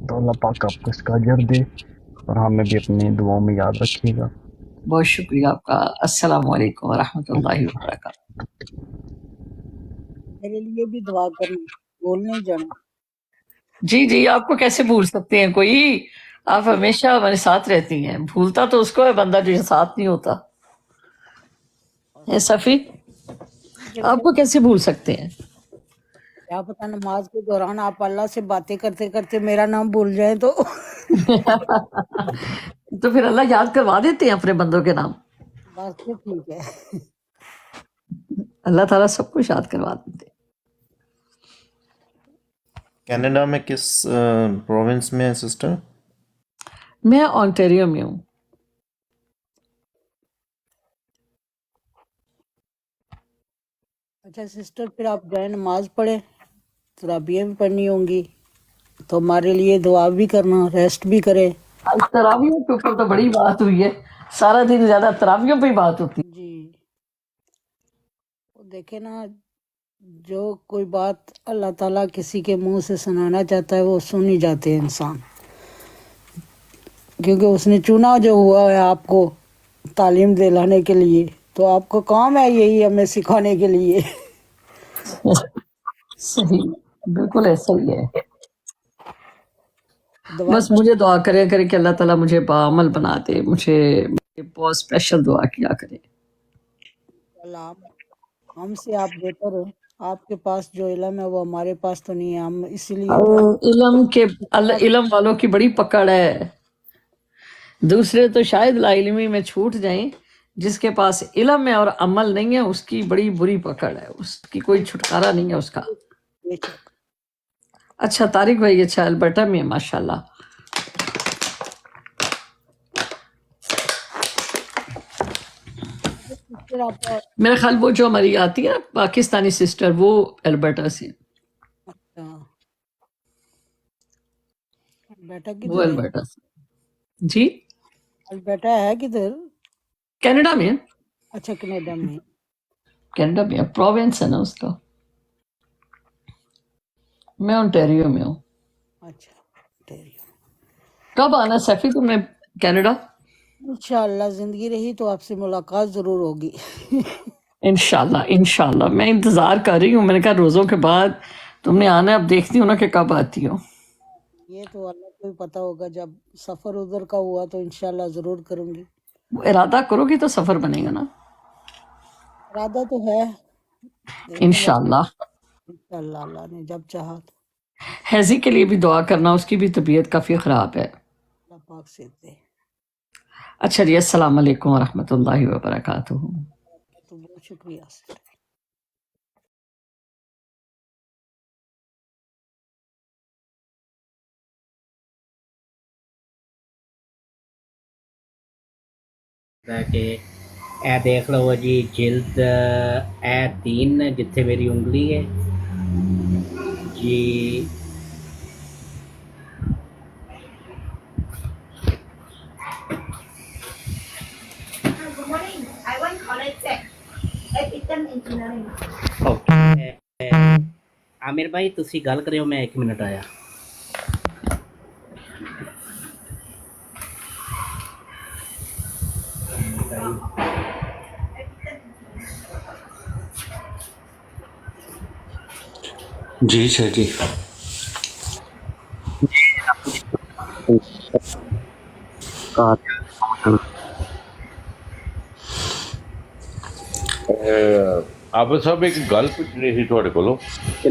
تو اللہ پاک آپ کو اس کا اجر دے، اور ہمیں بھی اپنی دعاؤں میں یاد رکھیے گا. بہت شکریہ آپ کا. السلام علیکم ورحمۃ اللہ وبرکاتہ. میرے لیے بھی دعا کرنا، بولنے جانا. جی آپ کو کیسے بھول سکتے ہیں کوئی؟ آپ ہمیشہ ہمارے ساتھ رہتی ہیں. بھولتا تو اس کو ہے بندہ جو ساتھ نہیں ہوتا. صفی آپ کو کیسے بھول سکتے ہیں؟ کیا پتہ نماز کے دوران آپ اللہ سے باتیں کرتے کرتے میرا نام بھول جائیں تو تو پھر اللہ یاد کروا دیتے ہیں اپنے بندوں کے نام. بس پھر ٹھیک ہے. اللہ تعالیٰ سب کچھ یاد کروا دیتے. کینیڈا میں کس پروونس میں ہے سسٹر؟ میں آنٹیریو میں ہوں. اچھا سسٹر، پھر آپ جائیں نماز پڑھیں، تراویح بھی پڑھنی ہوں گی تو ہمارے لیے دعا بھی کرنا، ریسٹ بھی کرے. تراویحوں کے اوپر تو بڑی بات ہوئی ہے، سارا دن زیادہ تراویحوں پہ ہی بات ہوتی. جی دیکھیں نا، جو کوئی بات اللہ تعالیٰ کسی کے منہ سے سنانا چاہتا ہے وہ سن ہی جاتے ہیں انسان، کیونکہ اس نے چنا جو ہوا ہے آپ کو تعلیم دلانے کے لیے، تو آپ کا کام ہے یہی ہمیں سکھانے کے لیے. صحیح، بالکل ایسا ہی ہے. बस मुझे दुआ करें करे कि अल्लाह ताला मुझे बाअमल बना दे, मुझे बहुत स्पेशल दुआ किया करे। हमसे आप बेहतर हो, आपके पास जो इल्म है वो हमारे पास तो नहीं है, हम इसीलिए इल्म वालों की बड़ी पकड़ है, दूसरे तो शायद लाइलमी में छूट जाएं, जिसके पास इल्म है और अमल नहीं है उसकी बड़ी बुरी पकड़ है, उसकी कोई छुटकारा नहीं है उसका। अच्छा तारिक भाई, अच्छा अल्बर्टा में माशाल्लाह। मेरा ख्याल वो जो हमारी आती है पाकिस्तानी सिस्टर, वो अल्बर्टा से, बेटा वो किधर है? अल्बर्टा से। जी बेटा है किधर? कनाडा में। अच्छा कनाडा में। कनाडा में प्रोविंस है ना उसका। मैं ओंटारियो में हूँ। अच्छा कब आना सैफी तुमने कनाडा? इंशाल्लाह जिंदगी रही तो आपसे मुलाकात जरूर होगी। इंशाल्लाह इंशाल्लाह, मैं इंतज़ार कर रही हूँ। मैंने कहा रोज़ों के बाद तुमने आना है, अब देखती हूँ ना कि कब आती हो। ये तो अल्लाह को ही पता होगा, जब सफर उधर का हुआ तो इंशाल्लाह जरूर करूंगी। इरादा करोगी तो सफर बनेगा ना, इरादा तो है, इंशाल्लाह। इंशाल्लाह अल्लाह ने जब चाहा तो। हैजी के लिए भी दुआ करना, उसकी भी तबीयत काफ़ी ख़राब है। अल्लाह पाक से दे। अच्छा जी, अस्सलाम वालेकुम व रहमतुल्लाहि व बरकातुहू। तो बहुत शुक्रिया। कि ए देख लो जी जिल्द ए 3 जिथे मेरी उंगली है जी। आमिर भाई तुसी गल करियो, मैं 1 मिनट आया। जी सर जी। ਆਬਦ ਸਾਹਿਬ ਇੱਕ ਗੱਲ ਪੁੱਛਣੀ ਸੀ ਤੁਹਾਡੇ ਕੋਲੋਂ।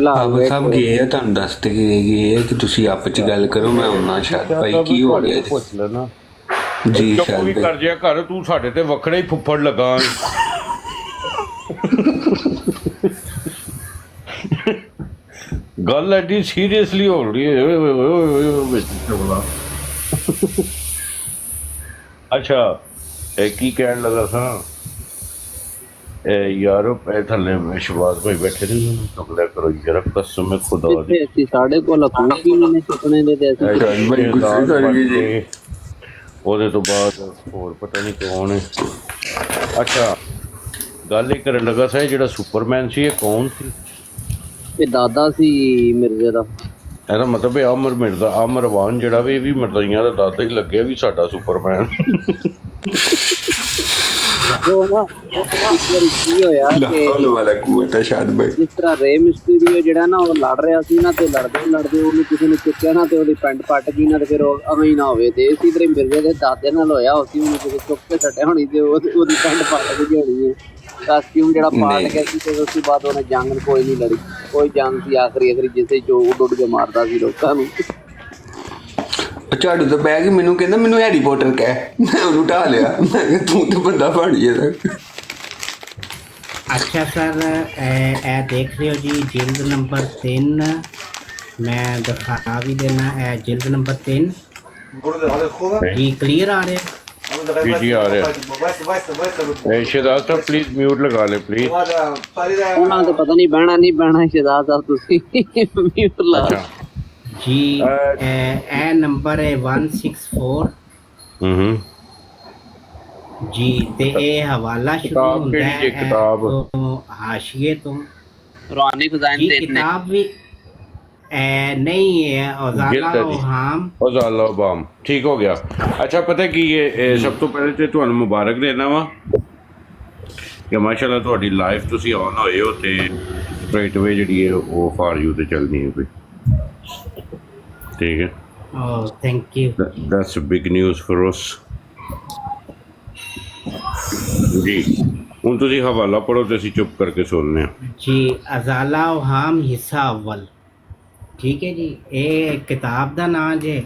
ਆਬਦ ਸਾਹਿਬ ਗਏ ਆ, ਤੁਹਾਨੂੰ ਦੱਸਦੇ ਗਏ ਕਿ ਤੁਸੀਂ ਆਪ ਚ ਗੱਲ ਕਰੋ, ਮੈਂ ਆਉਣਾ। ਸ਼ਾਇਦ ਭਾਈ ਕੀ ਹੋ ਗਿਆ ਪੁੱਛ ਲੈਣਾ ਜੀ। ਚੁੱਪ ਵੀ ਕਰ ਜਿਆ ਘਰ, ਤੂੰ ਸਾਡੇ ਤੇ ਵੱਖਰਾ ਹੀ ਫੁੱਫੜ ਲਗਾ। ਗੱਲ ਐਡੀ ਸੀਰੀਅਸਲੀ ਹੋ ਰਹੀ ਹੈ। ਅੱਛਾ ਇਹ ਕੀ ਕਹਿਣ ਲੱਗਾ ਸਾਂ ਯਾਰੋ, ਪੈ ਥੱਲੇ ਸ਼ਬਾਜ਼ ਭਾਈ ਬੈਠੇ ਨੇ, ਉਹਨਾਂ ਨੂੰ ਚੁੱਕ ਲਿਆ ਕਰੋ ਯਾਰ, ਕਸਮ ਖੁਦਾ ਦੀ। ਸਾਡੇ ਕੋਲ ਵੀ ਸੁਪਨੇ ਦੇ ਤੇ ਉਹਦੇ ਤੋਂ ਬਾਅਦ ਹੋਰ ਪਤਾ ਨਹੀਂ ਕੌਣ ਹੈ। ਅੱਛਾ ਗੱਲ ਇਹ ਕਰਨ ਲੱਗਾ ਸੀ, ਜਿਹੜਾ ਸੁਪਰਮੈਨ ਸੀ ਇਹ ਕੌਣ ਸੀ? ਇਹ ਦਾਦਾ ਸੀ ਮਿਰਜ਼ੇ ਦਾ। ਇਹਦਾ ਮਤਲਬ ਇਹ ਅਮਰ ਮਿਰਜ਼ਾ, ਅਮਰਵਾਨ ਜਿਹੜਾ ਵੀ, ਇਹ ਵੀ ਮਿਰਜ਼ਾਈਆਂ ਦਾ ਦਾਦਾ ਹੀ ਲੱਗਿਆ ਵੀ ਸਾਡਾ ਸੁਪਰਮੈਨ। ਕੀ ਹੋਇਆ ਕਿ ਜਿਸ ਤਰ੍ਹਾਂ ਰੇ ਮਿਸਟੀਰੀਓ ਜਿਹੜਾ ਨਾ ਉਹ ਲੜ ਰਿਹਾ ਸੀ ਨਾ, ਤੇ ਲੜਦੇ ਉਹਨੂੰ ਕਿਸੇ ਨੇ ਚੁੱਕਿਆ ਨਾ, ਤੇ ਉਹਦੀ ਪੈਂਟ ਪੱਟ ਗਈ ਨਾ, ਤੇ ਫਿਰ ਉਹ ਅਵੇਂ ਹੀ ਨਾ ਹੋਵੇ। ਤੇ ਇਸੇ ਤਰ੍ਹਾਂ ਮਿਰਜ਼ੇ ਦੇ ਦਾਦੇ ਨਾਲ ਹੋਇਆ, ਉਸੀ ਉਹਨੂੰ ਕਿਸੇ ਚੁੱਕ ਕੇ ਛੱਡਿਆ ਹੋਣੀ ਤੇ ਉਹਦੀ ਪੈਂਟ ਪੱਟ ਗਈ ਹੋਣੀ ਹੈ। ਕਾਸਟਿਊਮ ਜਿਹੜਾ ਪਾਟ ਗਿਆ ਸੀ, ਤੇ ਉਸ ਤੋਂ ਬਾਅਦ ਉਹਨੇ ਜੰਗ ਕੋਈ ਨਹੀਂ ਲੜੀ, ਕੋਈ ਜੰਗ ਸੀ ਆਖਰੀ ਜਿਸੇ ਜੋ ਉੱਡ ਕੇ ਮਾਰਦਾ ਸੀ ਲੋਕਾਂ ਨੂੰ। ਝਾੜੂ ਤੋਂ ਬਹਿ ਕੇ ਮੈਨੂੰ ਕਹਿੰਦਾ ਮੈਨੂੰ ਹੈਰੀ ਪੋਟਰ ਕਹਿ, ਮੈਂ ਉਹਨੂੰ ਢਾ ਲਿਆ। ਮੈਂ ਕਿਹਾ ਤੂੰ ਤੇ ਬੰਦਾ ਬਣ ਗਿਆ। अच्छा सर देख रहे हो जी जिल्द नंबर 3, मैं दिखा भी देना है जिल्द नंबर 3 जी। क्लियर आ रहे जी जी आ रहे। शहजाद साहब प्लीज म्यूट लगा ले प्लीज। ਉਹਨਾਂ ਤੋਂ ਪਤਾ ਨਹੀਂ ਬਹਿਣਾ ਨਹੀਂ ਬਹਿਣਾ। ਸ਼ਹਜ਼ਾਦ ਸਾਹਿਬ ਤੁਸੀਂ ਮਿਊਟ ਲਾ जी। ए नंबर है 164 जी। ते ए हवाला शुरू होता है किताब हाशिए तो रूहानी खजाने जी। किताब भी नहीं है, ਉਜ਼ਾਲਾ ਬਾਮ। ਠੀਕ ਹੋ ਗਿਆ। ਅੱਛਾ ਪਤਾ ਕੀ ਹੈ, ਸਭ ਤੋਂ ਪਹਿਲੇ ਤੇ ਤੁਹਾਨੂੰ ਮੁਬਾਰਕ ਦੇਣਾ ਵਾ ਕਿ ਮਾਸ਼ਾਅੱਲਾ ਤੁਹਾਡੀ ਲਾਈਫ ਤੁਸੀਂ ਆਨ ਹੋਏ ਹੋ, ਤੇ ਸਟ੍ਰੇਟ ਵੇ ਜਿਹੜੀ ਹੈ ਉਹ ਫਾਰ ਯੂ ਤੇ ਚੱਲਣੀ ਹੈ ਕੋਈ। ਠੀਕ ਹੈ Oh, thank you. That's big news for us. ਜੀ ਹੁਣ ਤੁਸੀਂ ਹਵਾਲਾ ਪੜ੍ਹੋ ਤੇ ਅਸੀਂ ਚੁੱਪ ਕਰਕੇ ਸੁਣਨੇ ਹਾਂ। ਜੀ ਅਜ਼ਾਲਾ ਹਾਮ ਹਿੱਸਾ ਅਵਲ, ਠੀਕ ਹੈ ਜੀ, ਇਹ ਕਿਤਾਬ ਦਾ ਨਾਂ ਜੇ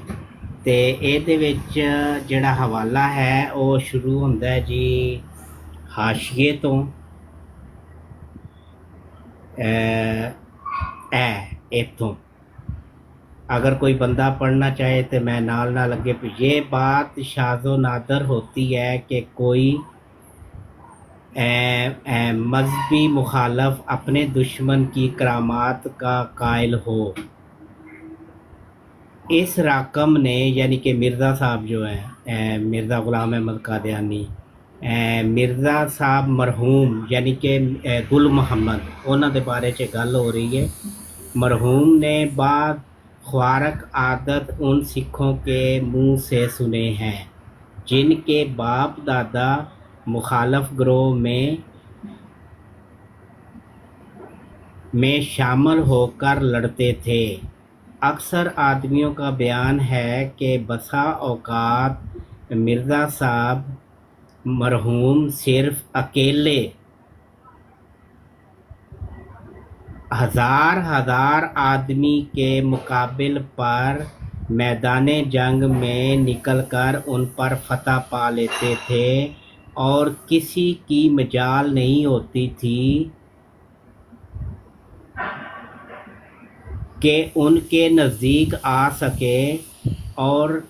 ਤੇ ਇਹਦੇ ਵਿੱਚ ਜਿਹੜਾ ਹਵਾਲਾ ਹੈ ਉਹ ਸ਼ੁਰੂ ਹੁੰਦਾ ਹੈ ਜੀ ਹਾਸ਼ੀਏ ਤੋਂ। ਇੱਥੋਂ अगर कोई बंदा पढ़ना चाहे तो मैं नाल नाल अगे। ये बात शाज़ो नादर होती है कि कोई मजहबी मुखालफ अपने दुश्मन की करामात का कायल हो। इस राकम ने यानी कि मिर्ज़ा साहब जो है मिर्ज़ा ग़ुलाम अहमद कादियानी, मिर्ज़ा साहब मरहूम यानी कि गुल मुहम्मद, उन्होंने दे बारे च गल हो रही है। मरहूम ने बाद ख्वारक आदत उन सिखों के मुंह से सुने हैं जिनके बाप दादा मुखालफ ग्रोह में शामिल होकर लड़ते थे। अक्सर आदमियों का बयान है कि बसा औकात मिर्ज़ा साहब मरहूम सिर्फ अकेले हजार आदमी के मुकाबिल पर मैदान जंग में निकलकर उन पर फतह पा लेते थे और किसी की मजाल नहीं होती थी कि उनके नज़दीक आ सके, और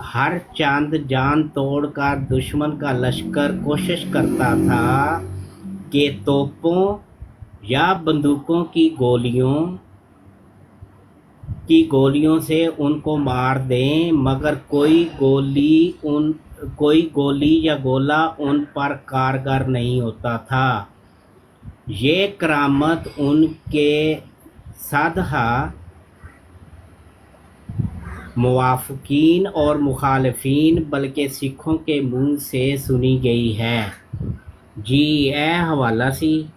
हर चंद जान तोड़कर दुश्मन का लश्कर कोशिश करता था कि तोपों या बंदूकों की गोलियों से उनको मार दें, मगर कोई गोली या गोला उन पर कारगर नहीं होता था। ये करामत उनके सादहा मुवाफिकीन और मुखालिफीन बल्कि सिखों के मुंह से सुनी गई है। जी ਇਹ ਹਵਾਲਾ ਸੀ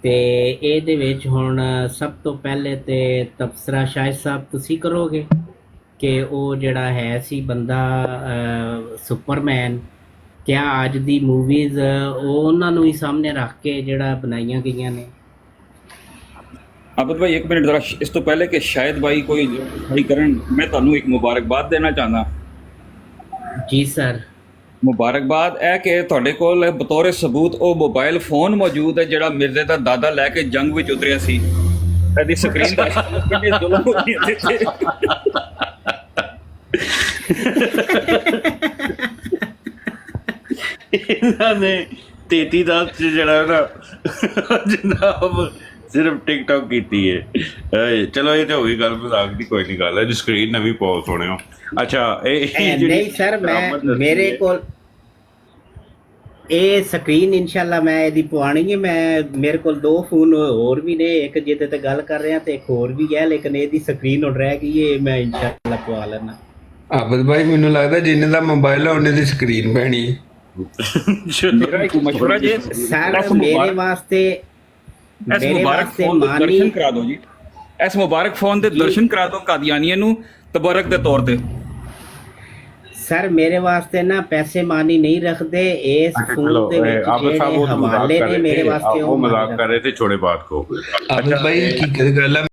ਤੇ ਇਹਦੇ ਵਿੱਚ ਹੁਣ ਸਭ ਤੋਂ ਪਹਿਲੇ ਤੇ ਤਬਸਰਾ ਸ਼ਾਹਿਦ ਸਾਹਿਬ ਤੁਸੀਂ ਕਰੋਗੇ ਕਿ ਉਹ ਜਿਹੜਾ ਹੈ ਸੀ ਬੰਦਾ ਸੁਪਰਮੈਨ, ਕਿਆ ਅੱਜ ਦੀ ਮੂਵੀਜ਼ ਉਹਨਾਂ ਨੂੰ ਹੀ ਸਾਹਮਣੇ ਰੱਖ ਕੇ ਜਿਹੜਾ ਬਣਾਈਆਂ ਗਈਆਂ ਨੇ। ਆਬਦ ਭਾਈ ਇੱਕ ਮਿੰਟ ਜ਼ਰਾ, ਇਸ ਤੋਂ ਪਹਿਲੇ ਕਿ ਸ਼ਾਇਦ ਭਾਈ ਕੋਈ ਸਹੀ ਕਰਨ, ਮੈਂ ਤੁਹਾਨੂੰ ਇੱਕ ਮੁਬਾਰਕਬਾਦ ਦੇਣਾ ਚਾਹੁੰਦਾ। ਜੀ ਸਰ। ਮੁਬਾਰਕਬਾਦ ਇਹ ਕਿ ਤੁਹਾਡੇ ਕੋਲ ਬਤੌਰ ਸਬੂਤ ਉਹ ਮੋਬਾਈਲ ਫੋਨ ਮੌਜੂਦ ਹੈ ਜਿਹੜਾ ਮਿਰਜ਼ੇ ਦਾ ਦਾਦਾ ਲੈ ਕੇ ਜੰਗ ਵਿੱਚ ਉਤਰਿਆ ਸੀ। ਇਹਦੀ ਸਕਰੀਨ ਦਾ ਕਿੰਨੇ ਜ਼ੁਲਮ ਹੋਈ ਤੇ ਇਹਨਾਂ ਨੇ 33-10 ਚ ਜਿਹੜਾ ਨਾ ਜਨਾਬ ਸਿਰਫ ਟਿਕਟੌਕ ਕੀਤੀ ਹੈ। ਚਲੋ ਇਹ ਤੇ ਹੋ ਗਈ ਗੱਲ ਮਜ਼ਾਕ ਦੀ, ਕੋਈ ਨਹੀਂ ਗੱਲ ਹੈ। ਸਕਰੀਨ ਨਵੀਂ ਪਾਓ ਸੁਣਿਓ। ਅੱਛਾ ਨਹੀਂ ਸਰ, ਮੈਂ ਮੇਰੇ ਕੋਲ ਇਹ ਸਕਰੀਨ ਇਨਸ਼ਾਅੱਲਾ ਮੈਂ ਇਹਦੀ ਪਵਾਉਣੀ ਹੈ। ਮੈਂ ਮੇਰੇ ਕੋਲ 2 ਫੋਨ ਹੋਰ ਵੀ ਨੇ, ਇੱਕ ਜਿਹਦੇ ਤੇ ਗੱਲ ਕਰ ਰਿਹਾ ਤੇ ਇੱਕ ਹੋਰ ਵੀ ਹੈ, ਲੇਕਿਨ ਇਹਦੀ ਸਕਰੀਨ ਹੁਣ ਰਹਿ ਗਈ ਹੈ, ਮੈਂ ਇਨਸ਼ਾਅੱਲਾ ਪਵਾ ਲੈਣਾ। ਆਬਦ ਭਾਈ ਮੈਨੂੰ ਲੱਗਦਾ ਜਿੰਨੇ ਦਾ ਮੋਬਾਈਲ ਉਹਨੇ ਦੀ ਸਕਰੀਨ ਪੈਣੀ ਹੈ। ਮੇਰਾ ਇੱਕ ਮਸ਼ਵਰਾ ਜੀ ਸਰ, ਮੇਰੇ ਵਾਸਤੇ ਇਸ ਮੁਬਾਰਕ ਫੋਨ ਦੇ ਦਰਸ਼ਨ ਕਰਾ ਦਿਓ ਜੀ। ਇਸ ਮੁਬਾਰਕ ਫੋਨ ਦੇ ਦਰਸ਼ਨ ਕਰਾ ਦਿਓ ਕਾਦੀਆਨੀਆਂ ਨੂੰ ਤਬਰਕ ਦੇ ਤੌਰ ਤੇ। ਸਰ ਮੇਰੇ ਵਾਸਤੇ ਨਾ ਪੈਸੇ ਮਾਨੀ ਨਹੀਂ ਰੱਖਦੇ, ਇਸ ਫੋਨ ਦੇ ਵਿੱਚ ਜਿਹੜੇ ਹਵਾਲੇ ਨੇ ਮੇਰੇ ਵਾਸਤੇ ਉਹ ਮਜ਼ਾਕ ਕਰ ਰਹੇ थे, छोड़े बात को। आबिद भाई की ਗੱਲ